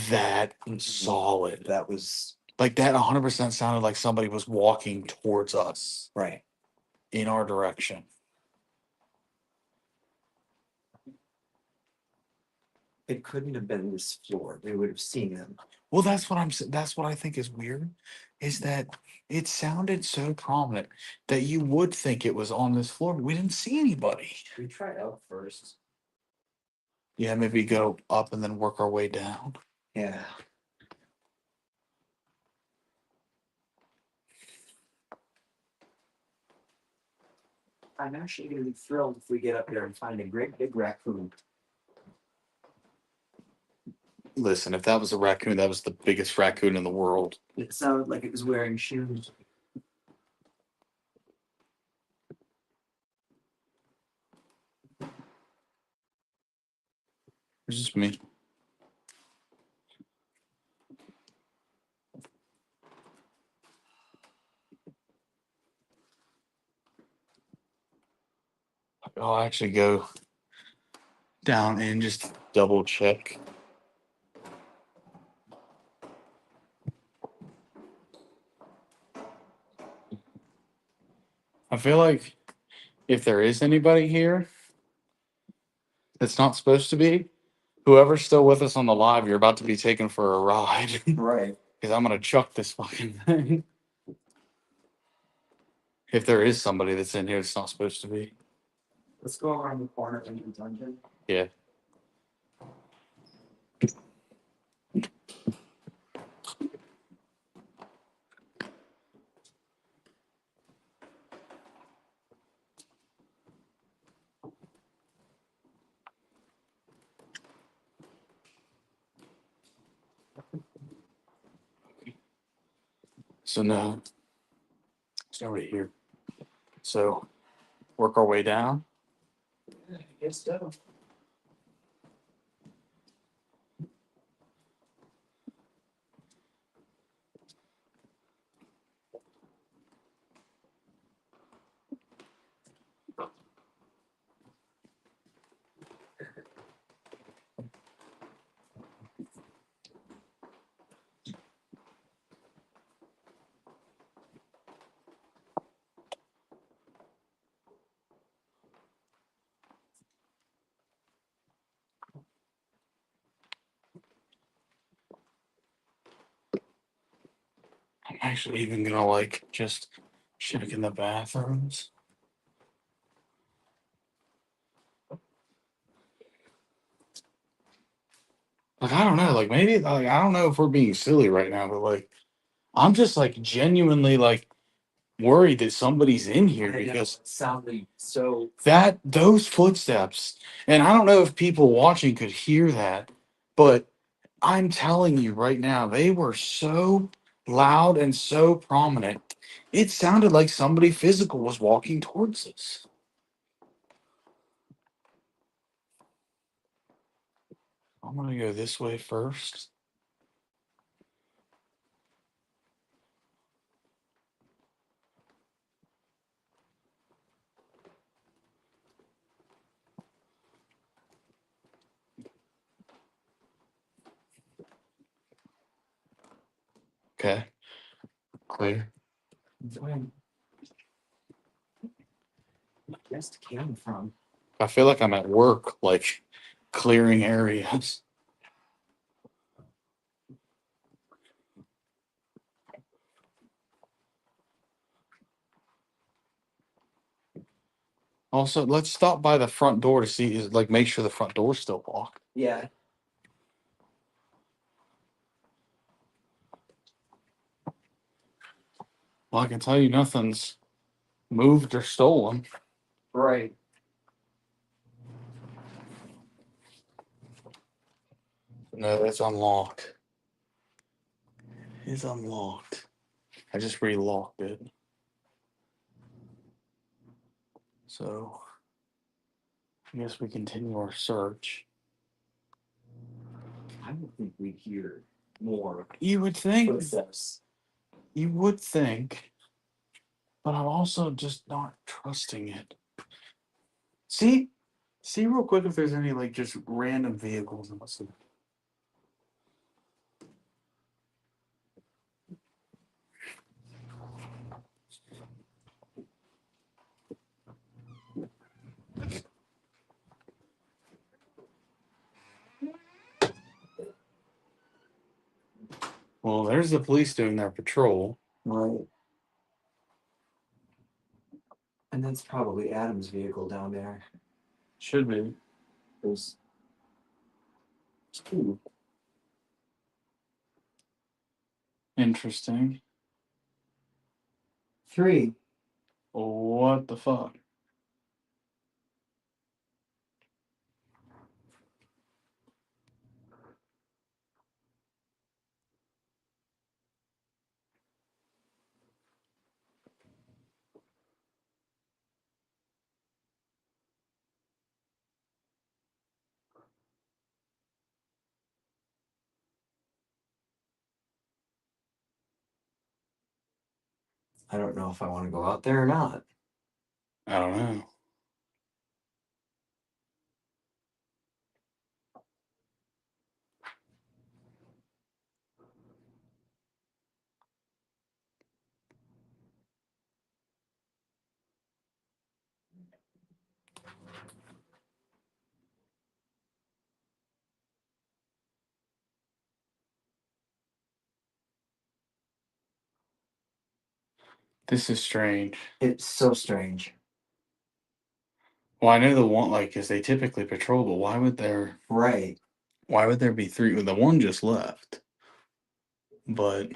that solid. That was Like that 100% sounded like somebody was walking towards us right. in our direction. It couldn't have been this floor. We would have seen them. Well, that's what I think is weird, is that it sounded so prominent that you would think it was on this floor, but we didn't see anybody. We tried out first. Yeah, maybe go up and then work our way down. Yeah. I'm actually going to be thrilled if we get up there and find a great big raccoon. Listen, if that was a raccoon, that was the biggest raccoon in the world. It sounded like it was wearing shoes. It's just me. I'll actually go down and just double check. I feel like if there is anybody here that's not supposed to be, whoever's still with us on the live, you're about to be taken for a ride. Right. Because I'm going to chuck this fucking thing. If there is somebody that's in here that's not supposed to be. Let's go around the corner into the dungeon. Yeah. So no, there's nobody here. So work our way down. I guess so. I'm actually even gonna like just check in the bathrooms. Like I don't know, like maybe like I don't know if we're being silly right now, but like I'm just like genuinely like worried that somebody's in here I know, because it sounded so. that those footsteps, and I don't know if people watching could hear that, but I'm telling you right now, they were so loud and so prominent. It sounded like somebody physical was walking towards us. I'm gonna go this way first. Okay, clear. Where just came from. I feel like I'm at work, like clearing areas. Also, let's stop by the front door to see, is like make sure the front door's still locked. Yeah. Well, I can tell you nothing's moved or stolen. Right. No, that's unlocked. It's unlocked. I just relocked it. So, I guess we continue our search. I would think we'd hear more You would think, footsteps. you would think, but I'm also just not trusting it. See real quick if there's any like just random vehicles and what's. Well, there's the police doing their patrol. Right. And that's probably Adam's vehicle down there. Should be. There's two. Interesting. Three. What the fuck? I don't know if I want to go out there or not. I don't know. This is strange. It's so strange. Well, I know the one like because they typically patrol, but Right. why would there be three? The one just left. But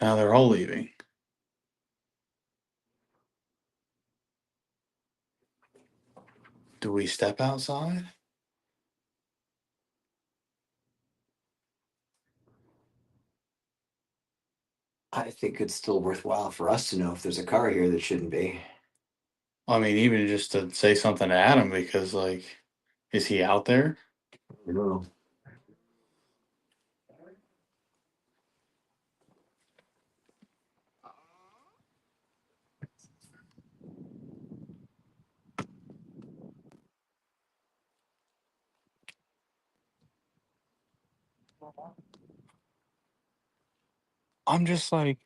Now they're all leaving. Do we step outside? I think it's still worthwhile for us to know if there's a car here that shouldn't be. I mean, even just to say something to Adam because, like, is he out there? I don't know. I'm just like,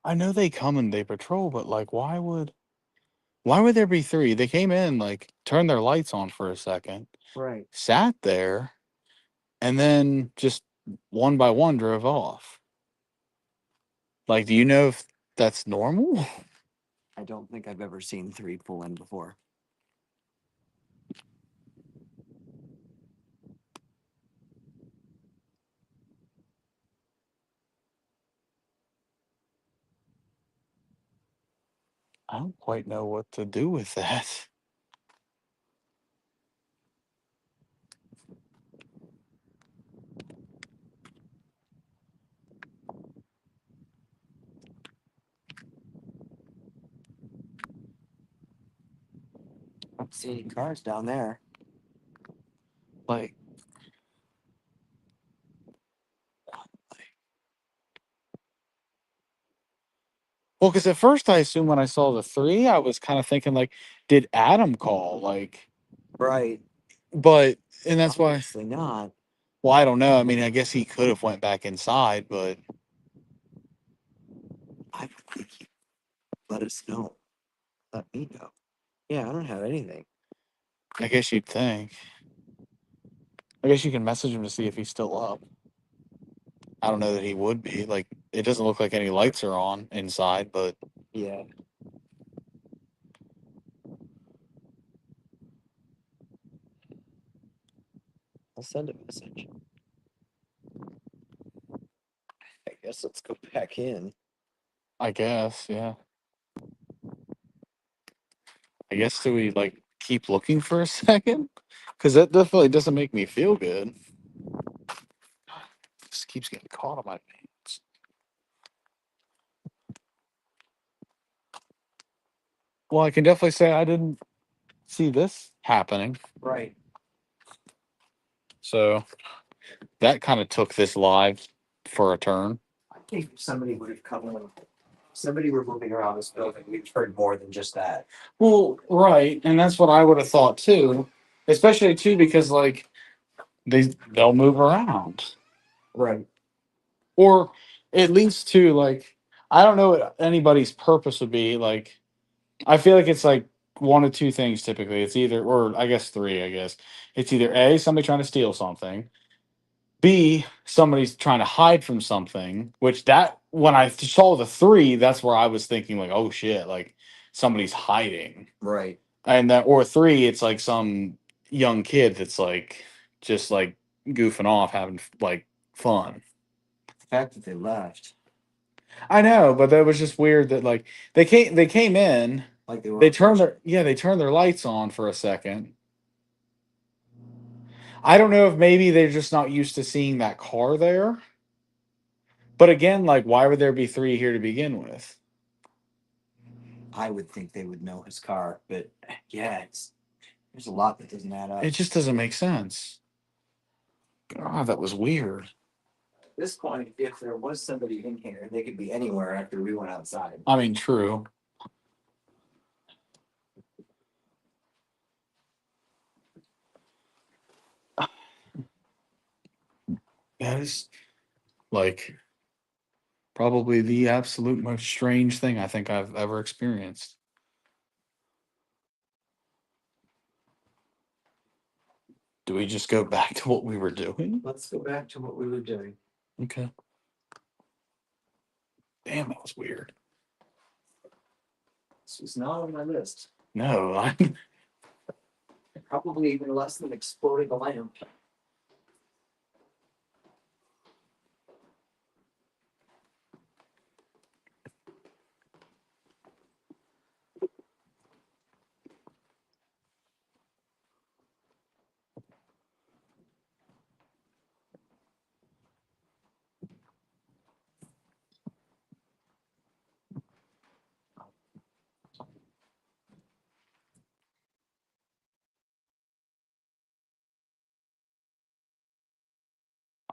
I know they come and they patrol, but like, why would there be three? They came in, like, turned their lights on for a second, Right. sat there, and then just one by one drove off. Like, do you know if that's normal? I don't think I've ever seen 3 pull in before. I don't quite know what to do with that. I don't see any cars down there. Like, well, because at first I assumed when I saw the three, I was kind of thinking, like, did Adam call? Like, Right. but, and that's why, Obviously not. well, I don't know. I mean, I guess he could have went back inside, but I would think he'd let us know. Let me know. Yeah, I don't have anything. I guess you'd think. I guess you can message him to see if he's still up. I don't know that he would be. Like, it doesn't look like any lights are on inside, but Yeah. I'll send a message. I guess let's go back in. I guess, yeah. I guess do we like keep looking for a second? Because that definitely doesn't make me feel good. This keeps getting caught on my pants. Well, I can definitely say I didn't see this happening. Right. So that kind of took this live for a turn. I think if somebody would have come in, if somebody were moving around this building, we've heard more than just that. Well, right, and that's what I would have thought too, especially too because like they'll move around, Right. or at least too like I don't know what anybody's purpose would be. Like I feel like it's like one of two things typically. It's either, or I guess three. I guess it's either A, somebody trying to steal something. B, somebody's trying to hide from something, which that when I saw the three, that's where I was thinking like, oh shit, like somebody's hiding. Right. And that or three, it's like some young kid that's like just like goofing off, having like fun. The fact that they left, I know, but that was just weird that like they came in, like they were. they turned their lights on for a second. I don't know if maybe they're just not used to seeing that car there. But again, like, why would there be three here to begin with? I would think they would know his car, but yeah, there's a lot that doesn't add up. It just doesn't make sense. God, that was weird. At this point, if there was somebody in here, they could be anywhere after we went outside. I mean, true. That is like probably the absolute most strange thing I think I've ever experienced. Do we just go back to what we were doing? Let's go back to what we were doing. Okay. Damn, that was weird. This was not on my list. No, Probably even less than exploding a lamp.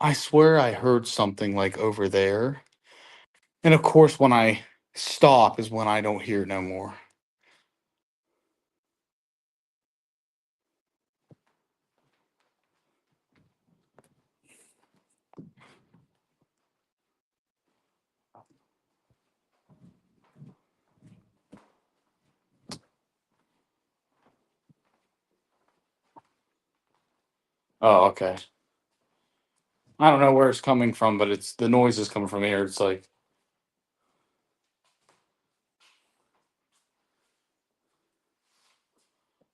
I swear I heard something like over there. And of course, when I stop is when I don't hear no more. Oh, okay. I don't know where it's coming from, but it's the noise is coming from here. It's like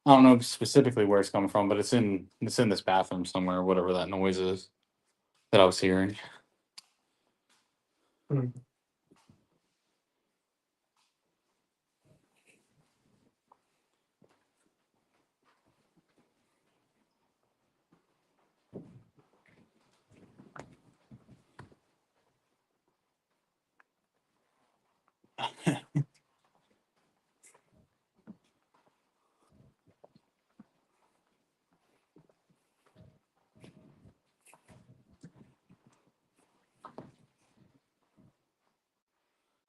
I don't know specifically where it's coming from, but it's in this bathroom somewhere, whatever that noise is that I was hearing.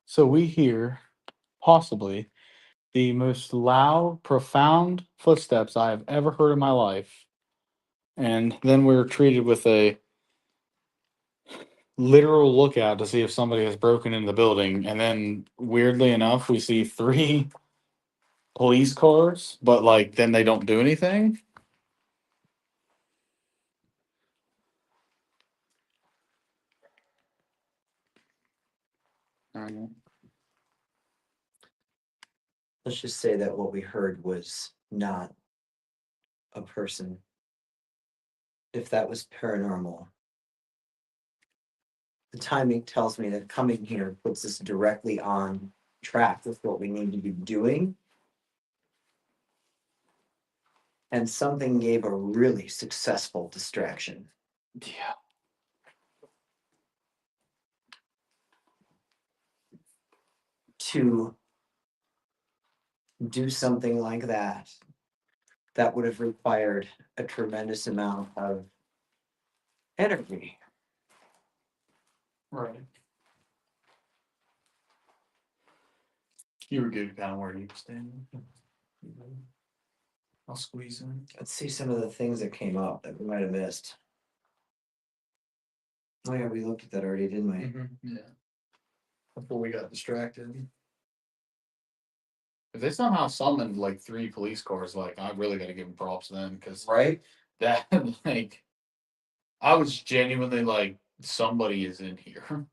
So we hear possibly the most loud, profound footsteps I have ever heard in my life. And then we're treated with a literal lookout to see if somebody has broken into the building. And then, weirdly enough, we see three police cars, but like then they don't do anything. Let's just say that what we heard was not a person. If that was paranormal, the timing tells me that coming here puts us directly on track with what we need to be doing. And something gave a really successful distraction. Yeah. To do something like that would have required a tremendous amount of energy. Right. You were good kind of where you were standing. I'll squeeze in. Let's see some of the things that came up that we might have missed. Oh yeah, we looked at that already, didn't we? Yeah. Before we got distracted. If they somehow summoned like three police cars, like I really got to give them props then because Right? that like I was genuinely like somebody is in here,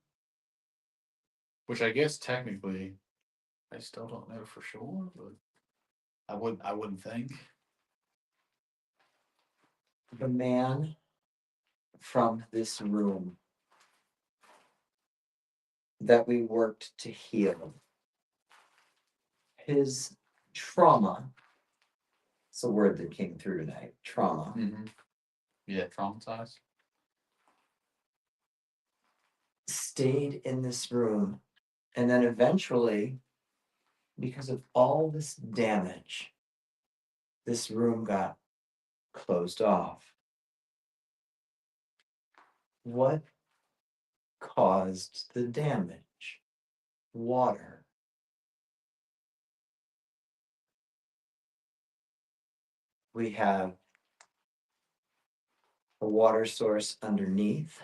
which I guess technically I still don't know for sure, but I wouldn't think. The man from this room that we worked to heal. His trauma. It's a word that came through tonight. Trauma. Mm-hmm. Yeah, traumatized. Stayed in this room. And then eventually, because of all this damage, this room got closed off. What caused the damage? Water. We have a water source underneath.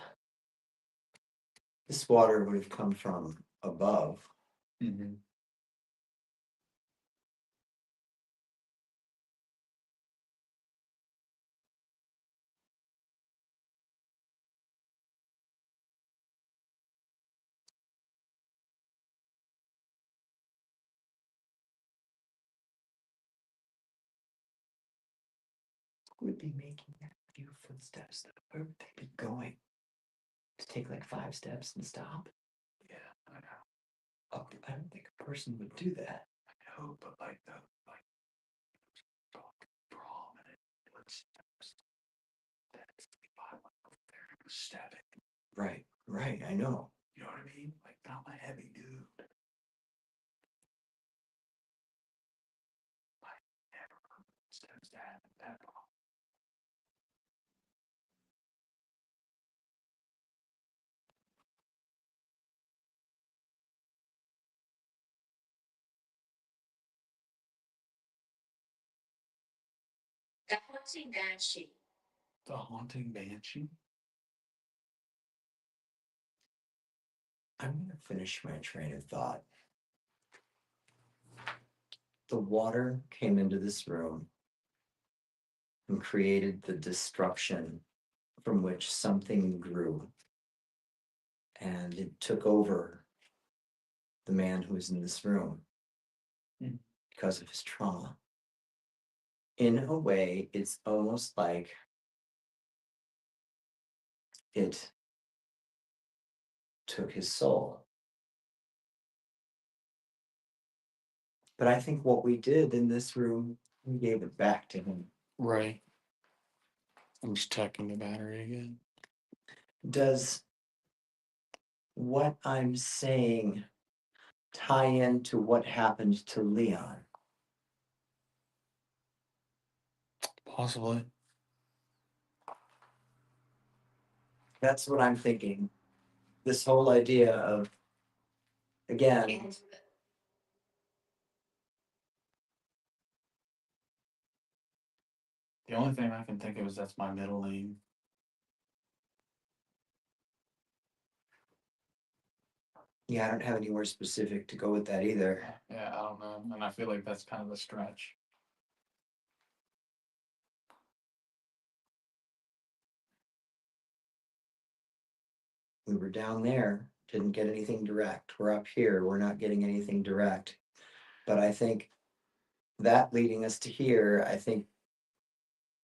This water would have come from above. Mm-hmm. Would be making that few footsteps. Where would they be going? To take like 5 steps and stop? Yeah, I know. Oh, I don't think a person would do that. I know, but like the like prominent footsteps. That's if I went over there and was stabbing. Right, right, I know. You know what I mean? Like not my heavy dude. I never heard footsteps that long. The haunting banshee. The haunting banshee. I'm going to finish my train of thought. The water came into this room and created the destruction from which something grew. And it took over the man who was in this room because of his trauma. In a way, it's almost like it took his soul. But I think what we did in this room, we gave it back to him. Right. I'm just checking the battery again. Does what I'm saying tie into what happened to Leon? Possibly. That's what I'm thinking. This whole idea of, again, And The only thing I can think of is that's my middle name. yeah, I don't have anywhere specific to go with that either. Yeah, I don't know. And I feel like that's kind of a stretch. We were down there, didn't get anything direct. We're up here, we're not getting anything direct. But I think that leading us to here, I think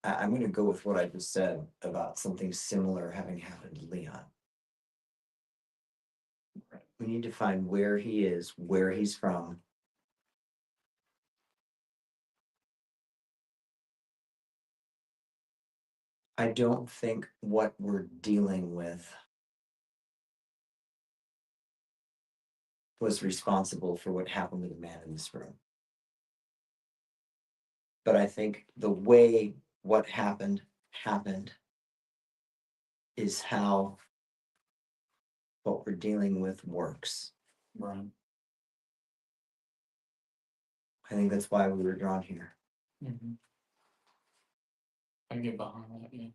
I'm going to go with what I just said about something similar having happened to Leon. We need to find where he is, where he's from. I don't think what we're dealing with was responsible for what happened to the man in this room. But I think the way what happened is how what we're dealing with works. Right. I think that's why we were drawn here. Mm-hmm. I can get behind that, yeah.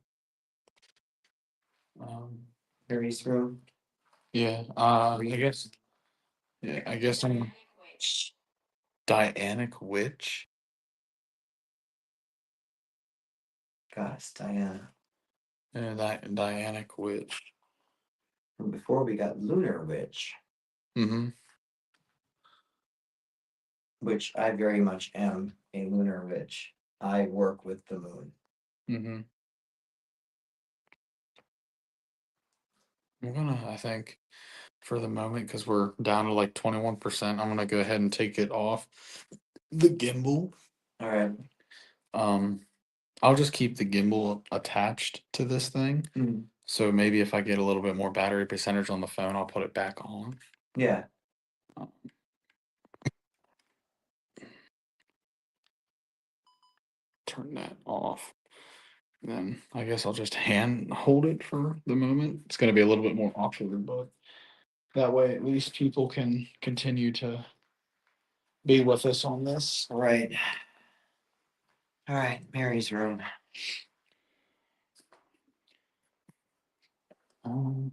Harry's room. Yeah, I guess. Yeah, I guess I'm Dianic Witch. Gosh, Diana. Yeah, Dianic Witch. And before we got Lunar Witch, Mm-hmm. which I very much am a Lunar Witch. I work with the moon. Mm-hmm. I'm gonna, I think, for the moment, because we're down to like 21%, I'm gonna go ahead and take it off the gimbal. All right. I'll just keep the gimbal attached to this thing. Mm. So maybe if I get a little bit more battery percentage on the phone, I'll put it back on. Yeah. Turn that off. Then I guess I'll just hand hold it for the moment. It's going to be a little bit more awkward, but that way at least people can continue to be with us on this. All right. All right. Mary's room. Um,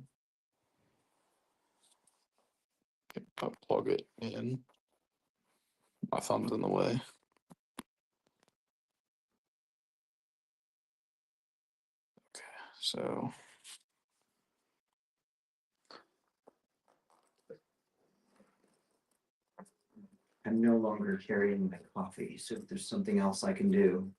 I'll plug it in. My thumb's in the way. Okay, so I'm no longer carrying my coffee, so if there's something else I can do.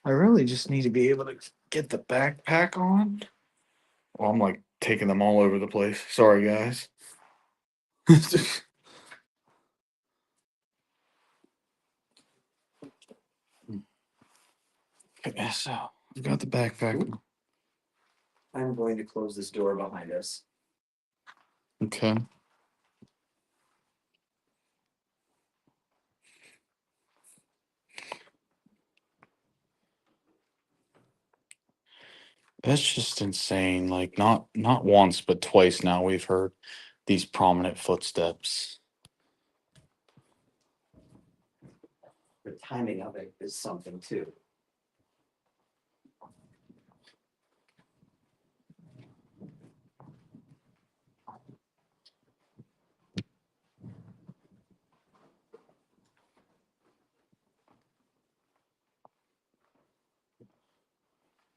I really just need to be able to get the backpack on. Well, I'm like taking them all over the place. Sorry, guys. Okay, so I've got the backpack. I'm going to close this door behind us. Okay. That's just insane. Like not once, but twice now we've heard these prominent footsteps. The timing of it is something too.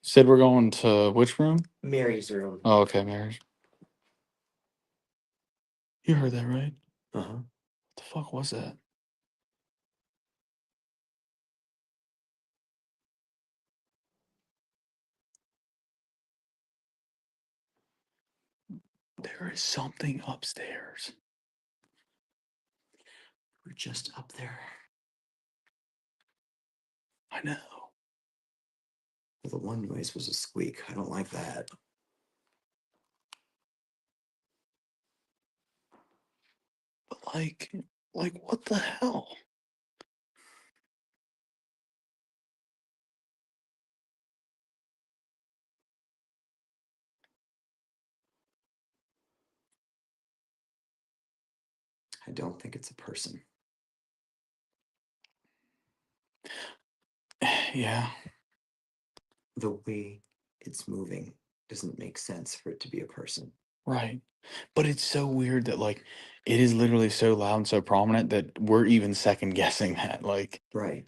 Said we're going to which room? Mary's room. Oh, okay, Mary's. You heard that right? Uh-huh. What the fuck was that? There is something upstairs. We're just up there. I know. Well, the one noise was a squeak. I don't like that. But like what the hell? I don't think it's a person. Yeah. The way it's moving doesn't make sense for it to be a person. Right. But it's so weird that like it is literally so loud and so prominent that we're even second guessing that. Like Right.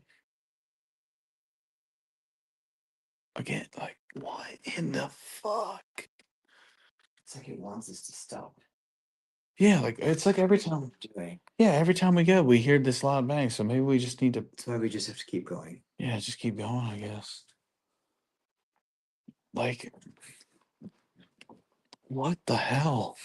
again, like what in the fuck? It's like it wants us to stop. Yeah, like it's like every time Doing. yeah, every time we go we hear this loud bang. So maybe we just need to That's why we just have to keep going. yeah, just keep going, I guess. Like what the hell?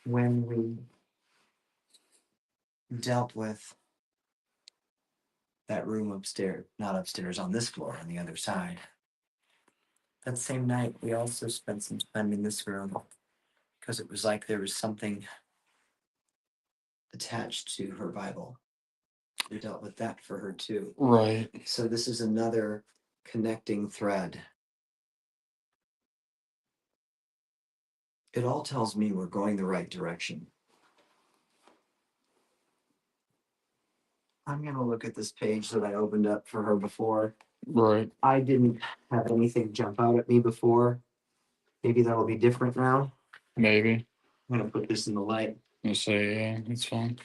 When we dealt with that room upstairs, not upstairs, on this floor, on the other side. That same night, we also spent some time in this room because it was like there was something attached to her Bible. We dealt with that for her too. Right. So this is another connecting thread. It all tells me we're going the right direction. I'm going to look at this page that I opened up for her before. Right. I didn't have anything jump out at me before. Maybe that'll be different now. Maybe. I'm going to put this in the light. You say yeah, it's fine.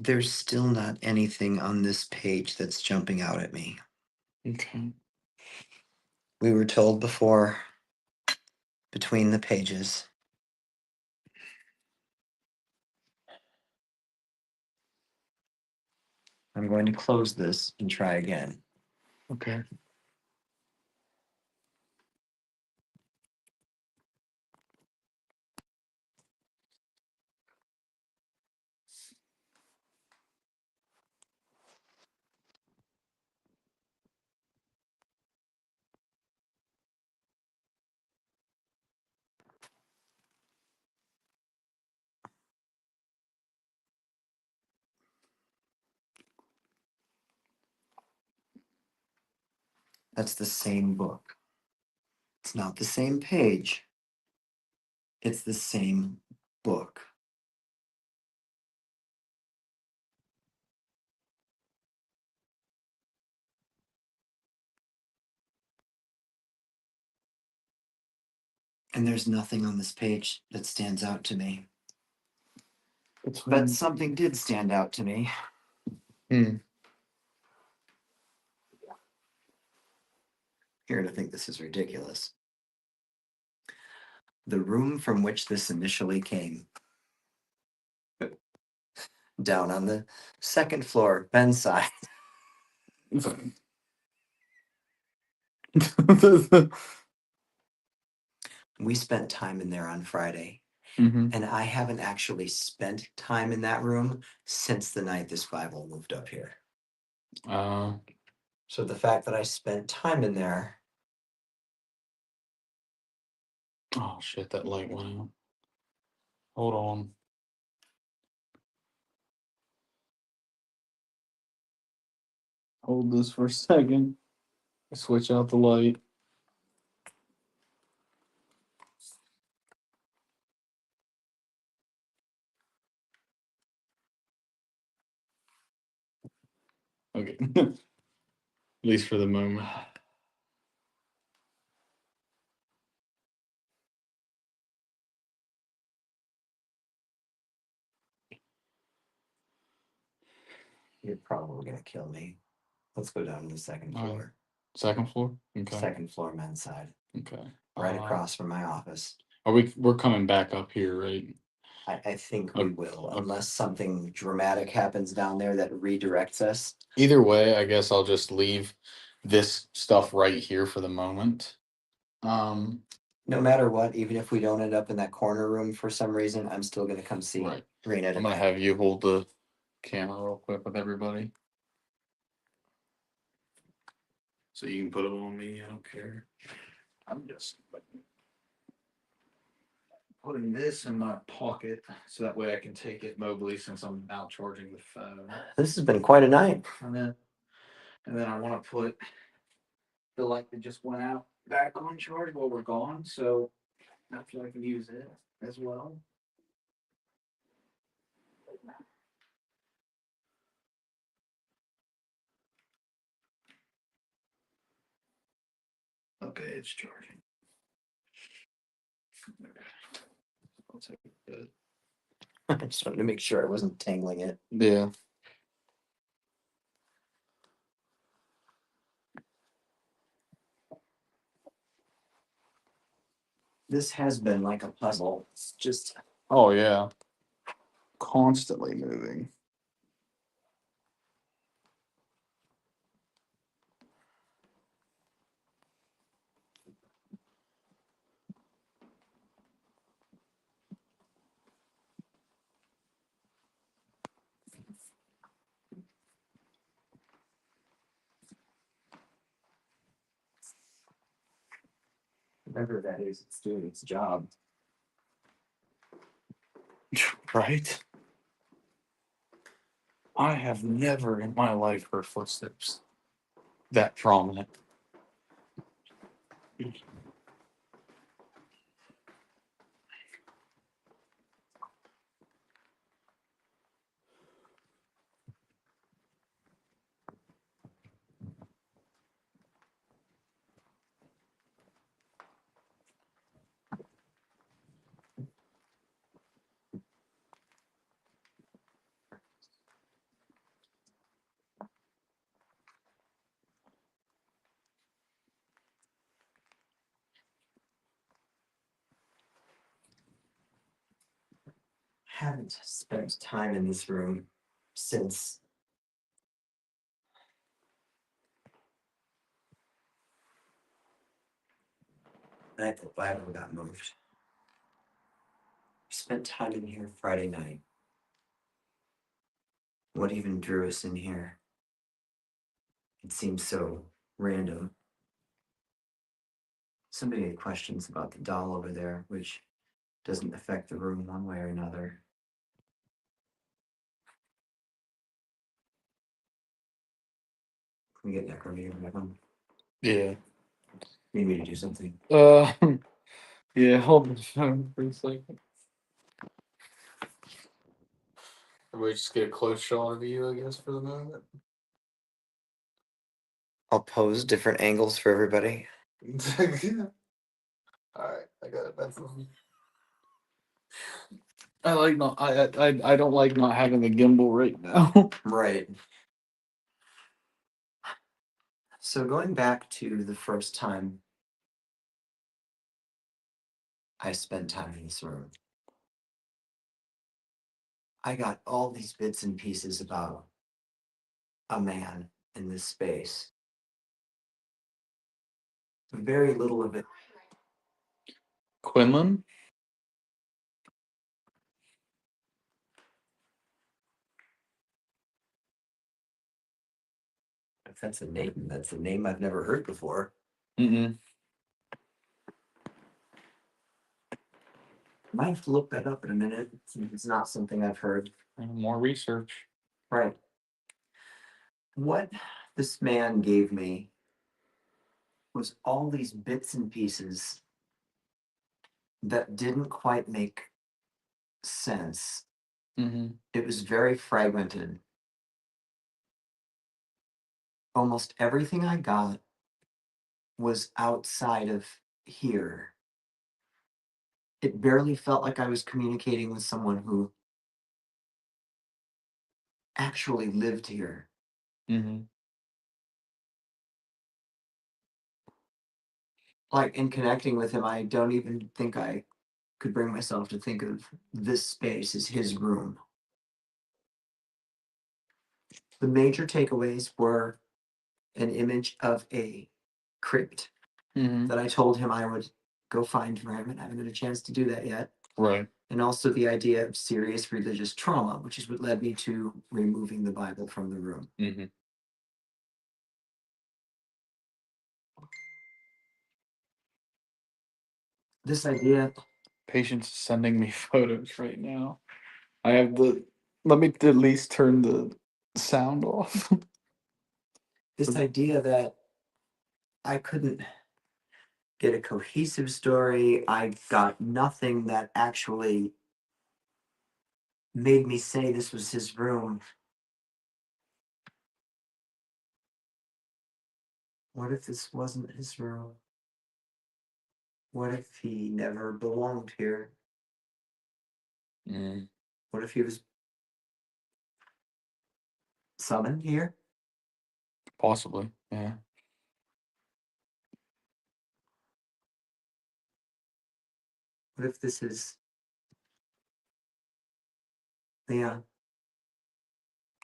There's still not anything on this page that's jumping out at me. Okay. We were told before, between the pages. I'm going to close this and try again. Okay. That's the same book. It's not the same page. It's the same book. And there's nothing on this page that stands out to me. But something did stand out to me. Hmm. Here to think this is ridiculous. The room from which this initially came. Down on the second floor, Ben's side. we spent time in there on Friday, Mm-hmm. and I haven't actually spent time in that room since the night this Bible moved up here. So the fact that I spent time in there, Oh shit, that light went out. Hold on. Hold this for a second. Switch out the light. Okay. At least for the moment. you're probably gonna kill me. Let's go down to the second All right. floor. Second floor? Okay. Second floor men's side. Okay. Right across from my office. We're coming back up here, right? I think we Okay. will, unless something dramatic happens down there that redirects us. Either way, I guess I'll just leave this stuff right here for the moment. No matter what, even if we don't end up in that corner room for some reason, I'm still gonna come see Right. Rena I'm gonna tonight. have you hold the camera real quick with everybody. So you can put it on me, I don't care. I'm just putting this in my pocket so that way I can take it mobily since I'm out charging the phone. This has been quite a night. And then I want to put the light that just went out back on charge while we're gone, so I feel I can use it as well. Okay, it's charging. Okay. I'll take it. I just wanted to make sure I wasn't tangling it. Yeah. This has been like a puzzle. It's just Oh yeah. Constantly moving. whatever that is, it's doing its job. Right? I have never in my life heard footsteps that prominent. Haven't spent time in this room since the night the Bible got moved. Spent time in here Friday night. What even drew us in here? It seems so random. Somebody had questions about the doll over there, which doesn't affect the room one way or another. Can we get necromancer back on? Yeah. Need me to do something? Yeah, hold the phone for a second. We just get a close shot of you, I guess, for the moment. I'll pose different angles for everybody. Alright, I got it back from you. I don't like not having a gimbal right now. Right. So going back to the first time I spent time in this room, I got all these bits and pieces about a man in this space. Very little of it. Quinlan? If that's a name I've never heard before. Mm-mm. Might have to look that up in a minute. It's not something I've heard. More research. Right. What this man gave me was all these bits and pieces that didn't quite make sense. Mm-hmm. It was very fragmented. Almost everything I got was outside of here. It barely felt like I was communicating with someone who actually lived here. Mm-hmm. Like in connecting with him, I don't even think I could bring myself to think of this space as his room. The major takeaways were an image of a crypt Mm-hmm. that I told him I would go find for him, and I haven't had a chance to do that yet. Right. And also the idea of serious religious trauma, which is what led me to removing the Bible from the room. Mm-hmm. This idea, Patient's sending me photos right now. I have the. Let me at least turn the sound off. this idea that I couldn't get a cohesive story, I got nothing that actually made me say this was his room. What if this wasn't his room? What if he never belonged here? Mm. What if he was summoned here? Possibly. Yeah. What if this is, yeah,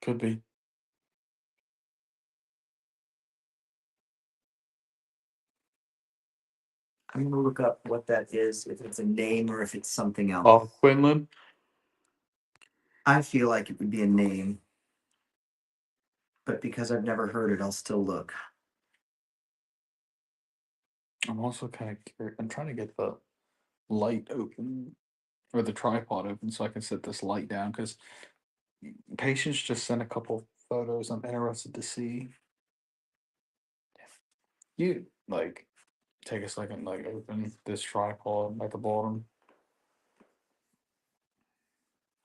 Could be. I'm gonna look up what that is, if it's a name or if it's something else. Oh, Quinlan. I feel like it would be a name, but because I've never heard it, I'll still look. I'm also kind of curious. I'm trying to get the light open or the tripod open so I can set this light down because patients just sent a couple photos I'm interested to see. You like take a second, like open this tripod at the bottom.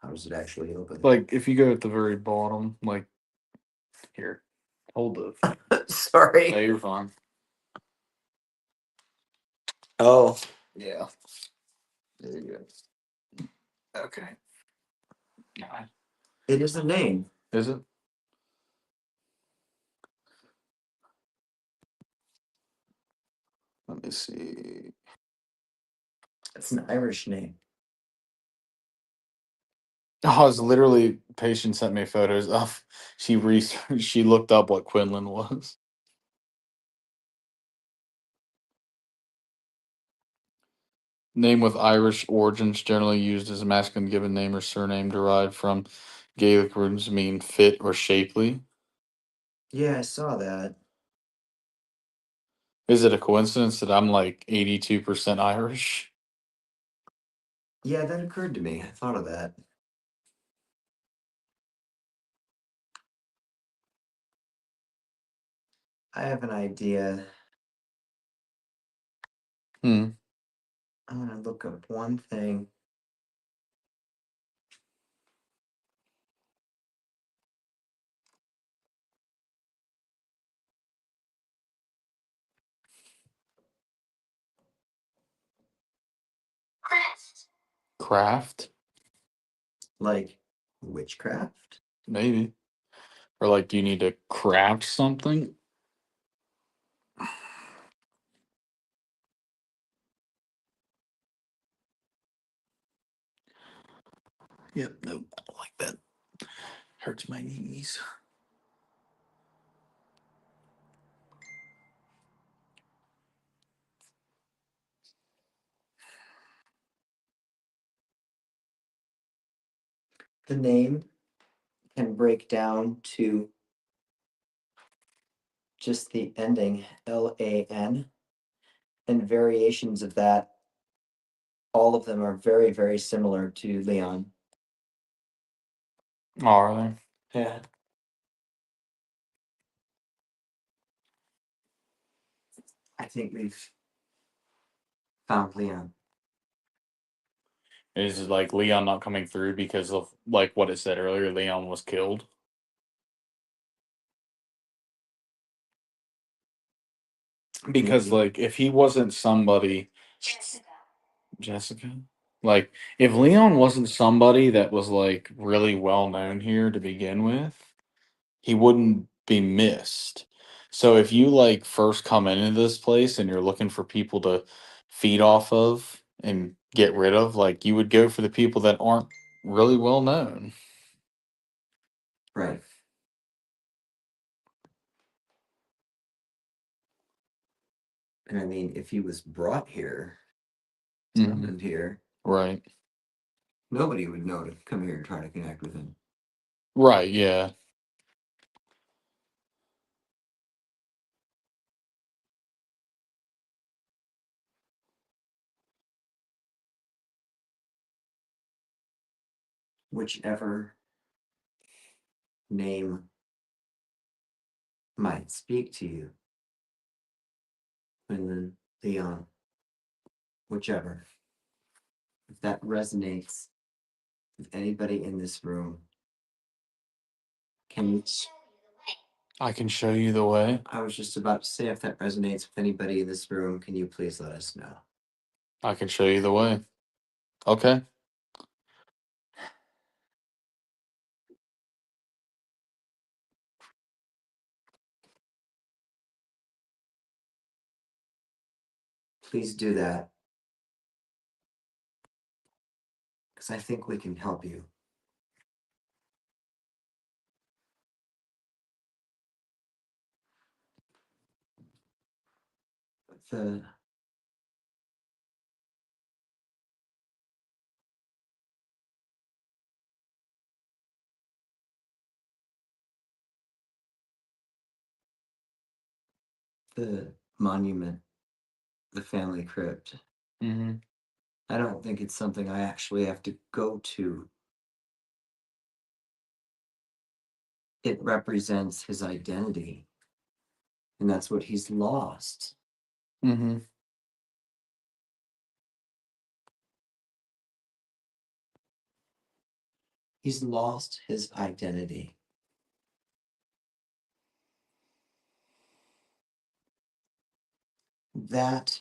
How does it actually open? Like if you go at the very bottom, like here, hold the. Sorry. No, you're fine. Oh, Yeah. There you go. Okay. God. it is a name. Is it? Let me see. It's an Irish name. I was literally patient sent me photos of she researched she looked up what Quinlan was. Name with Irish origins generally used as a masculine given name or surname derived from Gaelic roots mean fit or shapely. Yeah, I saw that. Is it a coincidence that I'm like 82% Irish? Yeah, that occurred to me. I thought of that. I have an idea. Hmm. I'm gonna look up one thing. Craft. Craft? Like witchcraft? Maybe. Or like do you need to craft something? Yep, no, I don't like that. Hurts my knees. the name can break down to just the ending LAN and variations of that. All of them are very, very similar to Leon. Oh, are they? Yeah. I think we've found Leon. Is it like Leon not coming through because of like what it said earlier? Leon was killed. Because Maybe. like if he wasn't somebody, Jessica. Jessica, like if Leon wasn't somebody that was like really well known here to begin with, he wouldn't be missed. So if you like first come into this place and you're looking for people to feed off of and get rid of, like you would go for the people that aren't really well known. Right. And I mean, if he was brought here, summoned here, Right. nobody would know to come here and try to connect with him. Right, yeah. Whichever name might speak to you. Quinlan, Leon, whichever. If that resonates with anybody in this room, can you? I can show you the way. I was just about to say, if that resonates with anybody in this room, can you please let us know? I can show you the way. Okay. Please do that. Because I think we can help you. The monument, the family crypt. Mm-hmm. I don't think it's something I actually have to go to. It represents his identity. And that's what he's lost. Mm-hmm. He's lost his identity. That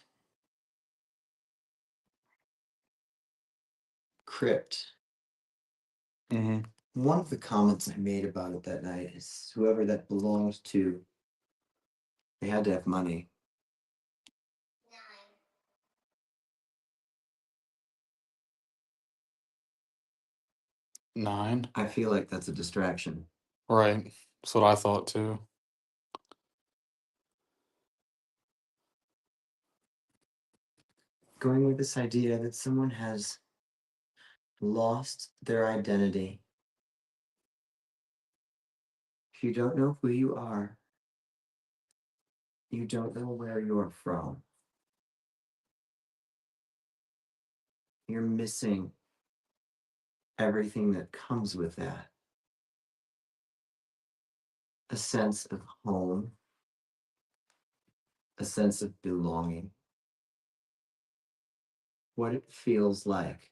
crypt. Mm-hmm. One of the comments I made about it that night is whoever that belongs to, they had to have money. Nine. I feel like that's a distraction. Right. That's what I thought too. Going with this idea that someone has lost their identity. If you don't know who you are, you don't know where you're from. You're missing everything that comes with that. A sense of home, a sense of belonging, what it feels like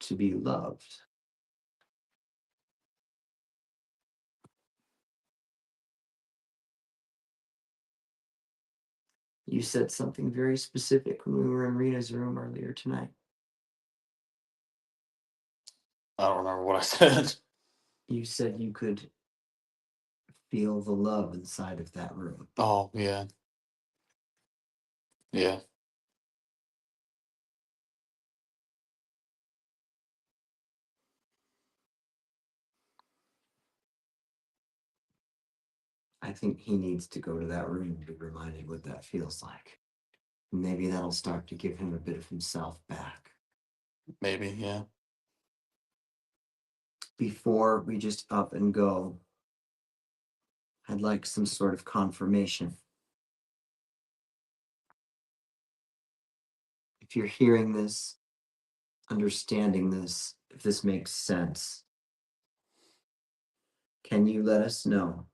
to be loved. You said something very specific when we were in Rita's room earlier tonight. I don't remember what I said. You said you could feel the love inside of that room. Oh, yeah. Yeah. I think he needs to go to that room to be reminded what that feels like. Maybe that'll start to give him a bit of himself back. Maybe, yeah. before we just up and go, I'd like some sort of confirmation. If you're hearing this, understanding this, if this makes sense, can you let us know?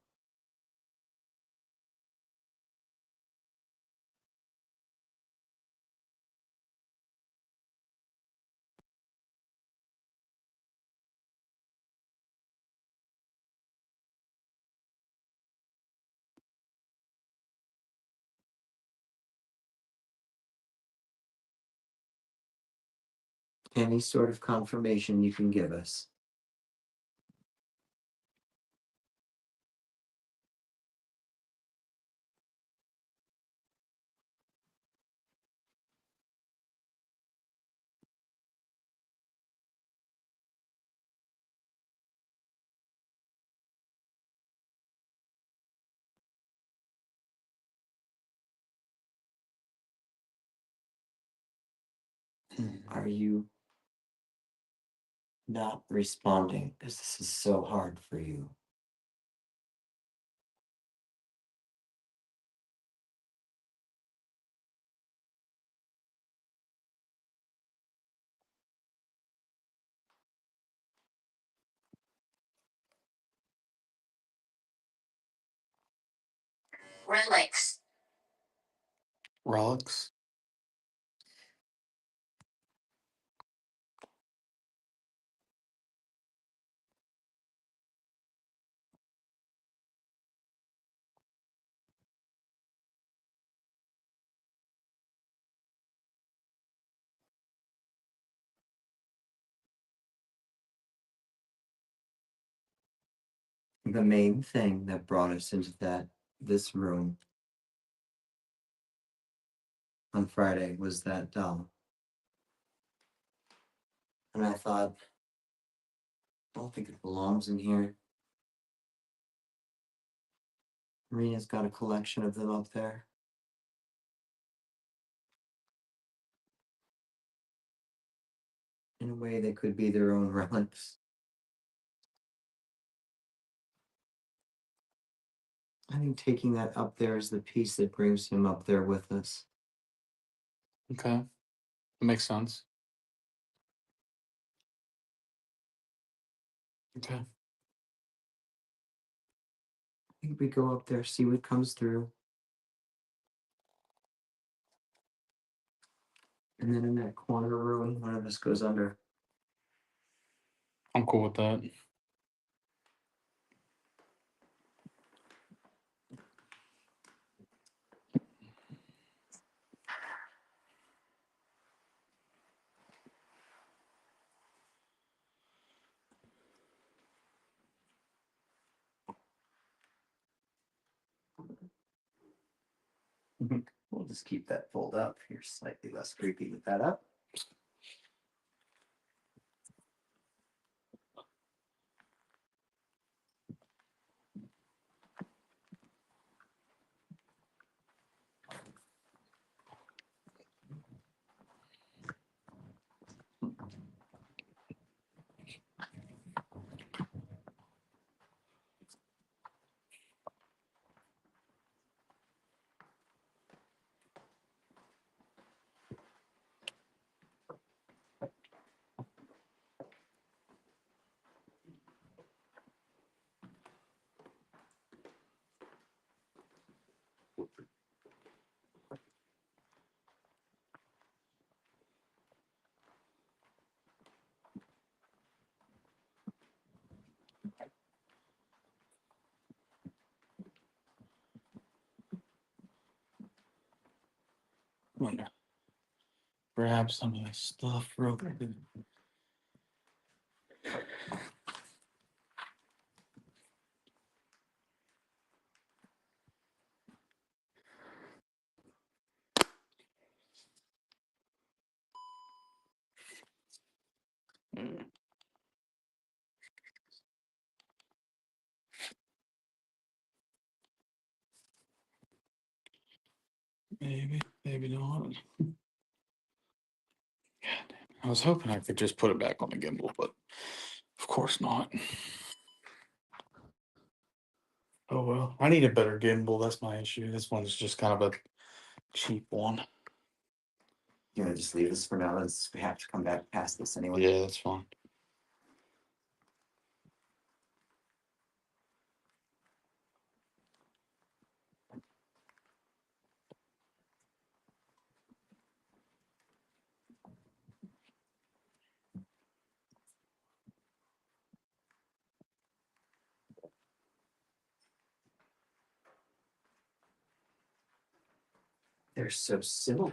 Any sort of confirmation you can give us. Are you not responding because this is so hard for you? Relics. Relics. The main thing that brought us into this room on Friday was that doll. And I thought, I don't think it belongs in here. Marina's got a collection of them up there. In a way, they could be their own relics. I think taking that up there is the piece that brings him up there with us. Okay. That makes sense. Okay. I think we go up there, see what comes through. And then in that corner room, one of us goes under. I'm cool with that. We'll just keep that fold up. You're slightly less creepy with that up. Wonder. Grab some of this stuff real quick. Maybe, maybe not. God damn. I was hoping I could just put it back on the gimbal, but Of course not. Oh well, I need a better gimbal. That's my issue. This one's just kind of a cheap one. You want to just leave this for now, as we have to come back past this anyway. Yeah, that's fine. They're so similar.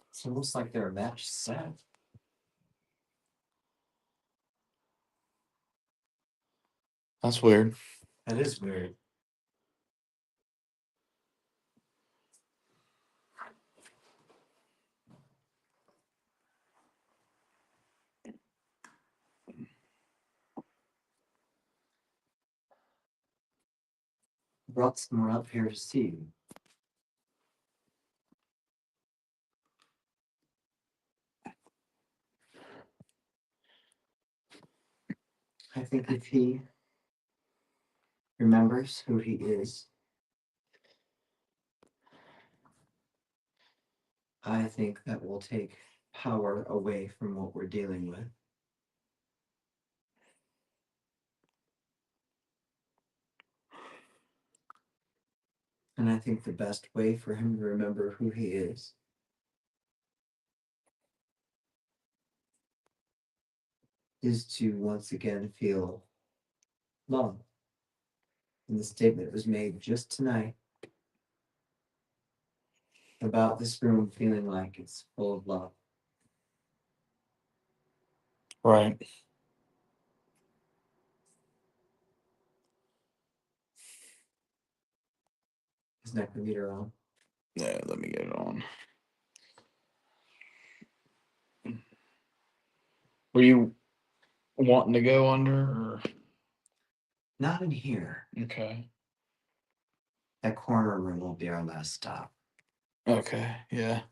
It's almost like they're a matched set. That's weird. That is weird. Brought someone up here to see you. I think if he remembers who he is, I think that will take power away from what we're dealing with. And I think the best way for him to remember who he is to once again feel love. And the statement was made just tonight about this room feeling like it's full of love. Right. His neck meter on. Yeah, let me get it on. Were you wanting to go under? Or? Not in here. Okay. That corner room will be our last stop. Okay. Yeah.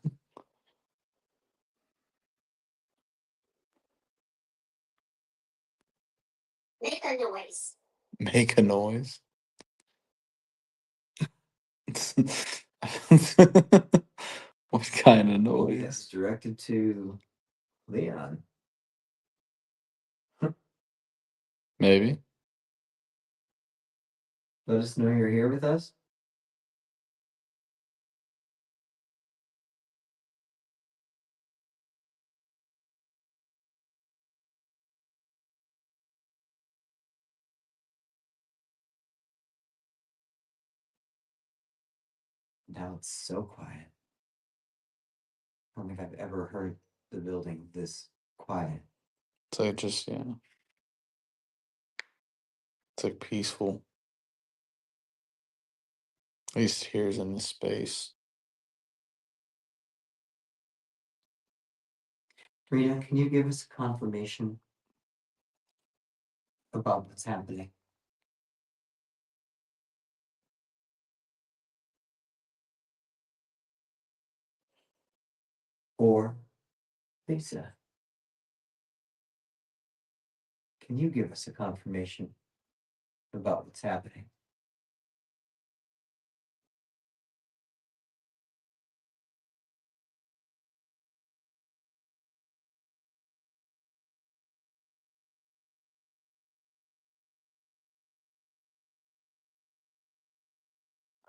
Make a noise. Make a noise. What kind of noise? Yes, directed to Leon. Maybe. Let us know you're here with us. Now it's so quiet. I don't think I've ever heard the building this quiet. It's like just it's like peaceful. At least here's in the space. Rita, can you give us a confirmation about what's happening? Or Lisa, can you give us a confirmation about what's happening?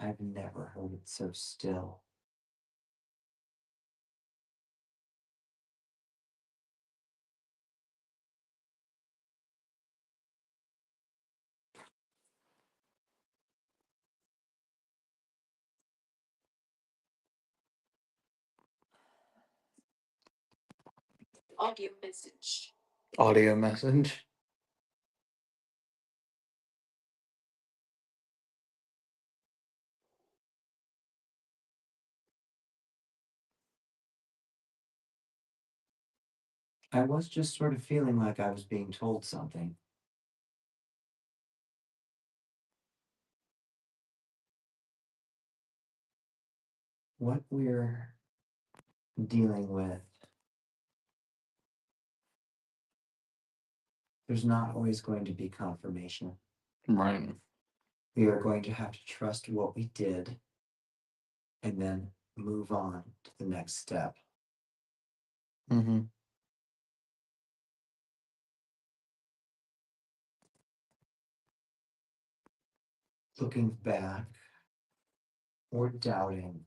I've never heard it so still. Audio message. Audio message. I was just sort of feeling like I was being told something. what we're dealing with, there's not always going to be confirmation. Right. We are going to have to trust what we did and then move on to the next step. Mm-hmm. Looking back or doubting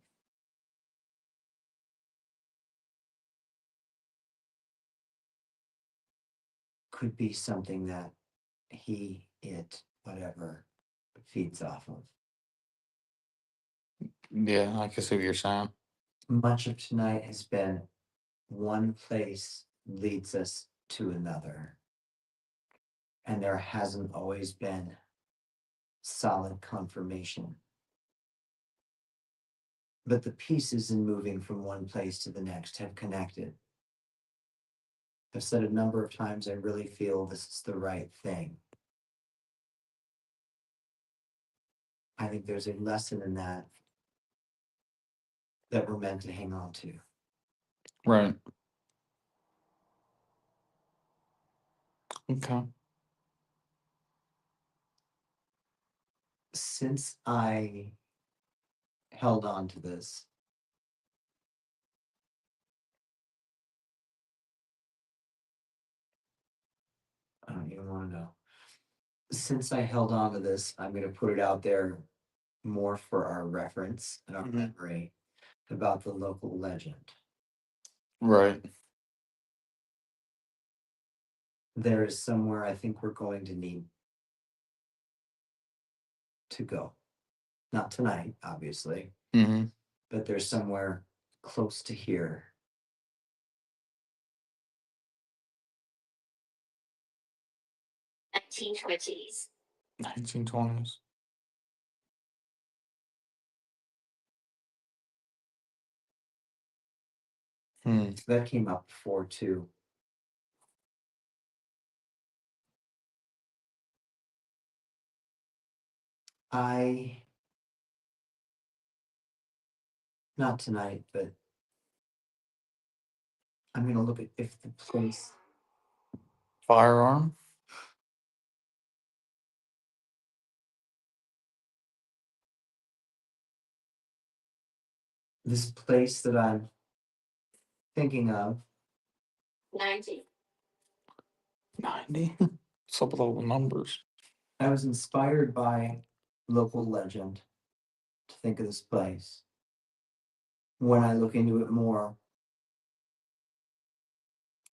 could be something that he, it, whatever, feeds off of. Yeah, I can see what you're saying. Much of tonight has been one place leads us to another. And there hasn't always been solid confirmation. But the pieces in moving from one place to the next have connected. I've said a number of times, I really feel this is the right thing. I think there's a lesson in that we're meant to hang on to. Right. Okay. Since I held on to this, I don't even want to know. Since I held on to this, I'm going to put it out there more for our reference and our memory about the local legend. Right. There is somewhere I think we're going to need to go. Not tonight, obviously, Mm-hmm. but there's somewhere close to here. Nineteen 1920s. 1920s. That came up before too. Not tonight, but I'm going to look at if the place, Firearm. this place that I'm thinking of, 90. 90. What's up with all the numbers? I was inspired by local legend to think of this place. When I look into it more,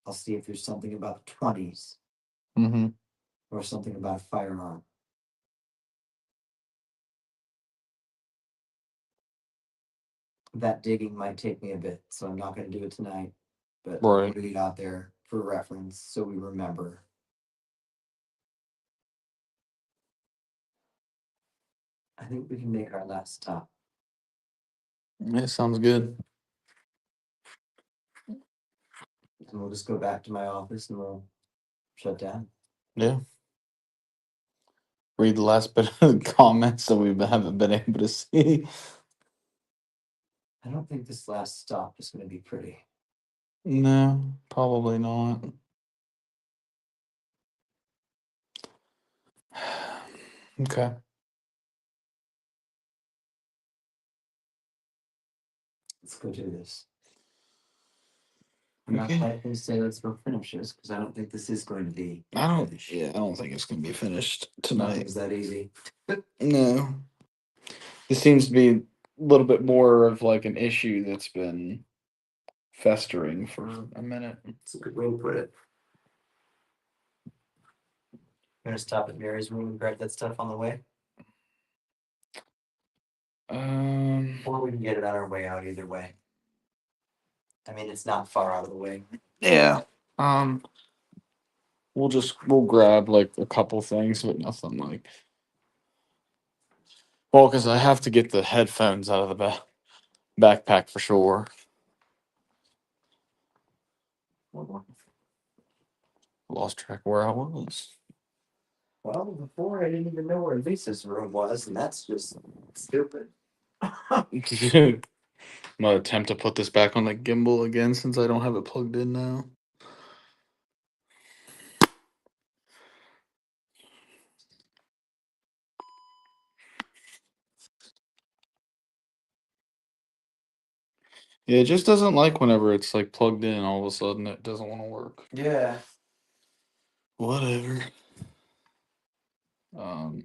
I'll see if there's something about the 20s Mm-hmm. or something about a firearm. That digging might take me a bit, so I'm not going to do it tonight, but Right. putting it out there for reference so we remember. I think we can make our last stop. Yeah, sounds good. And we'll just go back to my office and we'll shut down. Yeah. Read the last bit of the comments that we haven't been able to see. I don't think this last stop is going to be pretty. No, probably not. Okay. Let's go do this. I'm not Okay. quite going to say let's go finish this because I don't think this is going to be finished. I don't think it's gonna be finished Nothing's tonight. that easy. No. This seems to be a little bit more of like an issue that's been festering for a minute. It's a good way to put it. I'm going to stop at Mary's room and grab that stuff on the way. Or we can get it on our way out either way. I mean, it's not far out of the way. Yeah. We'll grab like a couple things, but nothing like. Well, because I have to get the headphones out of the backpack for sure. Lost track where I was. Well, before I didn't even know where Lisa's room was, and that's just stupid. I'm gonna attempt to put this back on the gimbal again since I don't have it plugged in now. Yeah, it just doesn't like whenever it's like plugged in, all of a sudden it doesn't want to work. Yeah. Whatever. Um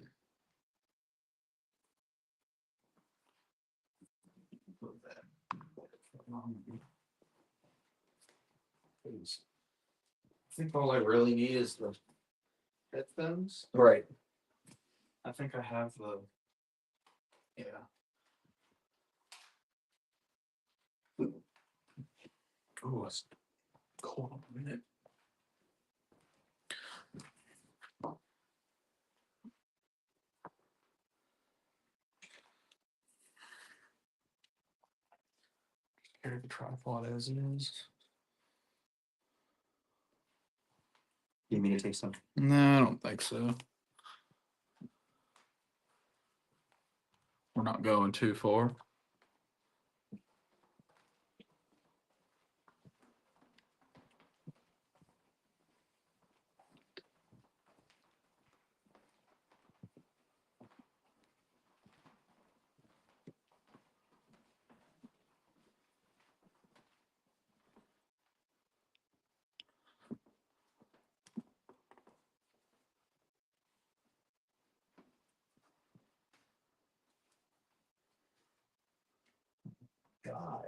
I think all I really need is the headphones. Right. I think I have the yeah. Oh, it's cold on a minute. Carry the tripod as it is. You mean to take some? No, I don't think so. We're not going too far. God.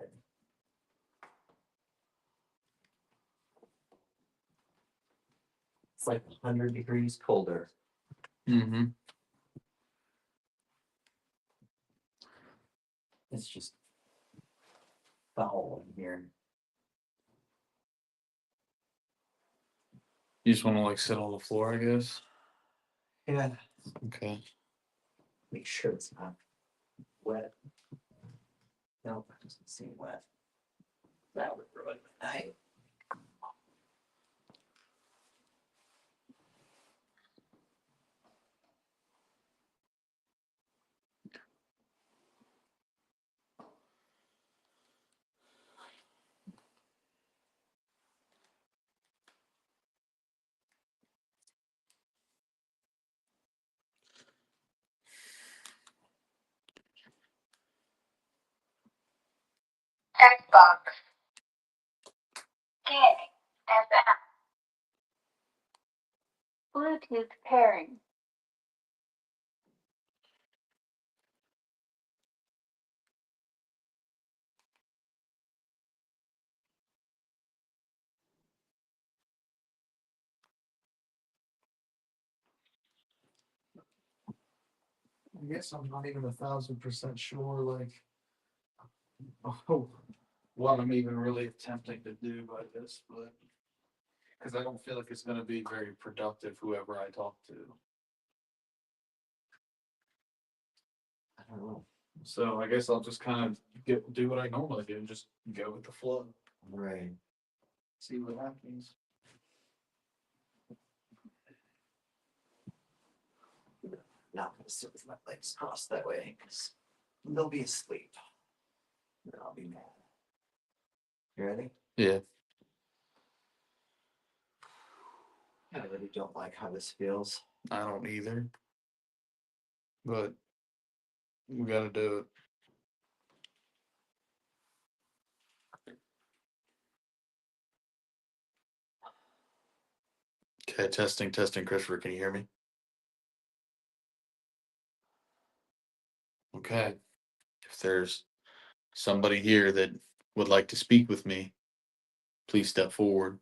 It's like 100 degrees colder. Mm-hmm. It's just foul in here. You just want to like sit on the floor, I guess. Yeah. Okay. Make sure it's not wet. Nope, it doesn't seem wet. That would ruin the night. Xbox. Scanning. FM. Bluetooth pairing. I guess I'm not even 1,000% sure, like, oh, what I'm even really attempting to do by this, but because I don't feel like it's going to be very productive, whoever I talk to. I don't know. So I guess I'll just kind of do what I normally do, just go with the flow, Right. see what happens. Not gonna sit with my legs crossed that way because they'll be asleep. Then I'll be mad. You ready? Yeah. I really don't like how this feels. I don't either. But we got to do it. Okay, testing, testing. Christopher, can you hear me? Okay. If there's somebody here that would like to speak with me, please step forward.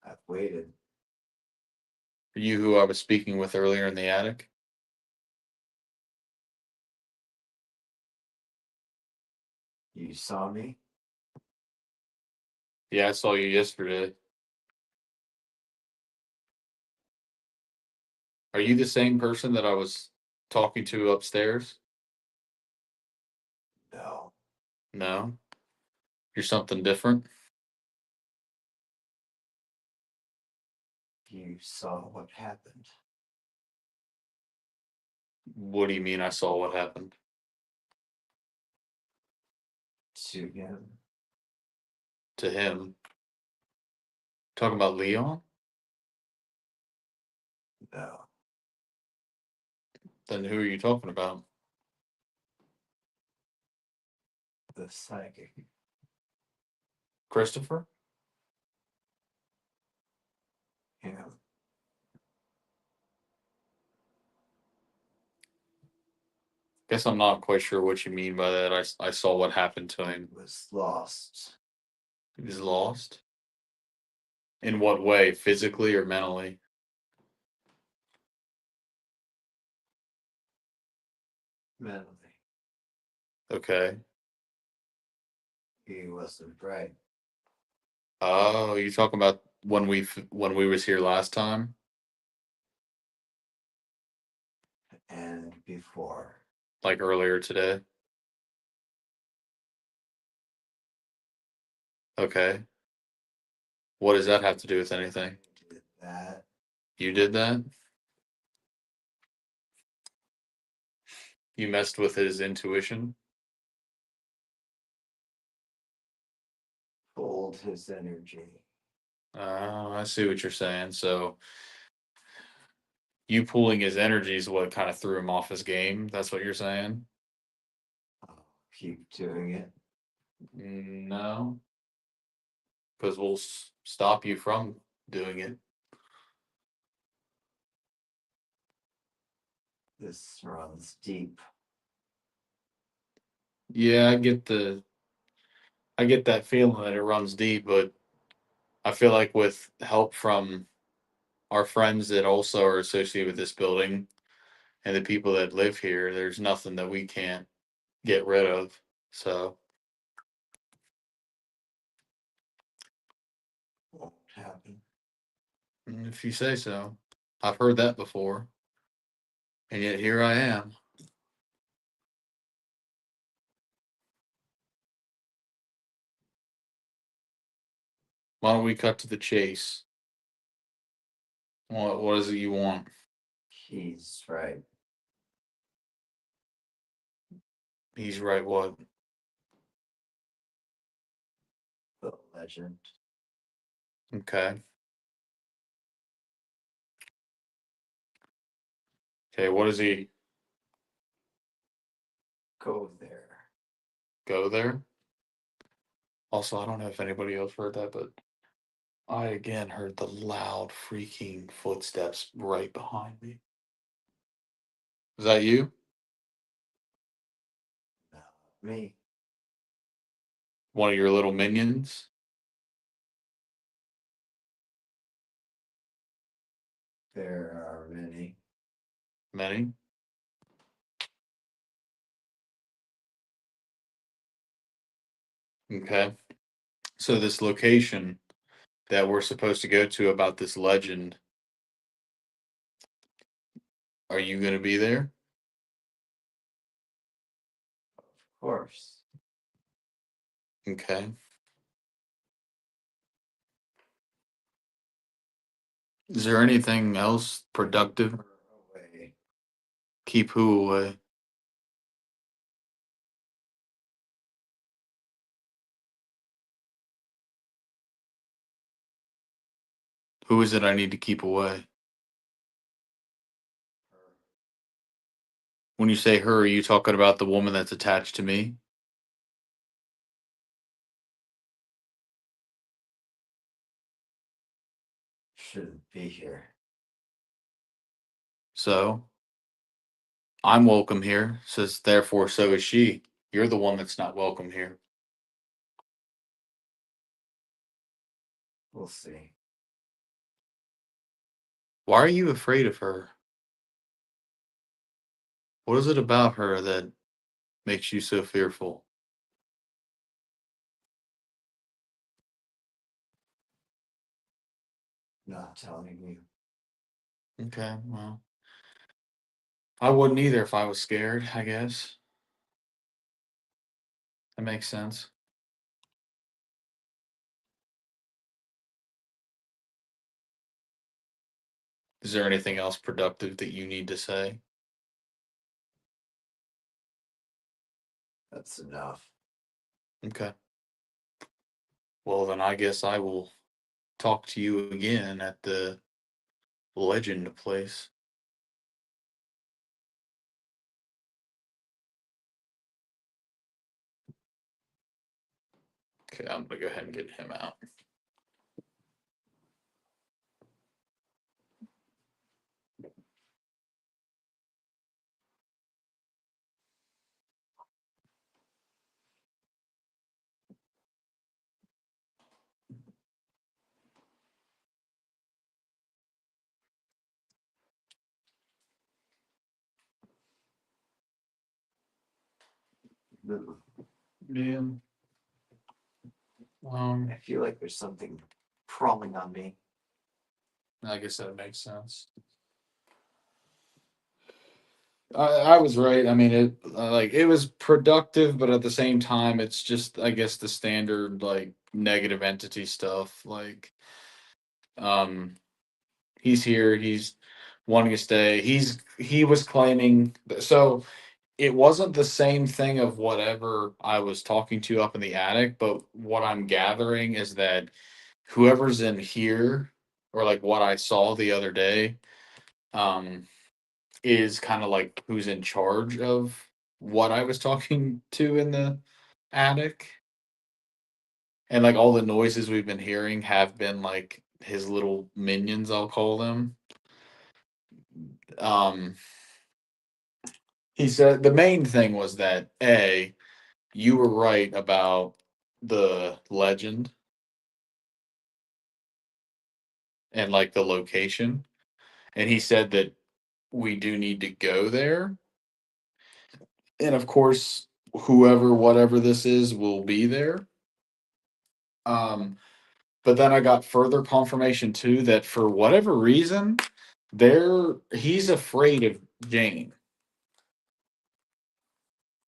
I've waited. Are you who I was speaking with earlier in the attic? You saw me? Yeah, I saw you yesterday. Are you the same person that I was talking to upstairs? No. No? You're something different? You saw what happened. What do you mean I saw what happened? To him. To him? Talking about Leon? No. Then who are you talking about? The psychic. Christopher? Him. Guess I'm not quite sure what you mean by that. I saw what happened to him. Was lost. He was lost? In what way? Physically or mentally? Mentally. Okay. He wasn't right. Oh, you talking about when we was here last time? And before. Like earlier today? Okay. What does that have to do with anything? Did that. You did that? You messed with his intuition? Pulled his energy. Oh, I see what you're saying. So you pulling his energy is what kind of threw him off his game. That's what you're saying? I'll keep doing it. No, because we'll stop you from doing it. This runs deep. Yeah, I get that feeling that it runs deep, but I feel like with help from our friends that also are associated with this building and the people that live here, there's nothing that we can't get rid of. So, Won't happen. if you say so, I've heard that before, and yet here I am. Why don't we cut to the chase? What is it you want? He's right. He's right. What? The legend. Okay. Okay. What does he Go there. go there? Also, I don't know if anybody else heard that, but I again heard the loud freaking footsteps right behind me. Is that you? Not me. One of your little minions? There are many. Many? Okay. So this location that we're supposed to go to about this legend, are you going to be there? Of course. Okay. Is there anything else productive? Her away. Keep who away? Who is it I need to keep away? Her. When you say her, are you talking about the woman that's attached to me? Shouldn't be here. So I'm welcome here, says therefore so is she. You're the one that's not welcome here. We'll see. Why are you afraid of her? What is it about her that makes you so fearful? Not telling you. Okay, well, I wouldn't either if I was scared, I guess. That makes sense. Is there anything else productive that you need to say? That's enough. Okay. Well, then I guess I will talk to you again at the legend place. Okay, I'm gonna go ahead and get him out. Yeah. I feel like there's something crawling on me. I guess that makes sense. I was right. I mean, it was productive, but at the same time, it's just I guess the standard like negative entity stuff. Like, um, he's here. He's wanting to stay. He was claiming so it wasn't the same thing of whatever I was talking to up in the attic, but what I'm gathering is that whoever's in here or like what I saw the other day, um, is kind of like who's in charge of what I was talking to in the attic. And like all the noises we've been hearing have been like his little minions, I'll call them. Um, he said the main thing was that A, you were right about the legend and like the location. And he said that we do need to go there. And of course, whoever, whatever this is, will be there. Um, but then I got further confirmation too that for whatever reason, he's afraid of Jane.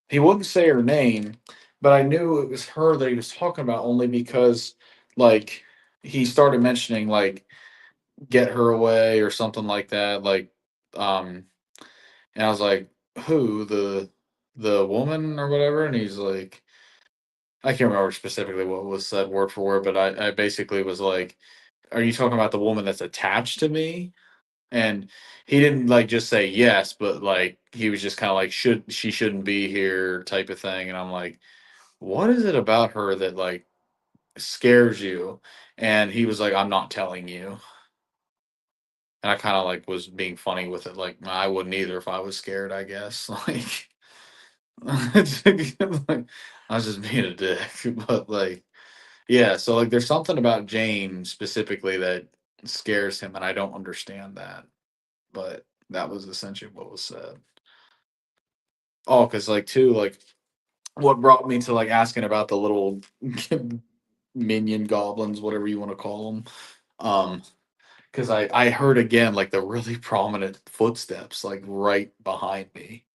He wouldn't say her name, but I knew it was her that he was talking about only because like he started mentioning like get her away or something like that. Like um and I was like, who? The woman or whatever? And he's like I can't remember specifically what was said word for word, but I basically was like, are you talking about the woman that's attached to me? And he didn't like just say yes, but like he was just kind of like shouldn't be here type of thing. And I'm like, what is it about her that like scares you? And he was like, I'm not telling you. And I kind of like was being funny with it, like I wouldn't either if I was scared, I guess. Like I was just being a dick, but like yeah. So like there's something about Jane specifically that scares him, and I don't understand that. But that was essentially what was said. Oh, because like too, like what brought me to like asking about the little minion goblins, whatever you want to call them. Because I heard again like the really prominent footsteps like right behind me,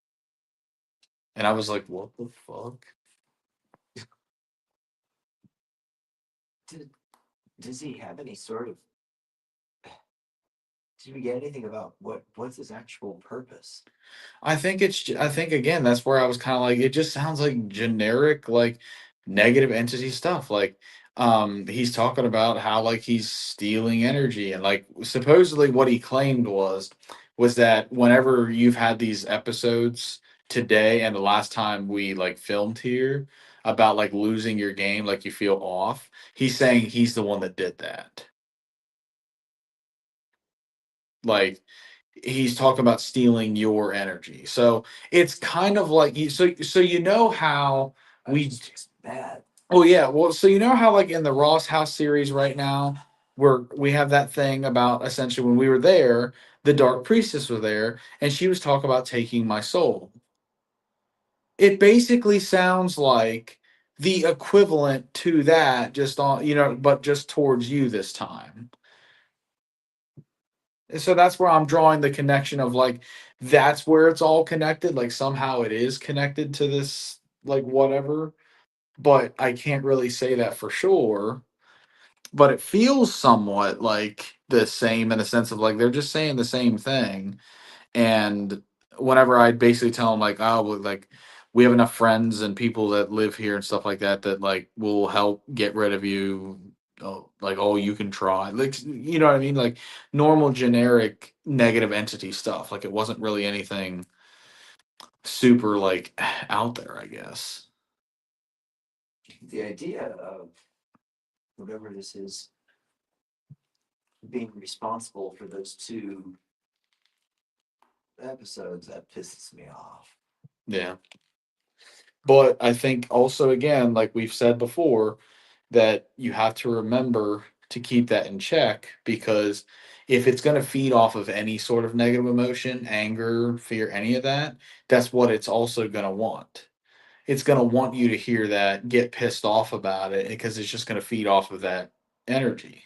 and I was like, what the fuck? Does he have any sort of? Did we get anything about what's his actual purpose? I think again that's where I was kind of like it just sounds like generic like negative entity stuff. Like he's talking about how like he's stealing energy and like supposedly what he claimed was that whenever you've had these episodes today and the last time we like filmed here about like losing your game, like you feel off, he's saying he's the one that did that. Like he's talking about stealing your energy. So it's kind of like so you know how we It's bad. oh yeah, well so you know how like in the Ross House series right now where we have that thing about essentially when we were there, the Dark Priestess was there and she was talking about taking my soul. It basically sounds like the equivalent to that just on but just towards you this time. So that's where I'm drawing the connection of like that's where it's all connected. Like somehow it is connected to this like whatever, but I can't really say that for sure. But it feels somewhat like the same in the sense of like they're just saying the same thing. And whenever I basically tell them like, oh, well, like we have enough friends and people that live here and stuff like that that like will help get rid of you. Oh, like, oh, you can try, like, you know what I mean, like normal generic negative entity stuff. Like it wasn't really anything super like out there, I guess. The idea of whatever this is being responsible for those two episodes, that pisses me off. Yeah. But I think also, again, like we've said before, that you have to remember to keep that in check, because if it's going to feed off of any sort of negative emotion, anger, fear, any of that, that's what it's also going to want. It's going to want you to hear that, get pissed off about it, because it's just going to feed off of that energy.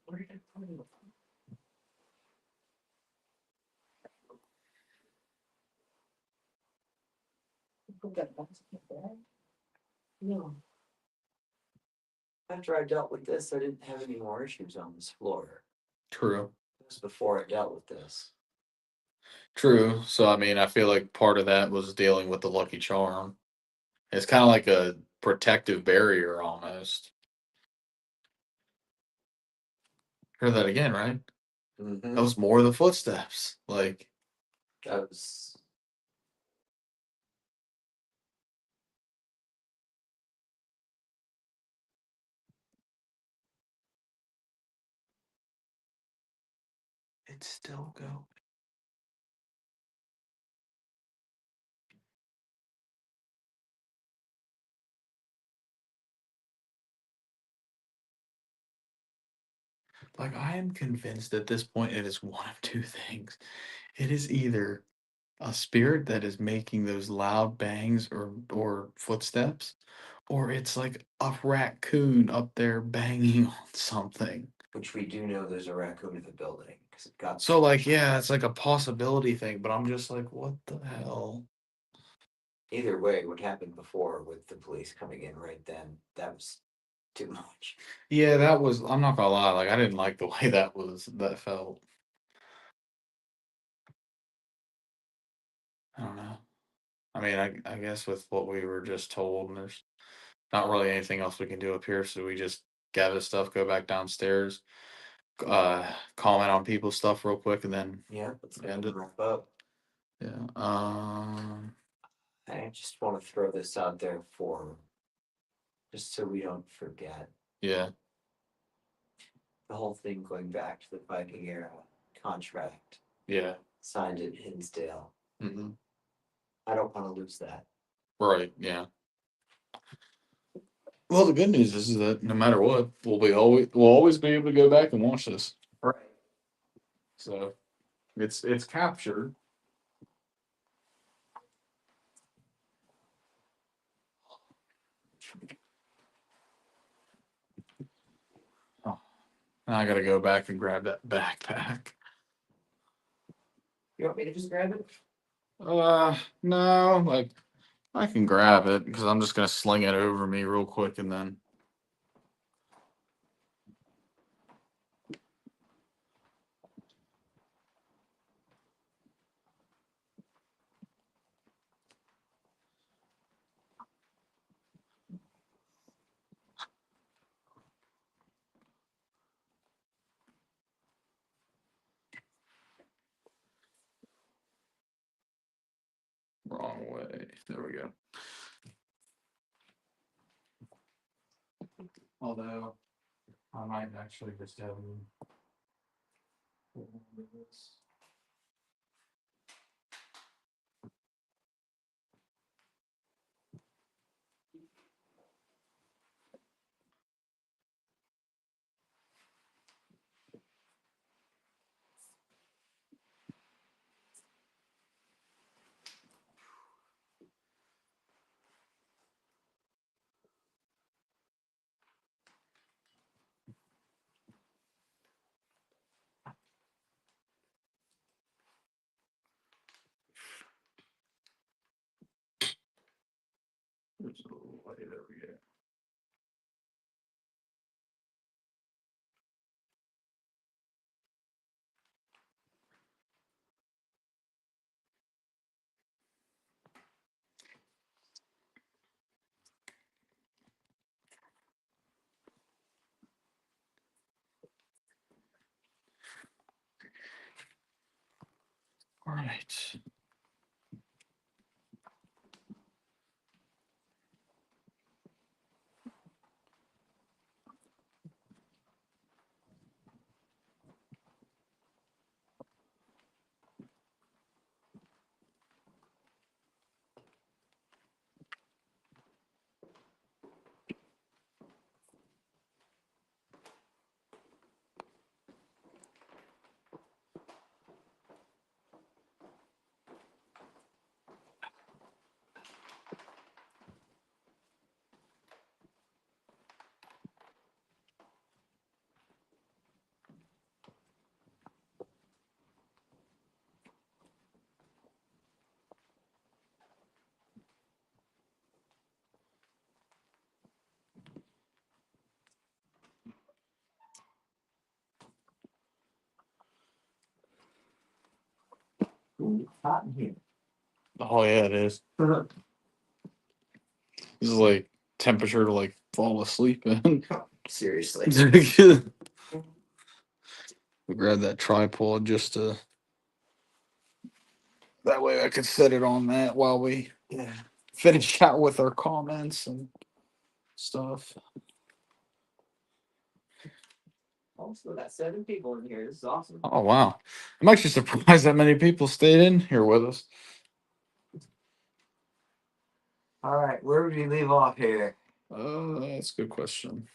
Where did I put it? No. After I dealt with this, I didn't have any more issues on this floor. True. It was before I dealt with this. True. So, I mean, I feel like part of that was dealing with the Lucky Charm. It's kind of like a protective barrier almost. Heard that again, right? Mm-hmm. That was more of the footsteps. Like, That was. it's still going. Like, I am convinced at this point it is one of two things. It is either a spirit that is making those loud bangs or footsteps, or it's like a raccoon up there banging on something. Which we do know there's a raccoon in the building because it got. So, like, yeah, it's like a possibility thing, but I'm just like, what the hell? Either way, what happened before with the police coming in right then, that was too much. Yeah, that was, I'm not gonna lie, like, I didn't like the way that felt. I don't know. I mean, I guess with what we were just told, and there's not really anything else we can do up here, so we just gather stuff, go back downstairs, comment on people's stuff real quick, and then Yeah, let's end it. wrap up. Yeah. I just want to throw this out there for just so we don't forget Yeah. the whole thing going back to the Viking era contract Yeah. signed at Hinsdale. Hmm. I don't want to lose that. Right. Yeah. Well, the good news is that no matter what, we'll always be able to go back and watch this. Right. So it's captured. Oh, now I got to go back and grab that backpack. You want me to just grab it? No, like I can grab it because I'm just gonna sling it over me real quick and then. Wrong way. There we go. Although I might actually just have them. There's a little way. There we go. All right. Ooh, hot in here. Oh yeah, it is. This is like temperature to like fall asleep in. Seriously. We grab that tripod just to that way I could set it on that while we finish out with our comments and stuff. Also, got 7 people in here. This is awesome. Oh wow. I'm actually surprised that many people stayed in here with us. All right, where would we leave off here? That's a good question.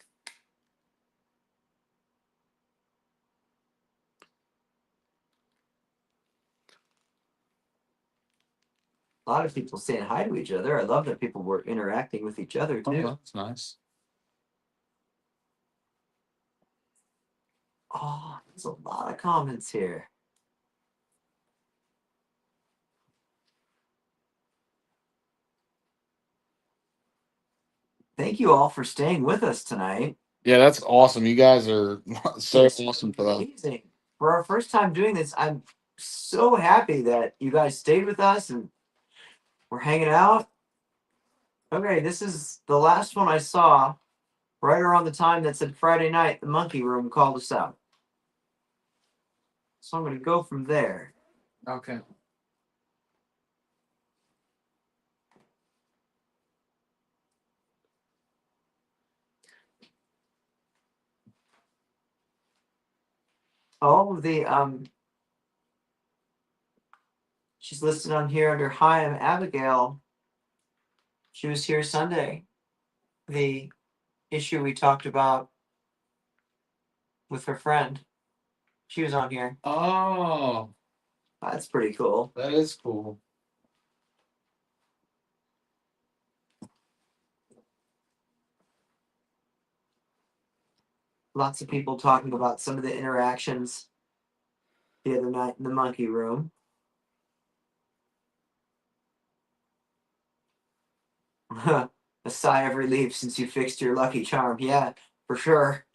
A lot of people saying hi to each other. I love that people were interacting with each other too. Oh, that's nice. Oh, there's a lot of comments here. Thank you all for staying with us tonight. Yeah, that's awesome. You guys are so awesome for that. Amazing. For our first time doing this, I'm so happy that you guys stayed with us and we're hanging out. Okay, this is the last one I saw right around the time that said Friday night, the monkey room called us out. So I'm going to go from there. Okay. Oh, she's listed on here under Hi, I'm Abigail. She was here Sunday. The issue we talked about with her friend. She was on here. Oh, That's pretty cool. that is cool. Lots of people talking about some of the interactions the other night in the monkey room. A sigh of relief since you fixed your lucky charm. Yeah, for sure.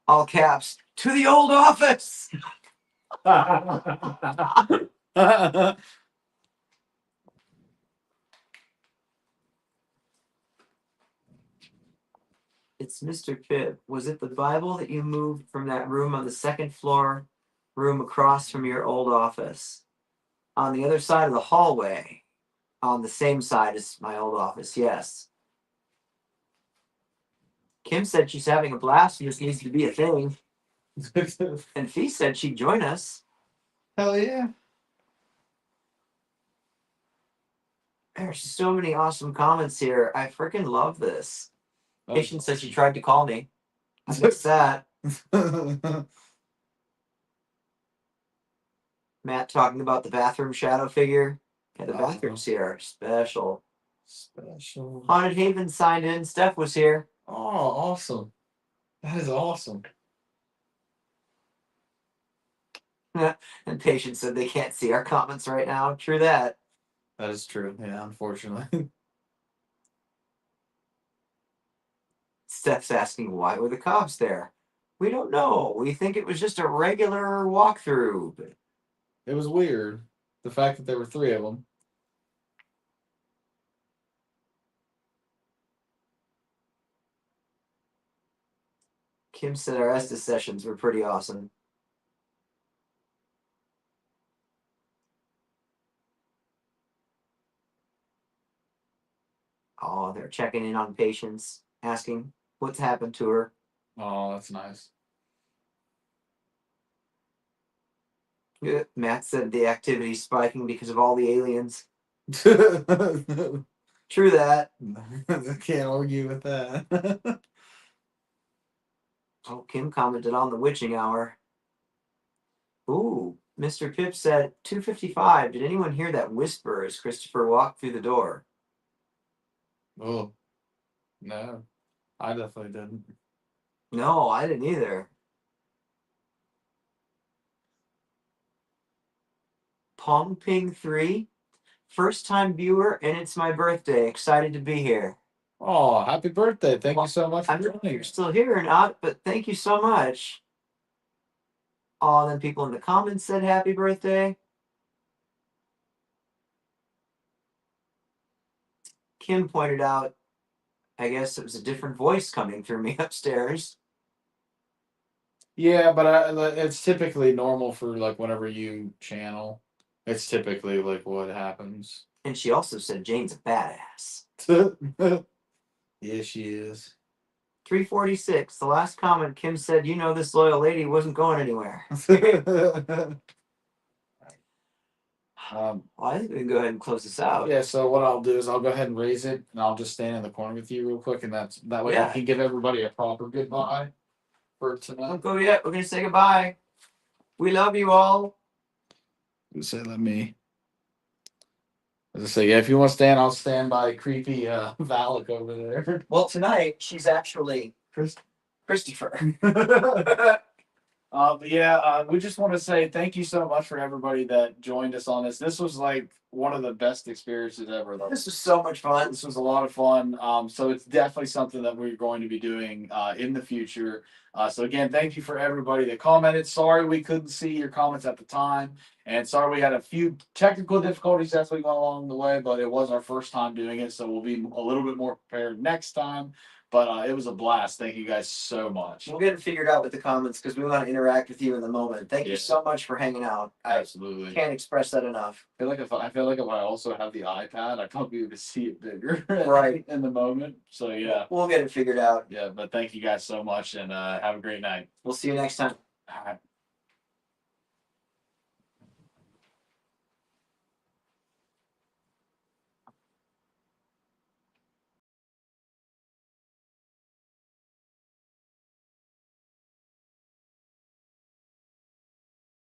All caps. To the old office! It's Mr. Pibb. Was it the Bible that you moved from that room on the second floor, room across from your old office? On the other side of the hallway. On the same side as my old office, yes. Kim said she's having a blast and this needs to be a thing. And Fee said she'd join us. Hell yeah. There's so many awesome comments here. I freaking love this. Patience said she tried to call me. I missed that. Matt talking about the bathroom shadow figure. Yeah, the bathrooms here are special. Special. Haunted Haven signed in. Steph was here. Oh, awesome. That is awesome. And Patience said they can't see our comments right now. True that. That is true. Yeah, unfortunately. Steph's asking, why were the cops there? We don't know. We think it was just a regular walkthrough. But It was weird. The fact that there were 3 of them. Kim said our Estes sessions were pretty awesome. Oh, they're checking in on patients, asking what's happened to her. Oh, that's nice. Matt said the activity's spiking because of all the aliens. I True that. can't argue with that. Oh, Kim commented on the witching hour. Ooh, Mr. Pip said 2:55. Did anyone hear that whisper as Christopher walked through the door? Oh, no. I definitely didn't. No, I didn't either. Pong Ping 3, first time viewer, and it's my birthday. Excited to be here. Oh, happy birthday. Thank you so much I for don't know if joining you're us. still here or not, but thank you so much. Oh, then people in the comments said happy birthday. Kim pointed out, I guess it was a different voice coming through me upstairs. Yeah, but it's typically normal for like whenever you channel. It's typically like what happens. And she also said Jane's a badass. Yeah, she is. 346. The last comment, Kim said, you know, this loyal lady wasn't going anywhere. Um, Well, I think we can go ahead and close this out. yeah, so what I'll do is I'll go ahead and raise it, and I'll just stand in the corner with you real quick, and that way Yeah. I can give everybody a proper goodbye for Don't tonight. go yet. We're going to say goodbye. We love you all. Say let me. As I say, yeah, if you want to stand, I'll stand by creepy Valak over there. Well, tonight, she's actually Christopher. But yeah, we just want to say thank you so much for everybody that joined us on this. This was like one of the best experiences ever. This was so much fun. This was a lot of fun. So it's definitely something that we're going to be doing in the future. So again, thank you for everybody that commented. Sorry we couldn't see your comments at the time, and sorry we had a few technical difficulties as we went along the way. But it was our first time doing it, so we'll be a little bit more prepared next time. But it was a blast. Thank you guys so much. We'll get it figured out with the comments because we want to interact with you in the moment. Thank you Yeah. so much for hanging out. I Absolutely. can't express that enough. I feel like if I also have the iPad, I probably be able to see it bigger Right. in the moment. So yeah. We'll get it figured out. Yeah, but thank you guys so much, and have a great night. We'll see you next time. All right.